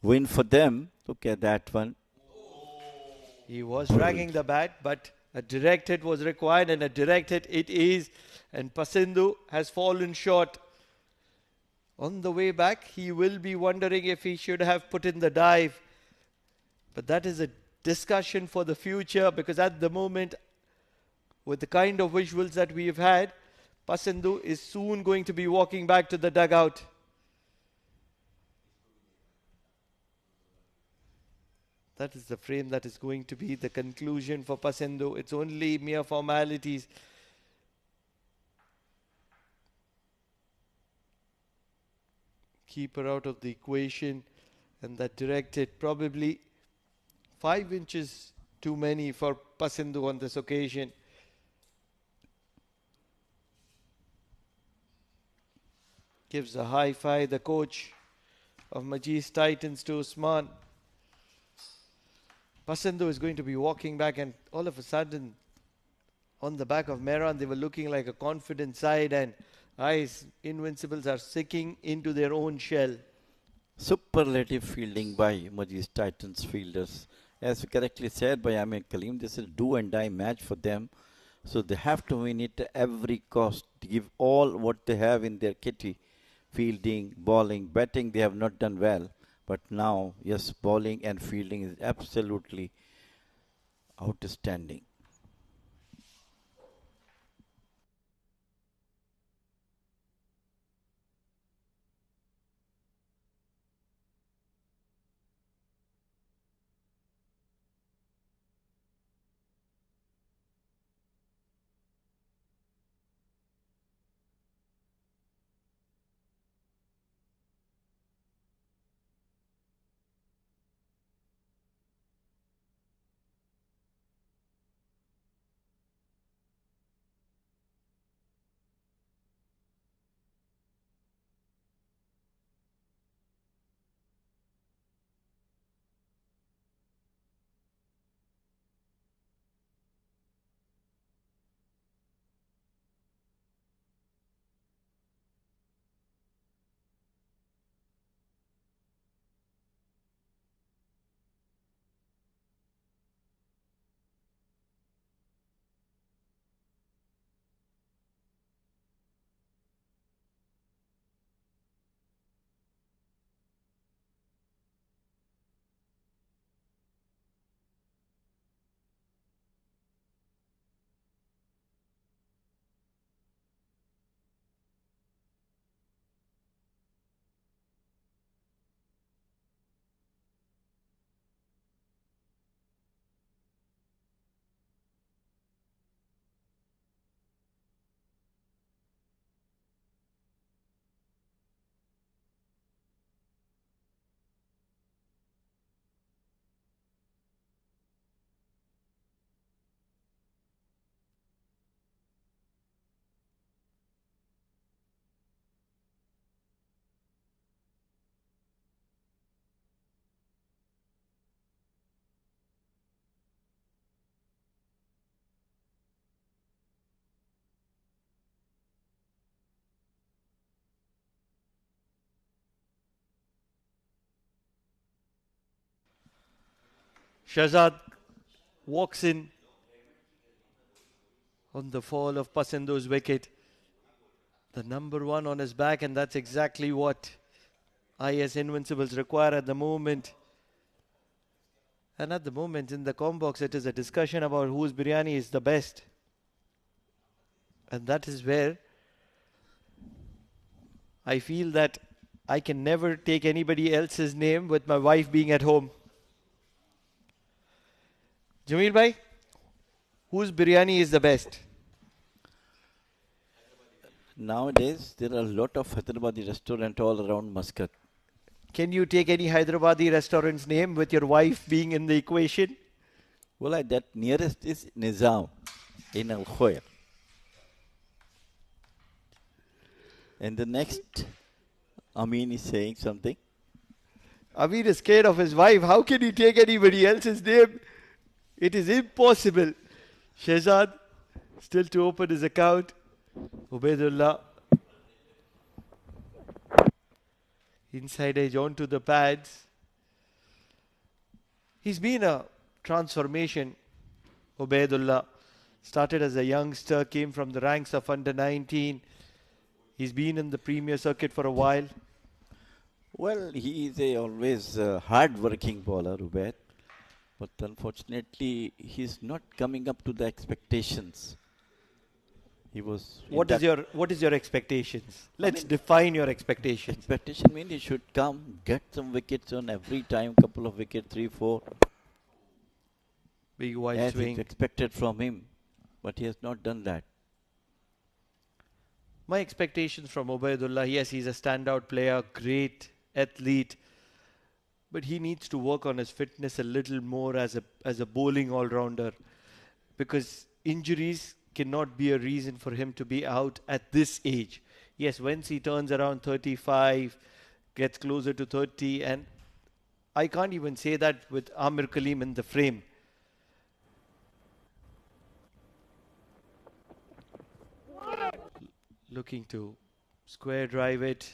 win for them. Look at that one. He was dragging the bat, but a direct hit was required, and a direct hit it is. And Pasindu has fallen short. On the way back, he will be wondering if he should have put in the dive. But that is a discussion for the future, because at the moment, with the kind of visuals that we have had, Pasindu is soon going to be walking back to the dugout. That is the frame that is going to be the conclusion for Pasindu. It's only mere formalities. Keeper out of the equation, and that directed probably 5 inches too many for Pasindu on this occasion. Gives a high five, the coach of Majees Titans, to Usman. Pasindu is going to be walking back, and all of a sudden on the back of Mehran they were looking like a confident side, and IAS Invincibles are sinking into their own shell. Superlative fielding by Majees Titans fielders. As correctly said by Amir Kaleem, this is a do and die match for them. So they have to win it at every cost, to give all what they have in their kitty. Fielding, bowling, batting, they have not done well. But now, yes, bowling and fielding is absolutely outstanding. Shahzad walks in on the fall of Pasindu's wicket. The number 1 on his back, and that's exactly what IAS Invincibles require at the moment. And at the moment in the com box, it is a discussion about whose biryani is the best. And that is where I feel that I can never take anybody else's name with my wife being at home. Jameel bhai, whose biryani is the best? Nowadays, there are a lot of Hyderabadi restaurants all around Muscat. Can you take any Hyderabadi restaurant's name with your wife being in the equation? Well, that nearest is Nizam in Al Khoya. And the next, Amin is saying something. Amin is scared of his wife. How can he take anybody else's name? It is impossible. Shehzad still to open his account. Ubaidullah. Inside edge onto the pads. He's been a transformation. Ubaidullah started as a youngster, came from the ranks of under 19. He's been in the Premier Circuit for a while. Well, he is always a hard-working bowler, Ubaid. But unfortunately, he's not coming up to the expectations. He was. What is your expectations? Let's define your expectations. Expectation means he should come, get some wickets on every time, couple of wickets, 3, 4. Big wide As swing. it's expected from him, but he has not done that. My expectations from Ubaidullah, yes, he's a standout player, great athlete, but he needs to work on his fitness a little more as a bowling all-rounder, because injuries cannot be a reason for him to be out at this age. Yes, once he turns around 35, gets closer to 30, and I can't even say that with Amir Kaleem in the frame. Looking to square drive it,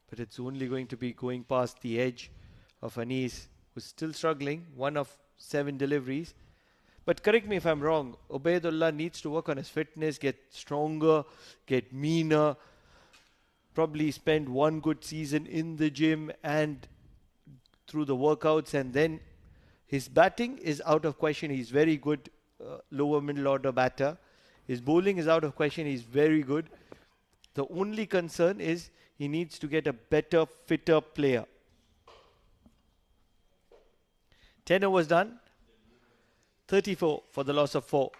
but it's only going to be going past the edge of Anis, who's still struggling, 1 of 7 deliveries. But correct me if I'm wrong, Ubaidullah needs to work on his fitness, get stronger, get meaner, probably spend 1 good season in the gym and through the workouts, and then his batting is out of question. He's very good lower middle order batter. His bowling is out of question. He's very good. The only concern is he needs to get a better, fitter player. 10 overs done. 34 for the loss of 4.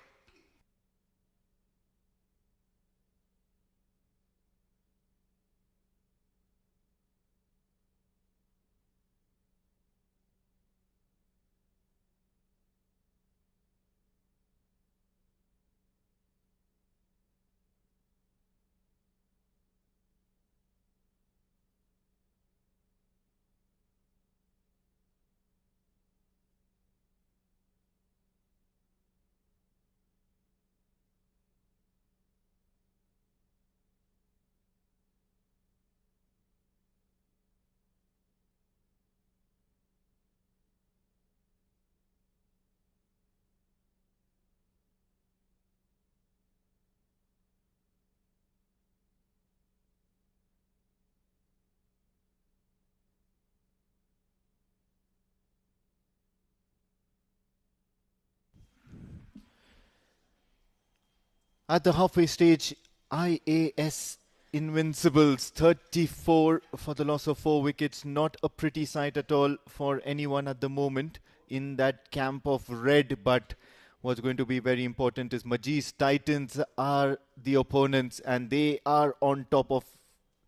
At the halfway stage, IAS Invincibles 34 for the loss of 4 wickets. Not a pretty sight at all for anyone at the moment in that camp of red. But what's going to be very important is Majees Titans are the opponents, and they are on top of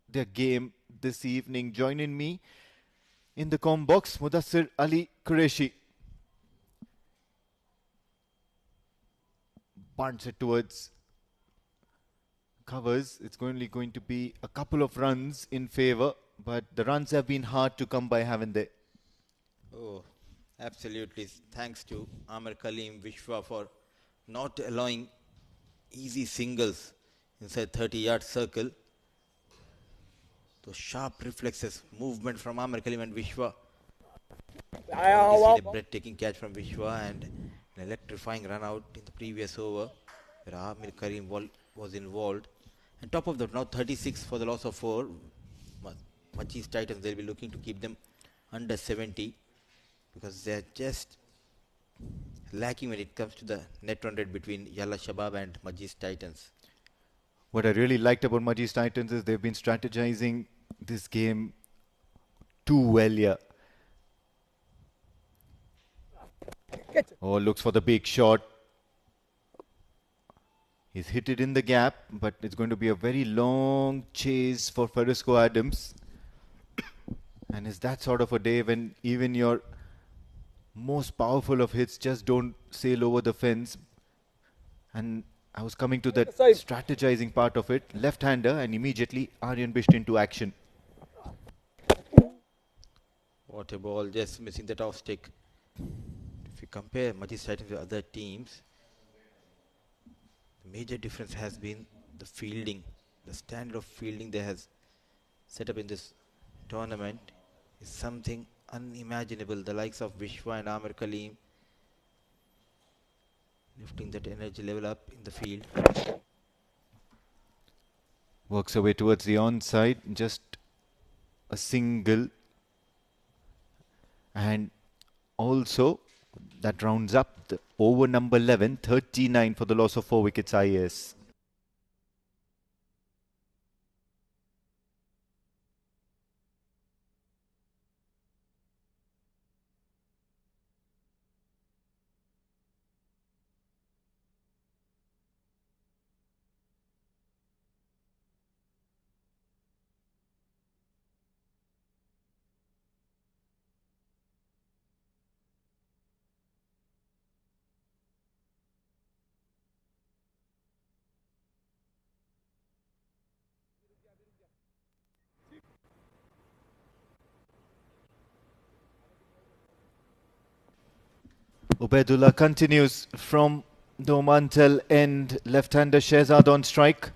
their game this evening. Joining me in the com box, Mudassir Ali Qureshi. Bunts it towards covers. It's only going to be a couple of runs in favour, but the runs have been hard to come by, haven't they? Oh, absolutely. Thanks to Amir Kaleem Vishwa for not allowing easy singles inside 30-yard circle. Those sharp reflexes, movement from Amir Kaleem and Vishwa. A breathtaking catch from Vishwa and an electrifying run out in the previous over where Amir Kaleem was involved. And top of that, now 36 for the loss of 4. Majees Titans, they'll be looking to keep them under 70 because they're just lacking when it comes to the net run rate between Yalla Shabab and Majees Titans. What I really liked about Majees Titans is they've been strategizing this game too well here. Oh, looks for the big shot. He's hit it in the gap, but it's going to be a very long chase for Farisco Adams. And it's that sort of a day when even your most powerful of hits just don't sail over the fence. And I was coming to that strategizing part of it. Left-hander, and immediately Aryan Bisht into action. What a ball, just missing that off stick. If you compare Majees Titans with other teams, the major difference has been the fielding. The standard of fielding they has set up in this tournament is something unimaginable. The likes of Vishwa and Amir Kaleem lifting that energy level up in the field. Works away towards the onside, just a single. And also that rounds up the over number 11, 39 for the loss of 4 wickets IAS. Ubaidullah continues from the Oman tail end. Left-hander Shehzad on strike.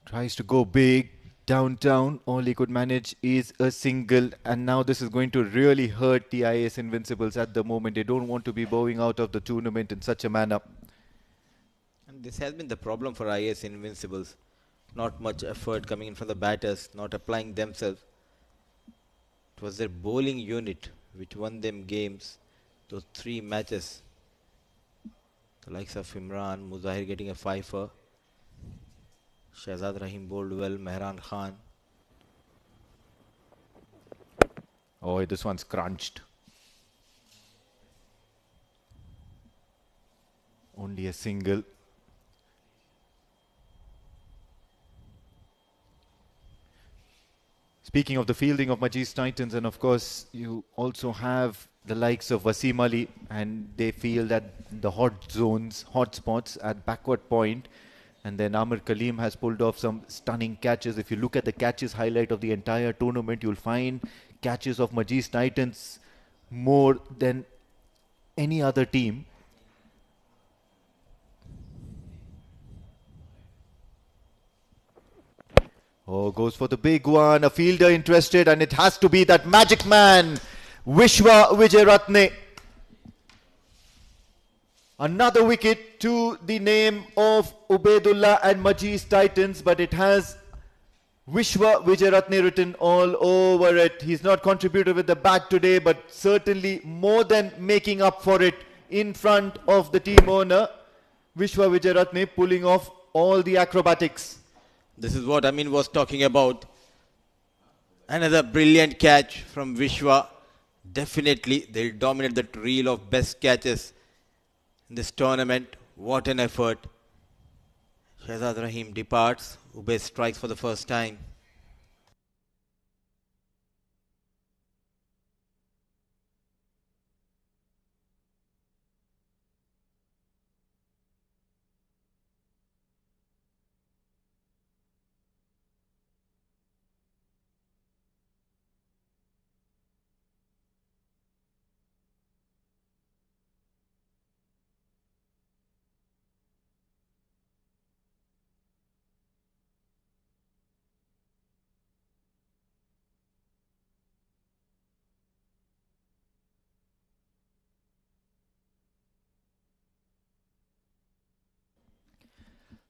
Tries to go big, down. All he could manage is a single. And now this is going to really hurt the IAS Invincibles at the moment. They don't want to be bowing out of the tournament in such a manner. And this has been the problem for IAS Invincibles. Not much effort coming in from the batters, not applying themselves. It was their bowling unit which won them games, those 3 matches. The likes of Imran, Muzahir getting a fifer. Shehzad Rahim bowled well, Mehran Khan. Oh, this one's crunched. Only a single. Speaking of the fielding of Majees Titans, and of course you also have the likes of Wasim Ali, and they field at the hot zones, hot spots at backward point. And then Amir Kaleem has pulled off some stunning catches. If you look at the catches highlight of the entire tournament, you'll find catches of Majees Titans more than any other team. Oh, goes for the big one. A fielder interested, and it has to be that magic man, Vishwa Wijeratne. Another wicket to the name of Ubaidullah and Majees Titans, but it has Vishwa Wijeratne written all over it. He's not contributed with the bat today, but certainly more than making up for it in front of the team owner. Vishwa Wijeratne pulling off all the acrobatics. This is what Amin was talking about. Another brilliant catch from Vishwa. Definitely they'll dominate the reel of best catches in this tournament. What an effort. Shehzad Rahim departs. Ubay strikes for the first time.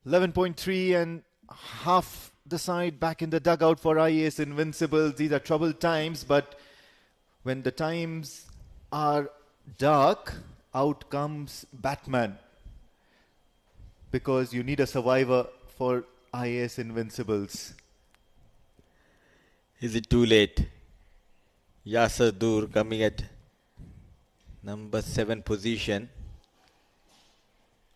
.3 and half the side back in the dugout for IAS Invincibles. These are troubled times, but when the times are dark, out comes Batman. Because you need a survivor for IAS Invincibles. Is it too late? Yasir Dur coming at number 7 position.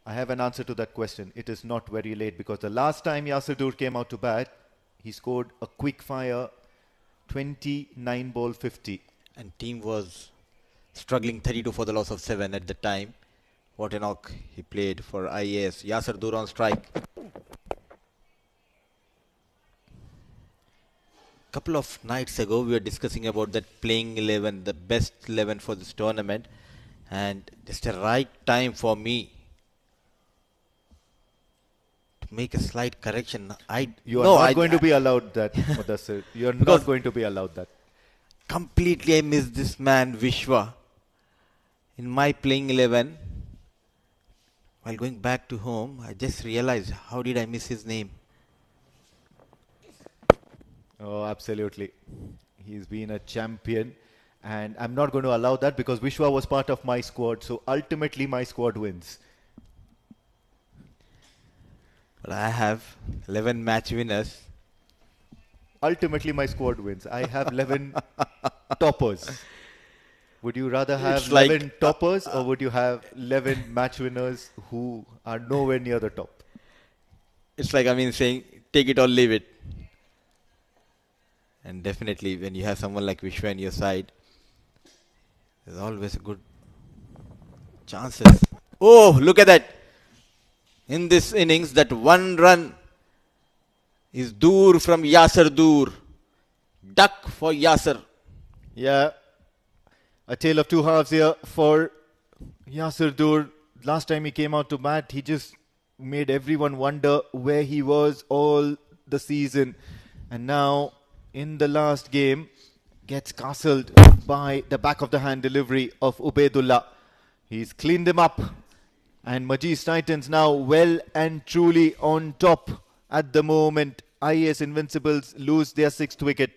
I have an answer to that question. It is not very late, because the last time Yasir Dur came out to bat, he scored a quick fire 29 ball 50. And team was struggling 32 for the loss of 7 at the time. What a knock he played for IAS. Yasir Dur on strike. Couple of nights ago we were discussing about that playing 11, the best 11 for this tournament, and just a right time for me to make a slight correction. You are not going to be allowed that, Mudassir. You are not going to be allowed that. Completely I missed this man Vishwa in my playing 11. While going back to home, I just realized, how did I miss his name? Oh, absolutely. He's been a champion, and I'm not going to allow that, because Vishwa was part of my squad. So ultimately my squad wins. But I have 11 match winners. Ultimately my squad wins. I have 11 toppers. Would you rather have 11 toppers, or would you have 11 match winners who are nowhere near the top? It's like, I mean, saying, take it or leave it. And definitely when you have someone like Vishwa on your side, there's always a good chances. Oh, look at that. In this innings, that one run is Dur from Yasir Dur. Duck for Yasir. Yeah. A tale of two halves here for Yasir Dur. Last time he came out to bat, he just made everyone wonder where he was all the season. And now, in the last game, gets castled by the back of the hand delivery of Ubaidullah. He's cleaned him up. And Majees Titans now well and truly on top at the moment. IAS Invincibles lose their 6th wicket.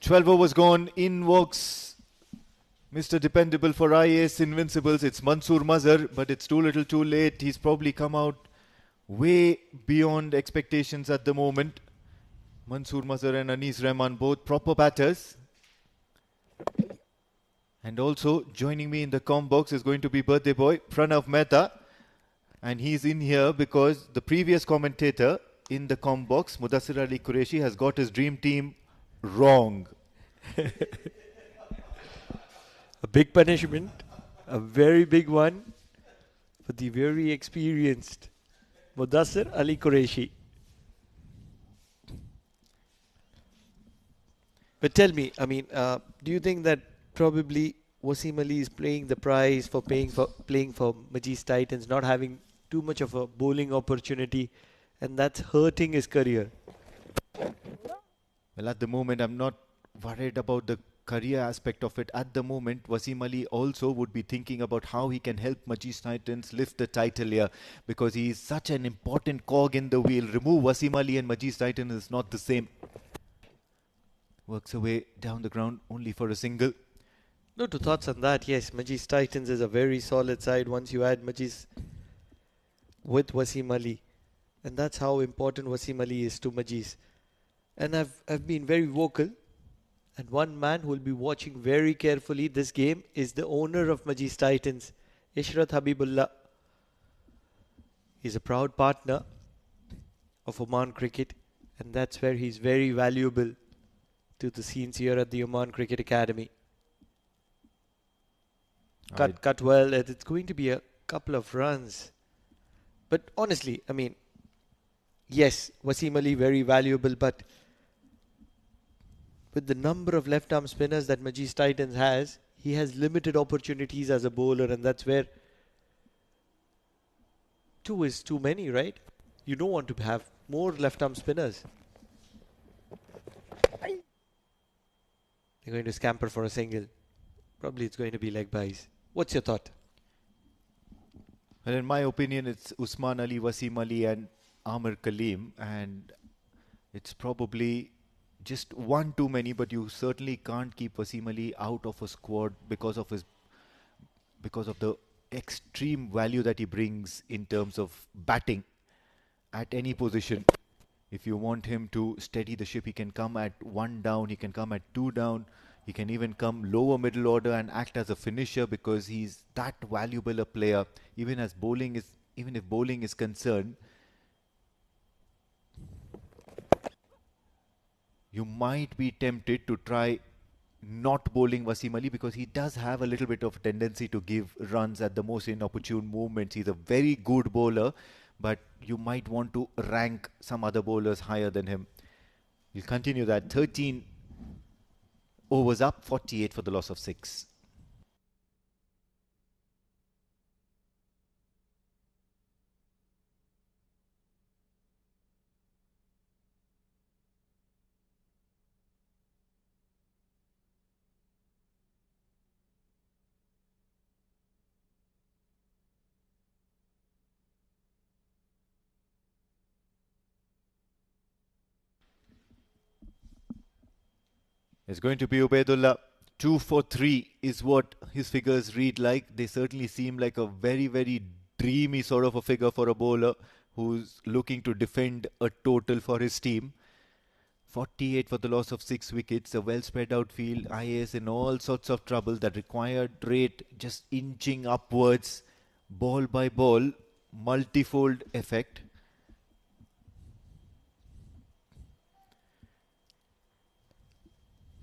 "12 overs gone." In walks Mr. Dependable for IAS Invincibles. It's Mansoor Mazhar, but it's too little too late. He's probably come out way beyond expectations at the moment. Mansoor Mazhar and Anis Rahman, both proper batters. And also joining me in the comm box is going to be birthday boy Pranav Mehta. And he's in here because the previous commentator in the comm box, Mudassir Ali Qureshi, has got his dream team wrong. A big punishment, a very big one for the very experienced Mudassir Ali Qureshi. But tell me, I mean, do you think that probably Wasim Ali is paying the price for playing for Majees Titans, not having too much of a bowling opportunity, and that's hurting his career? Well, at the moment, I'm not worried about the career aspect of it. At the moment, Wasim Ali also would be thinking about how he can help Majees Titans lift the title here, because he is such an important cog in the wheel. Remove Wasim Ali and Majees Titans is not the same. Works away down the ground only for a single. No two thoughts on that. Yes, Majees Titans is a very solid side once you add Majees with Wasim Ali. And that's how important Wasim Ali is to Majees. And I've been very vocal. And one man who will be watching very carefully this game is the owner of Majees Titans, Ishrat Habibullah. He's a proud partner of Oman Cricket. And that's where he's very valuable to the scenes here at the Oman Cricket Academy. Cut well. It's going to be a couple of runs. But honestly, I mean, yes, Wasim Ali very valuable, but with the number of left-arm spinners that Majees Titans has, he has limited opportunities as a bowler, and that's where 2 is too many, right? You don't want to have more left-arm spinners. They're going to scamper for a single. Probably it's going to be leg byes. What's your thought? Well, in my opinion, it's Usman Ali, Wasim Ali and Amir Kaleem, and it's probably just one too many, but you certainly can't keep Wasim Ali out of a squad because of the extreme value that he brings in terms of batting at any position. If you want him to steady the ship, he can come at 1 down, he can come at 2 down, he can even come lower middle order and act as a finisher, because he's that valuable a player. Even if bowling is concerned, you might be tempted to try not bowling Wasim Ali, because he does have a little bit of a tendency to give runs at the most inopportune moments. He's a very good bowler, but you might want to rank some other bowlers higher than him. We'll continue that. 13 overs up, 48 for the loss of 6. It's going to be Ubaidullah. 2 for 3 is what his figures read like. They certainly seem like a very, very dreamy sort of a figure for a bowler who's looking to defend a total for his team. 48 for the loss of 6 wickets. A well spread out field. IAS in all sorts of trouble. That required rate just inching upwards, ball by ball, multifold effect.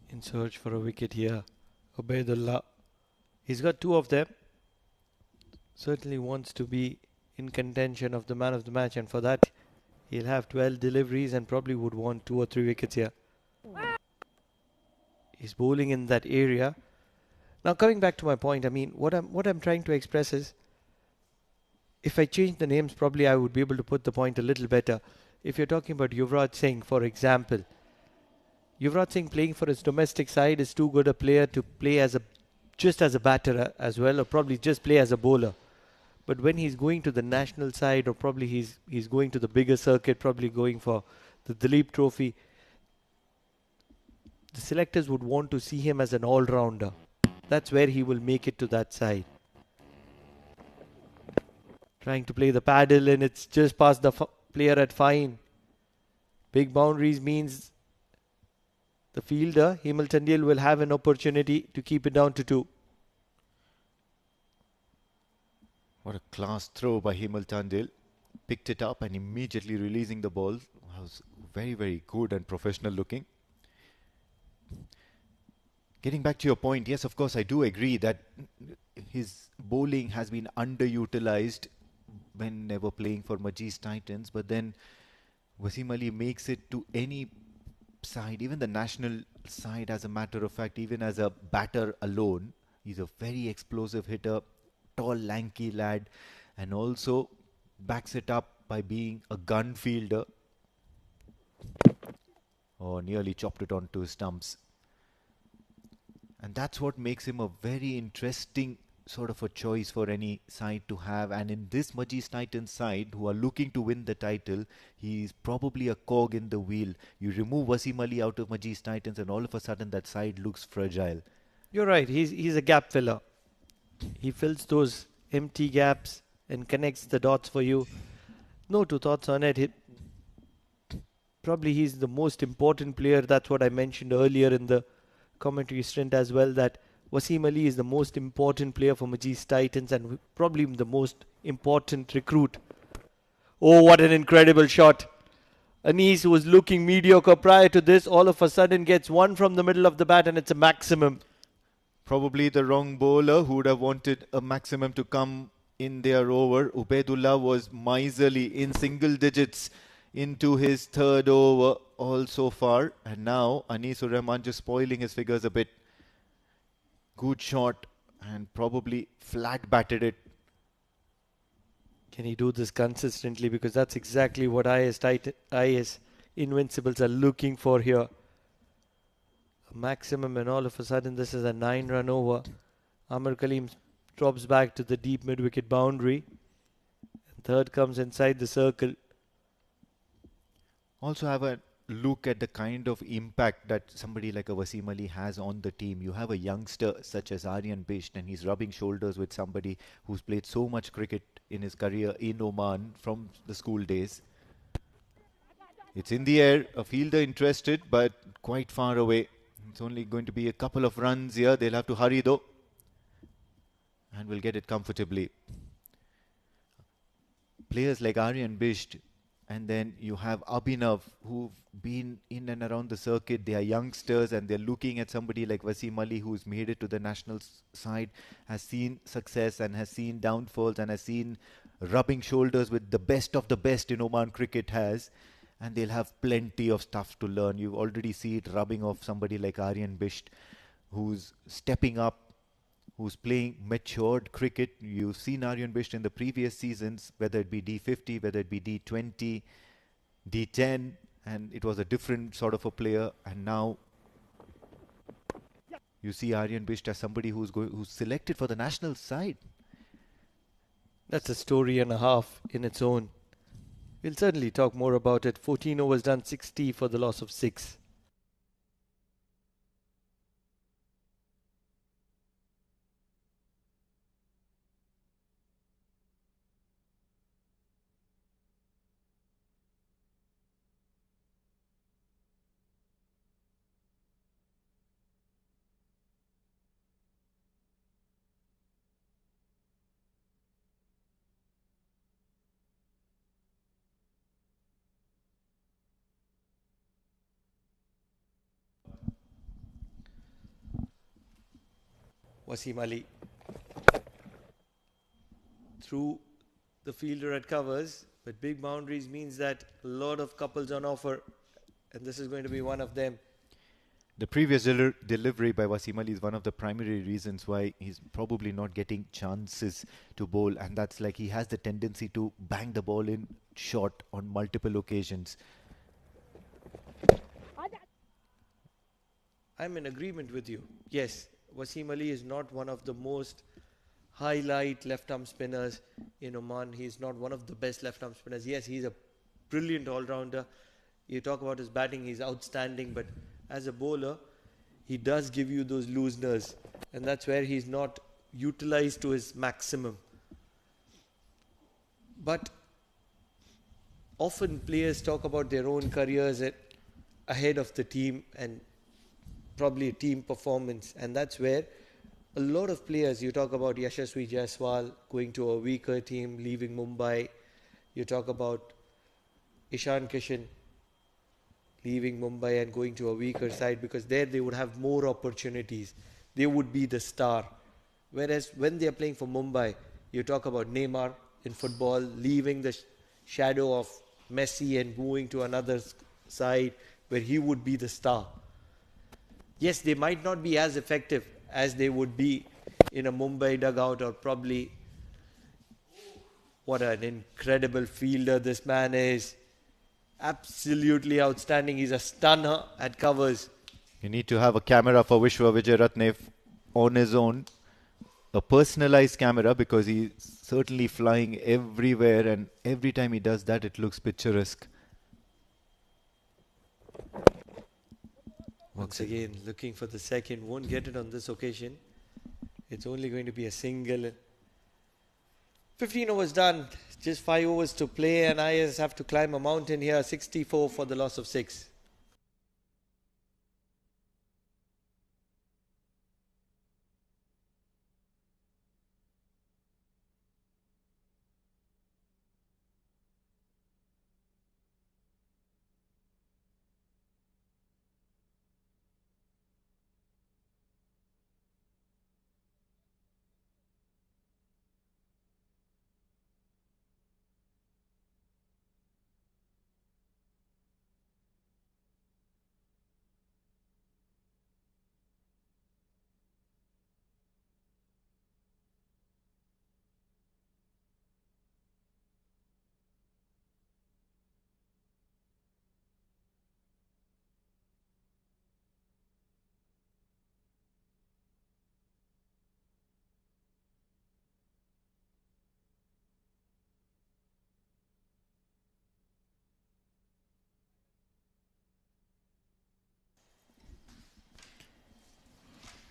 In search for a wicket here, Ubaidullah. He's got 2 of them. Certainly wants to be in contention of the man of the match, and for that he'll have 12 deliveries and probably would want 2 or 3 wickets here. He's bowling in that area. Now coming back to my point, I mean what I'm trying to express is, if I change the names, probably I would be able to put the point a little better. If you're talking about Yuvraj Singh, for example, Yuvraj Singh playing for his domestic side is too good a player to play just as a batter as well, or probably just play as a bowler. But when he's going to the national side, or probably he's going to the bigger circuit, probably going for the Duleep Trophy, the selectors would want to see him as an all-rounder. That's where he will make it to that side. Trying to play the paddle, and it's just past the player at fine. Big boundaries means the fielder, Himal Tandil, will have an opportunity to keep it down to 2. What a class throw by Himal Tandil. Picked it up and immediately releasing the ball. Was very, very good and professional looking. Getting back to your point, yes, of course, I do agree that his bowling has been underutilized whenever playing for Majees Titans. But then Wasim Ali makes it to any side, even the national side, as a matter of fact, even as a batter alone. He's a very explosive hitter, tall, lanky lad, and also backs it up by being a gun fielder. Oh, nearly chopped it onto his stumps. And that's what makes him a very interesting sort of a choice for any side to have. And in this Majees Titans side, who are looking to win the title, he's probably a cog in the wheel. You remove Wasim Ali out of Majees Titans and all of a sudden that side looks fragile. You're right, he's a gap filler. He fills those empty gaps and connects the dots for you. No two thoughts on it. Probably he's the most important player. That's what I mentioned earlier in the commentary stint as well, that Wasim Ali is the most important player for Majees Titans and probably the most important recruit. Oh, what an incredible shot. Anis, who was looking mediocre prior to this, all of a sudden gets 1 from the middle of the bat, and it's a maximum. Probably the wrong bowler who would have wanted a maximum to come in their over. Ubaidullah was miserly in single digits into his 3rd over all so far. And now Anisur Rahman just spoiling his figures a bit. Good shot and probably flat batted it. Can he do this consistently? Because that's exactly what IAS Invincibles are looking for here. A maximum, and all of a sudden this is a 9-run over. Amar Kaleem drops back to the deep mid-wicket boundary. And 3rd comes inside the circle. Also have a look at the kind of impact that somebody like a Wasim Ali has on the team. You have a youngster such as Aryan Bisht, and he's rubbing shoulders with somebody who's played so much cricket in his career in Oman from the school days. It's in the air, a fielder interested, but quite far away. It's only going to be a couple of runs here. They'll have to hurry though, and will get it comfortably. Players like Aryan Bisht, and then you have Abhinav, who've been in and around the circuit. They are youngsters and they're looking at somebody like Wasim Ali, who's made it to the national side, has seen success and has seen downfalls and has seen rubbing shoulders with the best of the best in Oman cricket has. And they'll have plenty of stuff to learn. You already see it rubbing off somebody like Aryan Bisht, who's stepping up, who's playing matured cricket. You've seen Aryan Bisht in the previous seasons, whether it be D50, whether it be D20, D10, and it was a different sort of a player. And now you see Aryan Bisht as somebody who's selected for the national side. That's a story and a half in its own. We'll certainly talk more about it. 14 overs done, 60 for the loss of 6. Wasim Ali. Through the fielder at covers, but big boundaries means that a lot of couples on offer, and this is going to be one of them. The previous delivery by Wasim Ali is one of the primary reasons why he's probably not getting chances to bowl, and that's like he has the tendency to bang the ball in short on multiple occasions. I'm in agreement with you. Yes, Wasim Ali is not one of the most highlight left-arm spinners in Oman. He's not one of the best left-arm spinners. Yes, he's a brilliant all-rounder. You talk about his batting, he's outstanding, but as a bowler, he does give you those looseners, and that's where he's not utilized to his maximum. But often players talk about their own careers ahead of the team and probably a team performance, and that's where a lot of players, you talk about Yashasvi Jaiswal going to a weaker team, leaving Mumbai. You talk about Ishan Kishan leaving Mumbai and going to a weaker side, because there they would have more opportunities. They would be the star. Whereas when they are playing for Mumbai, you talk about Neymar in football, leaving the shadow of Messi and moving to another side where he would be the star. Yes, they might not be as effective as they would be in a Mumbai dugout, or probably what an incredible fielder this man is. Absolutely outstanding. He's a stunner at covers. You need to have a camera for Vishwa Vijayaratne on his own. A personalized camera, because he's certainly flying everywhere, and every time he does that, it looks picturesque. Once again, looking for the second. Won't get it on this occasion. It's only going to be a single. 15 overs done. Just 5 overs to play, and IAS have to climb a mountain here. 64 for the loss of 6.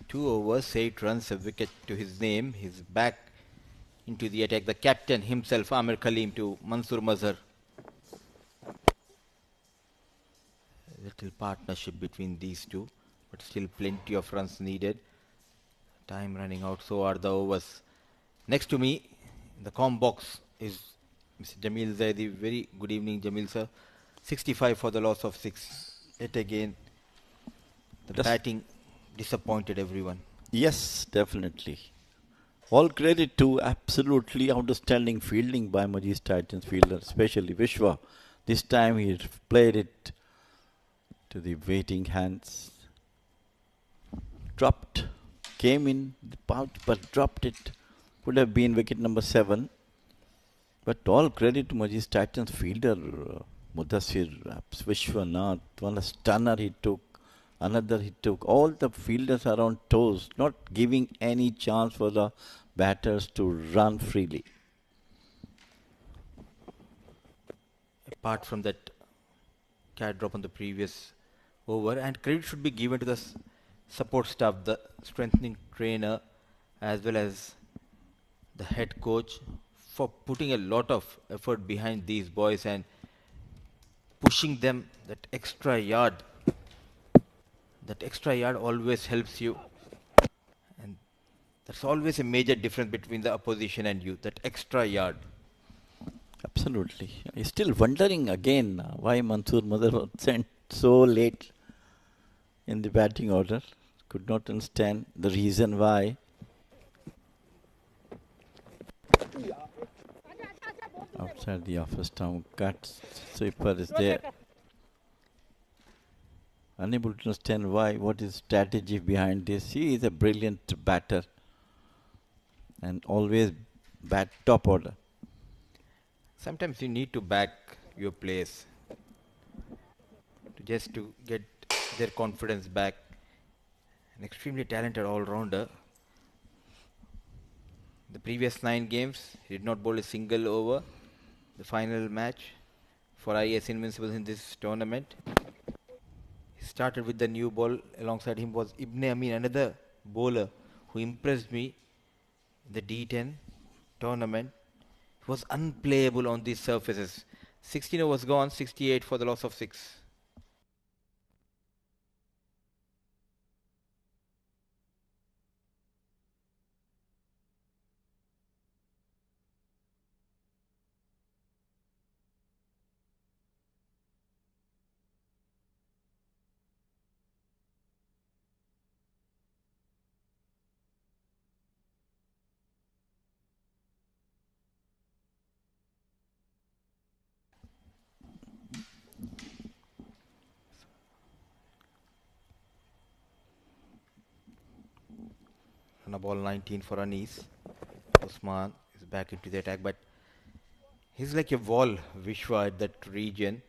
Two overs, 8 runs, a wicket to his name. He's back into the attack. The captain himself, Amir Kaleem, to Mansoor Mazhar. Little partnership between these two, but still plenty of runs needed. Time running out, so are the overs. Next to me, in the comm box, is Mr. Jamil Zaidi. Very good evening, Jamil sir. 65 for the loss of 6. Yet again, the batting disappointed everyone. Yes, definitely. All credit to absolutely outstanding fielding by Majees Titans fielder, especially Vishwa. This time he played it to the waiting hands. Dropped, came in, but dropped it. Would have been wicket number 7. But all credit to Majees Titans fielder, Mudassir, Vishwanath. One a stunner he took. Another he took. All the fielders are on toes, not giving any chance for the batters to run freely. Apart from that cat drop on the previous over, and credit should be given to the support staff, the strengthening trainer, as well as the head coach, for putting a lot of effort behind these boys and pushing them that extra yard. That extra yard always helps you, and that's always a major difference between the opposition and you, that extra yard. Absolutely. I'm still wondering again why Mansoor Mazhar was sent so late in the batting order. Could not understand the reason why. outside the office stump. Cut. Sweeper is there. Unable to understand why. What is strategy behind this? He is a brilliant batter. And always bat top order. Sometimes you need to back your players just to get their confidence back. An extremely talented all-rounder. The previous 9 games, he did not bowl a single over. The final match for IAS Invincibles in this tournament. He started with the new ball. Alongside him was Ibn Amin, another bowler who impressed me in the D10 tournament. He was unplayable on these surfaces. 16 overs gone, 68 for the loss of 6. On a ball 19 for Anis. Usman is back into the attack, but he's like a wall, Vishwa, at that region.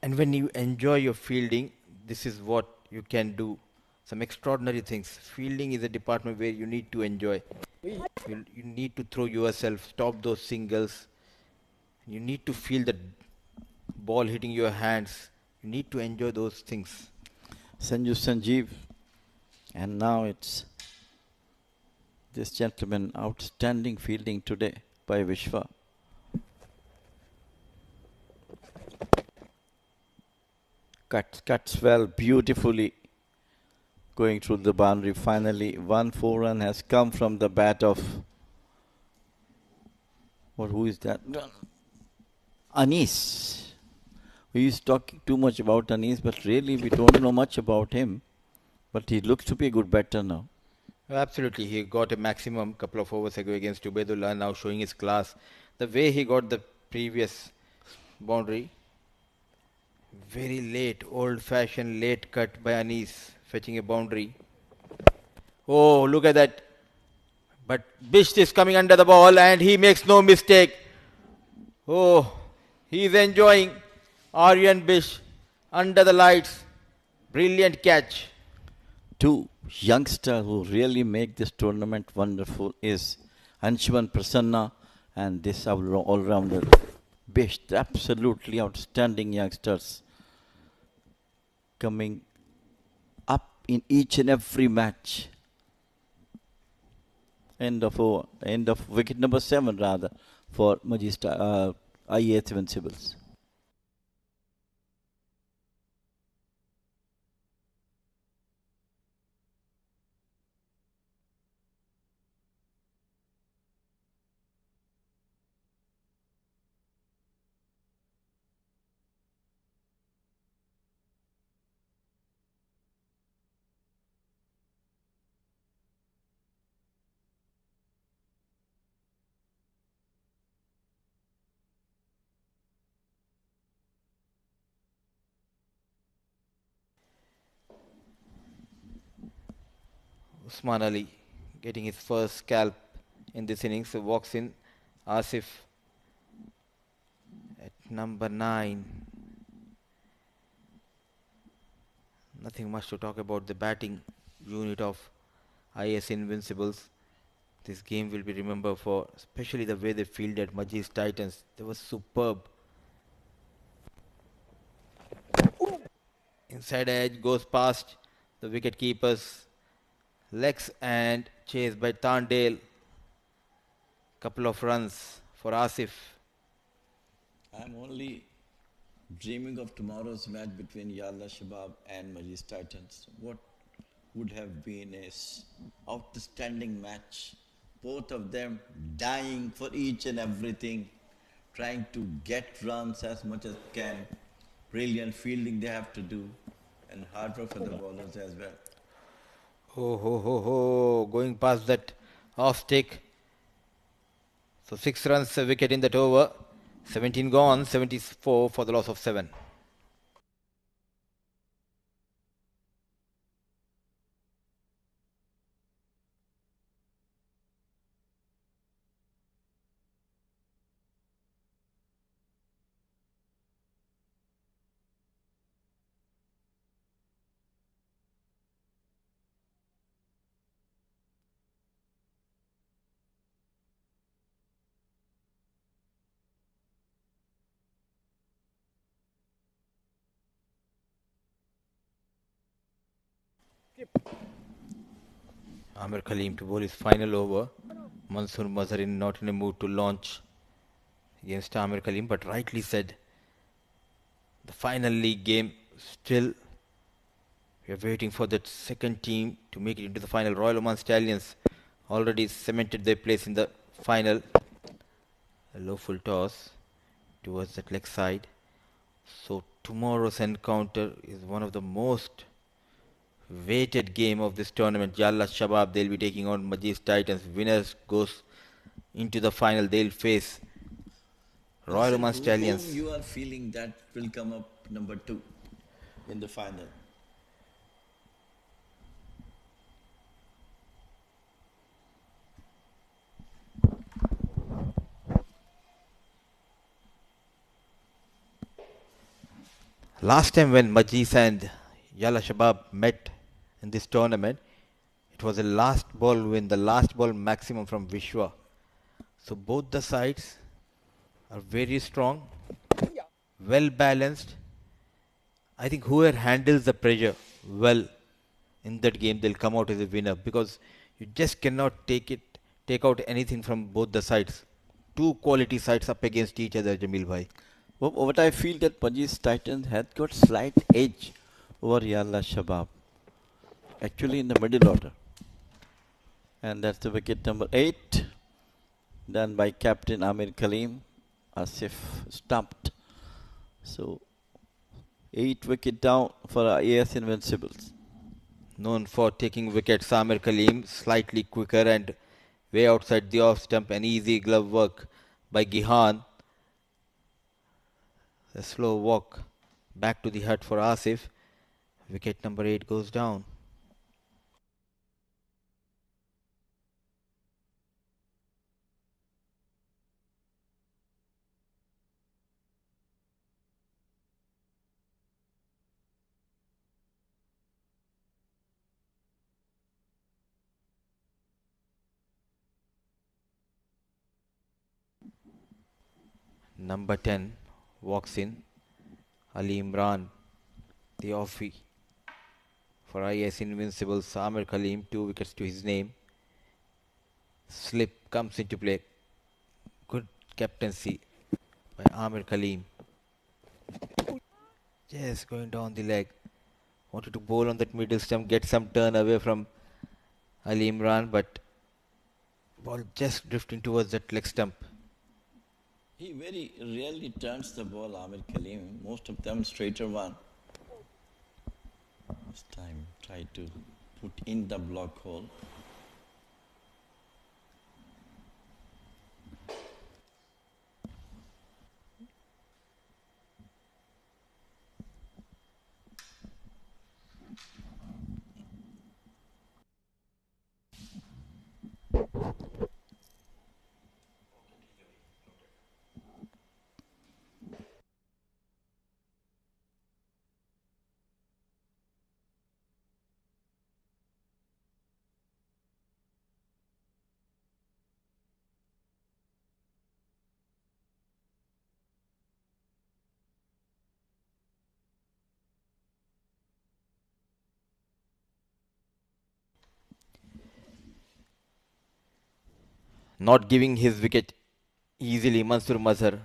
And when you enjoy your fielding, this is what you can do. Some extraordinary things. Fielding is a department where you need to enjoy. You need to throw yourself, stop those singles. You need to feel the ball hitting your hands. You need to enjoy those things. Sanjeev. And now it's this gentleman, outstanding fielding today by Vishwa. Cuts well beautifully, going through the boundary. Finally, 1 4 run has come from the bat of, who is that? Anis. We is talking too much about Anis, but really we don't know much about him. But he looks to be a good batter now. Absolutely. He got a maximum couple of overs ago against Ubaidullah, now showing his class. The way he got the previous boundary, very late, old-fashioned late cut by Anis, fetching a boundary. Oh, look at that. But Bisht is coming under the ball and he makes no mistake. Oh, he is enjoying. Aryan Bisht under the lights. Brilliant catch. 2 youngsters who really make this tournament wonderful is Anshuman Prasanna and this all-rounder Bisht. Absolutely outstanding youngsters coming up in each and every match. End of wicket number 7 rather for Majees IAS Invincibles. Usman Ali getting his first scalp in this innings. So walks in Asif at number 9. Nothing much to talk about the batting unit of IAS Invincibles. This game will be remembered for especially the way they fielded Majees Titans. They were superb. Inside edge goes past the wicket keepers. Legs and chase by Tandale. Couple of runs for Asif. I'm only dreaming of tomorrow's match between Yalla Shabab and Majees Titans. What would have been a outstanding match. Both of them dying for each and everything, trying to get runs as much as can. Brilliant fielding they have to do, and hard work for the bowlers as well. Going past that off stick. So 6 runs, a wicket in that over. 17 gone, 74 for the loss of 7. Amir Khalil to bowl his final over. Mansoor Mazhar not in a mood to launch against Amir Khalil, but rightly said, the final league game still. We are waiting for that second team to make it into the final. Royal Oman Stallions already cemented their place in the final. A low full toss towards that leg side. So tomorrow's encounter is one of the most weighted game of this tournament. Yalla Shabab, they'll be taking on Majees Titans. Winners goes into the final. They'll face Royal Oman Stallions. Whom you are feeling that will come up number 2 in the final? Last time when Majees and Yalla Shabab met in this tournament, it was a last ball win, the last ball maximum from Vishwa. So both the sides are very strong, well balanced. I think whoever handles the pressure well in that game, they'll come out as a winner, because you just cannot take out anything from both the sides. Two quality sides up against each other, Jamil bhai. What I feel that Majees Titans has got slight edge over Yalla Shabab. Actually in the middle order. And that's the wicket number 8. Done by Captain Amir Khalim. Asif stumped. So 8 wicket down for IAS Invincibles. Known for taking wickets, Amir Khalim slightly quicker and way outside the off stump. An easy glove work by Gihan. A slow walk back to the hut for Asif. Wicket number 8 goes down. Number 10 walks in. Ali Imran, the offie for IAS Invincibles. Amir Khalim, 2 wickets to his name. Slip comes into play. Good captaincy by Amir Khalim. Just going down the leg. Wanted to bowl on that middle stump, get some turn away from Ali Imran, but ball just drifting towards that leg stump. He very rarely turns the ball, Amir Khalim. Most of them straighter one. This time try to put in the block hole. Not giving his wicket easily, Mansoor Mazhar.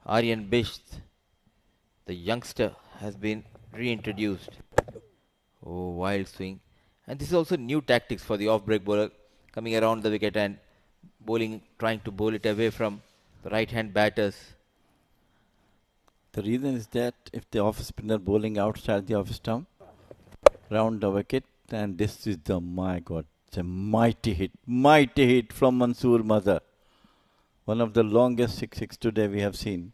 Aryan Bisht, the youngster, has been reintroduced. Oh, wild swing. And this is also new tactics for the off-break bowler, coming around the wicket and bowling, trying to bowl it away from the right-hand batters. The reason is that if the off spinner bowling outside the off stump, round the wicket, and this is the, my God, it's a mighty hit from Mansoor Mazhar. One of the longest 6-6 today we have seen.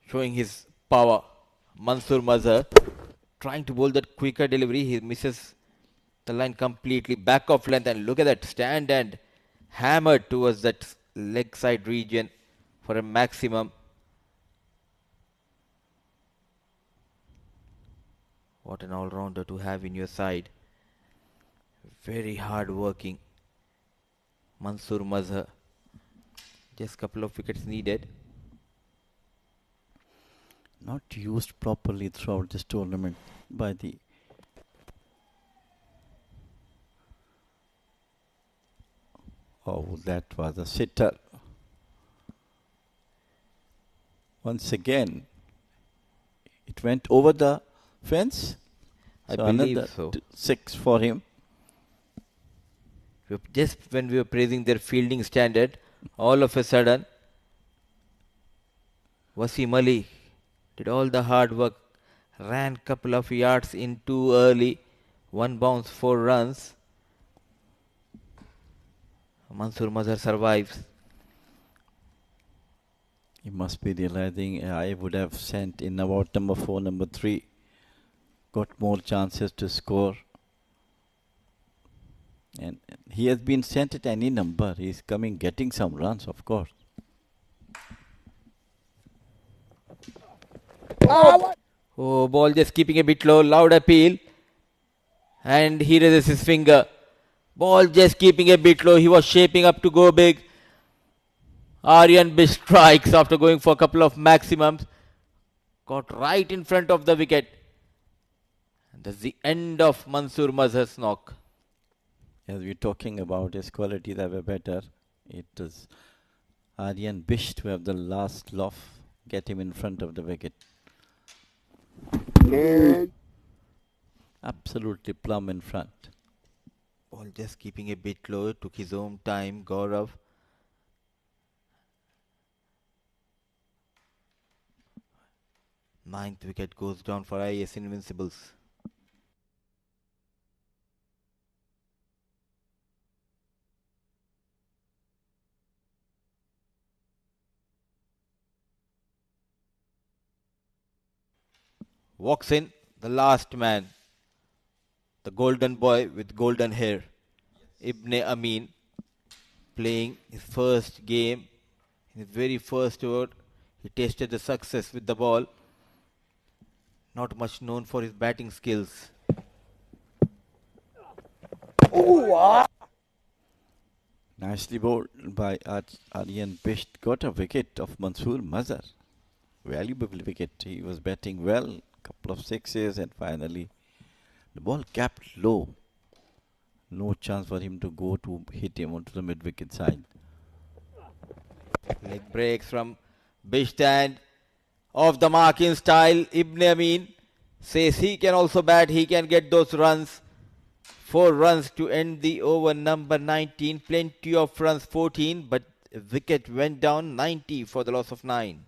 Showing his power. Mansoor Mazhar trying to bowl that quicker delivery. He misses the line completely. Back of length, and look at that stand and hammered towards that leg side region for a maximum. What an all-rounder to have in your side. Very hard working Mansoor Mazhar. Just couple of wickets needed. Not used properly throughout this tournament by the that was a sitter. Once again, it went over the fence. I So believe another so. 6 for him. Just when we were praising their fielding standard, all of a sudden, Wasim Ali did all the hard work, ran couple of yards in too early, 1 bounce, 4 runs. Mansoor Mazhar survives. He must be realizing I would have sent in about number 4, number 3. Got more chances to score. And he has been sent at any number. He's coming, getting some runs, of course. Oh, ball just keeping a bit low, loud appeal. And he raises his finger. Ball just keeping a bit low. He was shaping up to go big. Aryan Bish strikes after going for a couple of maximums. Got right in front of the wicket. And that's the end of Mansoor Mazhar's knock. As we're talking about his qualities that were better, it is Aryan Bish to have the last loft, get him in front of the wicket. Absolutely plumb in front. Ball just keeping a bit low. Took his own time, Gaurav. Ninth wicket goes down for IAS Invincibles. Walks in the last man, the golden boy with golden hair, Ibn Amin, playing his first game. In his very first over, he tasted the success with the ball. Not much known for his batting skills. Nicely bowled by Aryan Bish. Got a wicket of Mansoor Mazhar. Valuable wicket. He was batting well. Couple of sixes, and finally the ball capped low. No chance for him to go to hit him onto the mid-wicket side. Leg breaks from Bishtan. Off the mark in style. Ibn Amin says he can also bat. He can get those runs. 4 runs to end the over number 19. Plenty of runs, 14. But wicket went down, 90 for the loss of 9.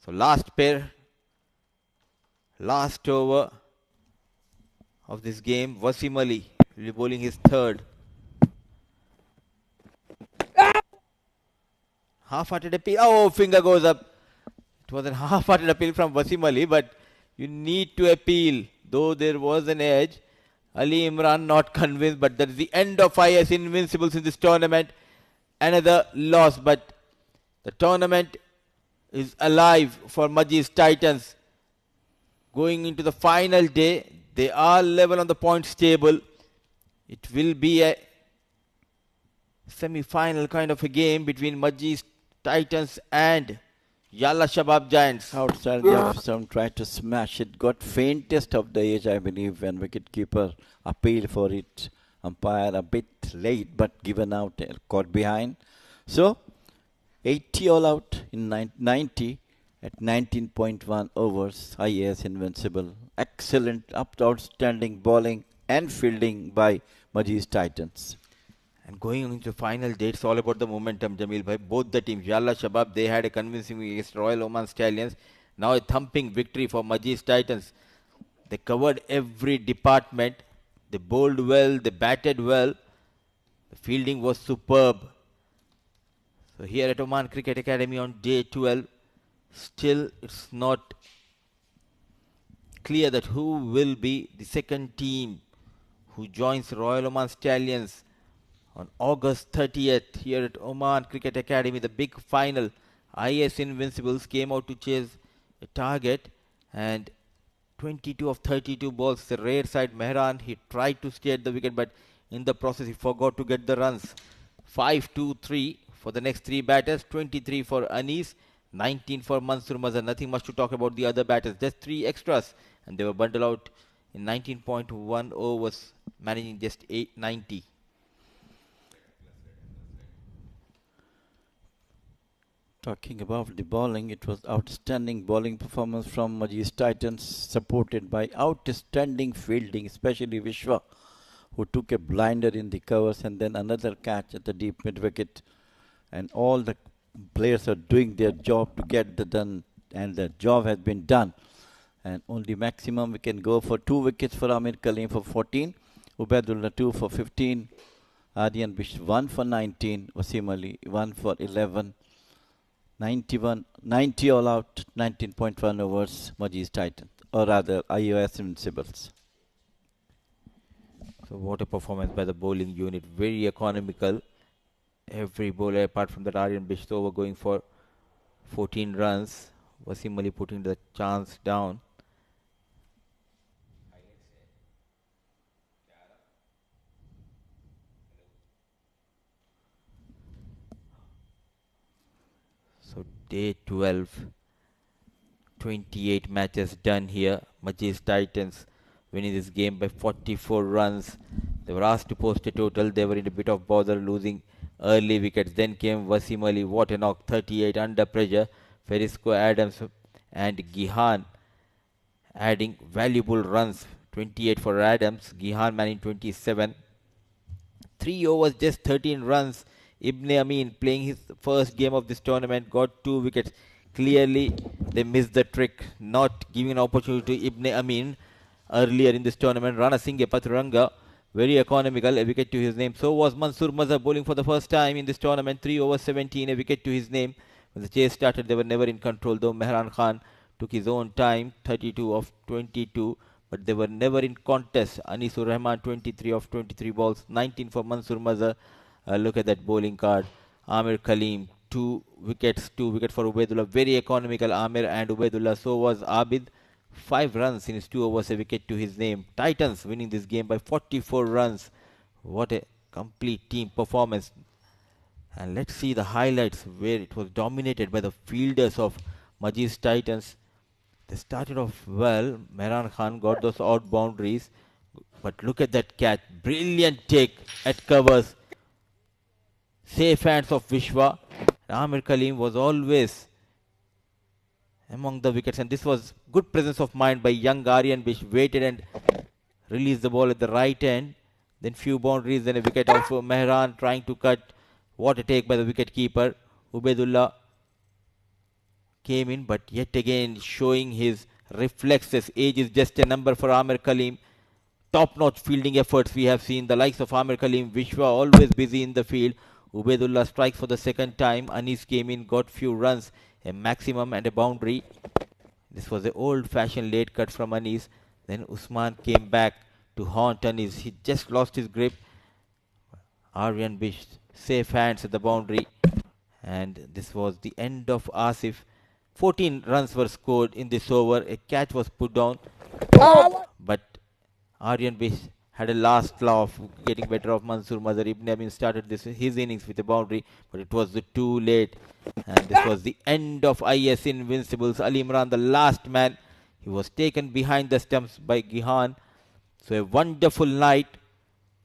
So last pair, last over of this game, Wasim Ali will be bowling his third. Half-hearted appeal. Oh, finger goes up. It was a half-hearted appeal from Wasim Ali, but you need to appeal. Though there was an edge, Ali Imran not convinced, but that is the end of IAS Invincibles in this tournament. Another loss, but the tournament is alive for Majees Titans. Going into the final day, they are level on the points table. It will be a semi-final kind of a game between Majees Titans and Yalla Shabab Giants. Outside the off stump, tried to smash it. Got faintest of the age, I believe, when wicketkeeper appealed for it. Umpire a bit late, but given out, caught behind. So 80 all out in 90 at 19.1 overs. IAS Invincible. Excellent, outstanding bowling and fielding by Majees Titans. And going into the final day, it's all about the momentum, Jamil bhai. Both the teams, Yalla Shabab, they had a convincing win against Royal Oman Stallions. Now a thumping victory for Majees Titans. They covered every department. They bowled well, they batted well. The fielding was superb. So here at Oman Cricket Academy on day 12, still it's not clear that who will be the second team who joins Royal Oman Stallions on August 30th here at Oman Cricket Academy. The big final. IAS Invincibles came out to chase a target, and 22 of 32 balls, the rare side Mehran, he tried to stay at the wicket, but in the process he forgot to get the runs. 5-2-3 for the next three batters, 23 for Anis, 19 for Mansoor Mazhar. Nothing much to talk about the other batters, just three extras, and they were bundled out in 19.1 overs, managing just 890. Talking about the bowling, it was outstanding bowling performance from Majees Titans, supported by outstanding fielding, especially Vishwa, who took a blinder in the covers and then another catch at the deep mid-wicket. And all the players are doing their job to get the done, and the job has been done. And only maximum we can go for 2 wickets for Amir Kaleem for 14, Ubaidullah 2 for 15, Aryan Bish 1 for 19, Wasim Ali 1 for 11, 90 all out, 19.1 overs, Majees Titans, or rather IAS Invincibles. So what a performance by the bowling unit, very economical. Every bowler apart from that Aryan Bishtova going for 14 runs, Wasim Ali putting the chance down. So day 12, 28 matches done here. Majees Titans winning this game by 44 runs. They were asked to post a total. They were in a bit of bother, losing early wickets. Then came Wasim Ali, what a knock, 38 under pressure. Ferisco Adams and Gihan adding valuable runs, 28 for Adams, Gihan manning 27. 3 overs, just 13 runs. Ibn Amin playing his first game of this tournament, got 2 wickets. Clearly, they missed the trick, not giving an opportunity to Ibn Amin earlier in this tournament. Rana Singhe Patranga, very economical, a wicket to his name. So was Mansoor Mazhar, bowling for the first time in this tournament, 3 overs 17, a wicket to his name. When the chase started, they were never in control, though Mehran Khan took his own time, 32 of 22, but they were never in contest. Anisur Rahman, 23 of 23 balls, 19 for Mansoor Mazhar. Look at that bowling card. Amir Kaleem, 2 wickets for Ubaidullah. Very economical, Amir and Ubaidullah. So was Abid. 5 runs in his 2 overs, a wicket to his name. Titans winning this game by 44 runs. What a complete team performance. And let's see the highlights where it was dominated by the fielders of Majees Titans. They started off well. Mehran Khan got those out boundaries. But look at that catch. Brilliant take at covers. Safe hands of Vishwa. Amir Kaleem was always among the wickets, and this was good presence of mind by young Aryan Bish. Waited and released the ball at the right end. Then few boundaries, then a wicket of Mehran trying to cut. What a take by the wicket keeper. Ubaidullah came in, but yet again showing his reflexes. Age is just a number for Amir Kaleem. Top-notch fielding efforts we have seen. The likes of Amir Kaleem, Vishwa always busy in the field. Ubaidullah strikes for the second time. Anis came in, got few runs, a maximum and a boundary. This was the old-fashioned late cut from Anis. Then Usman came back to haunt Anis. He just lost his grip. Aryan Bish, safe hands at the boundary. And this was the end of Asif. 14 runs were scored in this over. A catch was put down. But Aryan Bish had a last laugh, getting better of Mansoor Mazhar. Ibn Amin started his innings with a boundary, but it was too late. And this was the end of IAS Invincibles. Ali Imran, the last man, he was taken behind the stumps by Gihan. So a wonderful night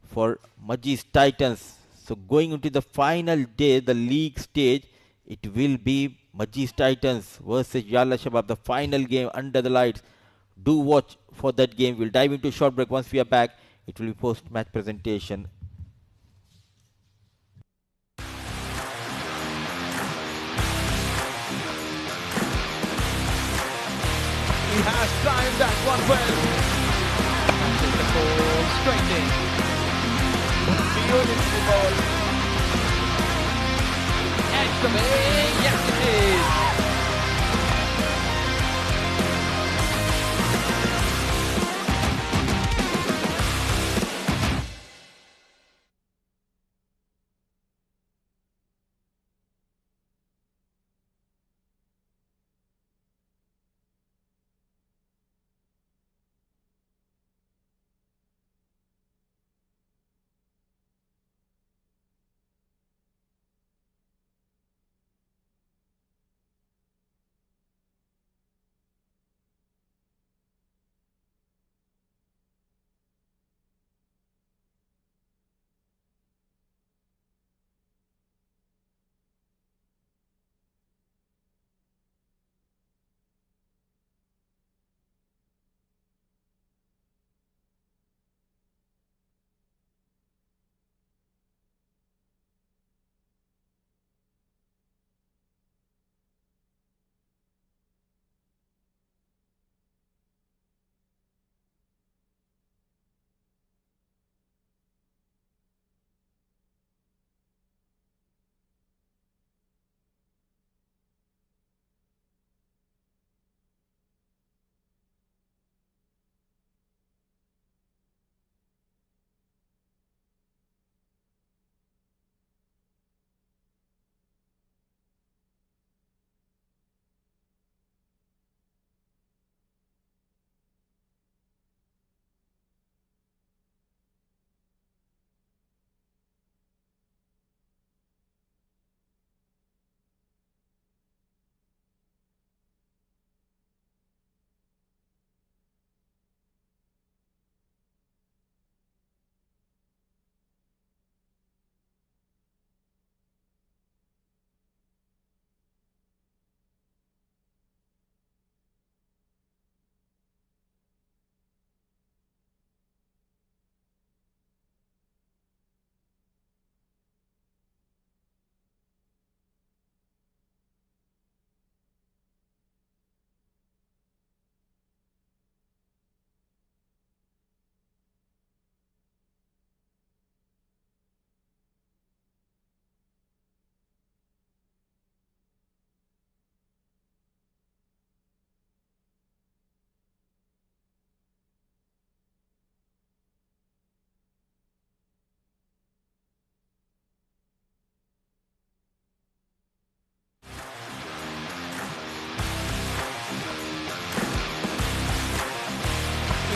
for Majees Titans. So going into the final day, the league stage, It will be Majees Titans versus Yalla Shabab, the final game under the lights. Do watch for that game. We'll dive into a short break. Once we are back, it will be post-match presentation. He has timed that one well. Catches the ball straight in. Beautiful ball. Edge the way. Yes, it is.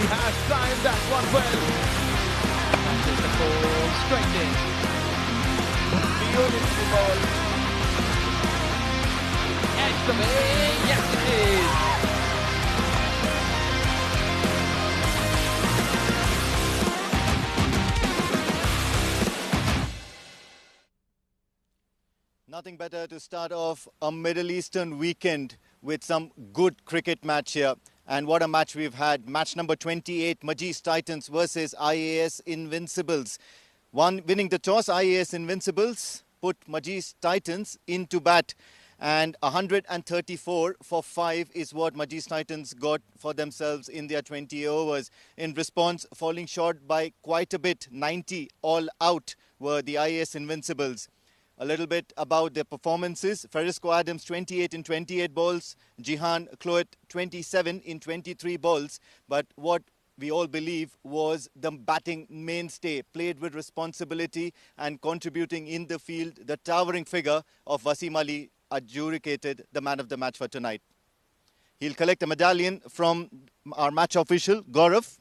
He has timed that one well. Catches the ball straight in. Beautiful ball. Edge the way. Yes, it is. Nothing better to start off a Middle Eastern weekend with some good cricket match here. And what a match we've had. Match number 28, Majees Titans versus IAS Invincibles. Winning the toss, IAS Invincibles put Majees Titans into bat. And 134 for 5 is what Majees Titans got for themselves in their 20 overs. In response, falling short by quite a bit, 90 all out were the IAS Invincibles. A little bit about their performances. Farisco Adams, 28 in 28 balls. Jihan Cloet, 27 in 23 balls. But what we all believe was the batting mainstay, played with responsibility and contributing in the field. The towering figure of Wasim Ali adjudicated the man of the match for tonight. He'll collect a medallion from our match official, Gaurav.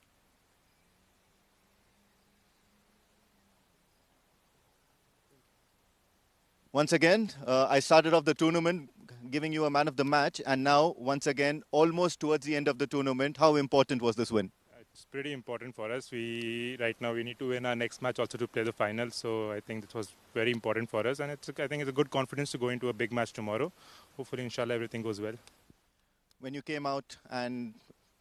Once again, I started off the tournament giving you a man of the match, and now, once again, almost towards the end of the tournament, how important was this win? It's pretty important for us. Right now we need to win our next match also to play the final. So I think it was very important for us, and I think it's a good confidence to go into a big match tomorrow. Hopefully, inshallah, everything goes well. When you came out and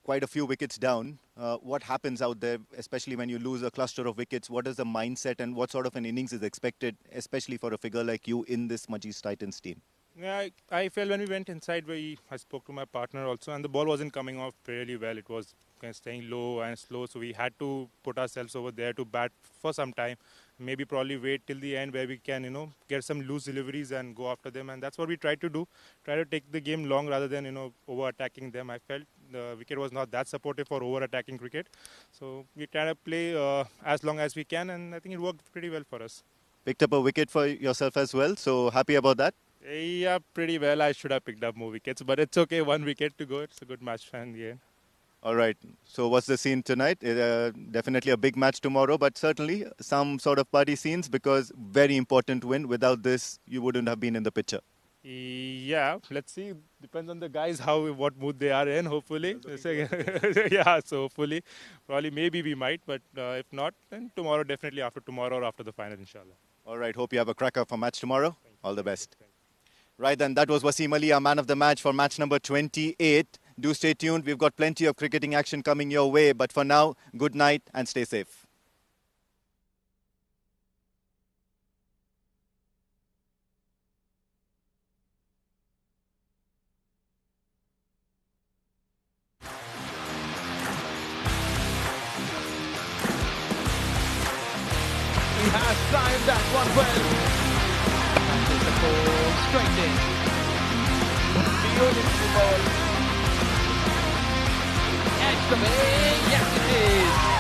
quite a few wickets down, what happens out there, especially when you lose a cluster of wickets? What is the mindset and what sort of an innings is expected, especially for a figure like you in this Majees Titans team? Yeah, I felt when we went inside, I spoke to my partner also, and the ball wasn't coming off really well. It was kind of staying low and slow, so we had to put ourselves over there to bat for some time. Maybe probably wait till the end where we can, get some loose deliveries and go after them, and that's what we tried to do. Try to take the game long rather than, over-attacking them. I felt the wicket was not that supportive for over-attacking cricket, so we try to play as long as we can, and I think it worked pretty well for us. Picked up a wicket for yourself as well, so happy about that? Yeah, pretty well. I should have picked up more wickets, but it's okay. 1 wicket to go. It's a good match in the end. All right. So what's the scene tonight? Definitely a big match tomorrow, but certainly some sort of party scenes because very important win. Without this, you wouldn't have been in the picture. Yeah, let's see. Depends on the guys what mood they are in. Hopefully, yeah. So hopefully, probably maybe we might, but if not, then tomorrow definitely after tomorrow or after the final, inshallah. All right. Hope you have a cracker for match tomorrow. All the best. Right then, that was Wasim Ali, our man of the match for match number 28. Do stay tuned. We've got plenty of cricketing action coming your way. But for now, good night and stay safe. He has timed that one well. That is the ball straight in. Beautiful ball. Catch the way. Yes, it is.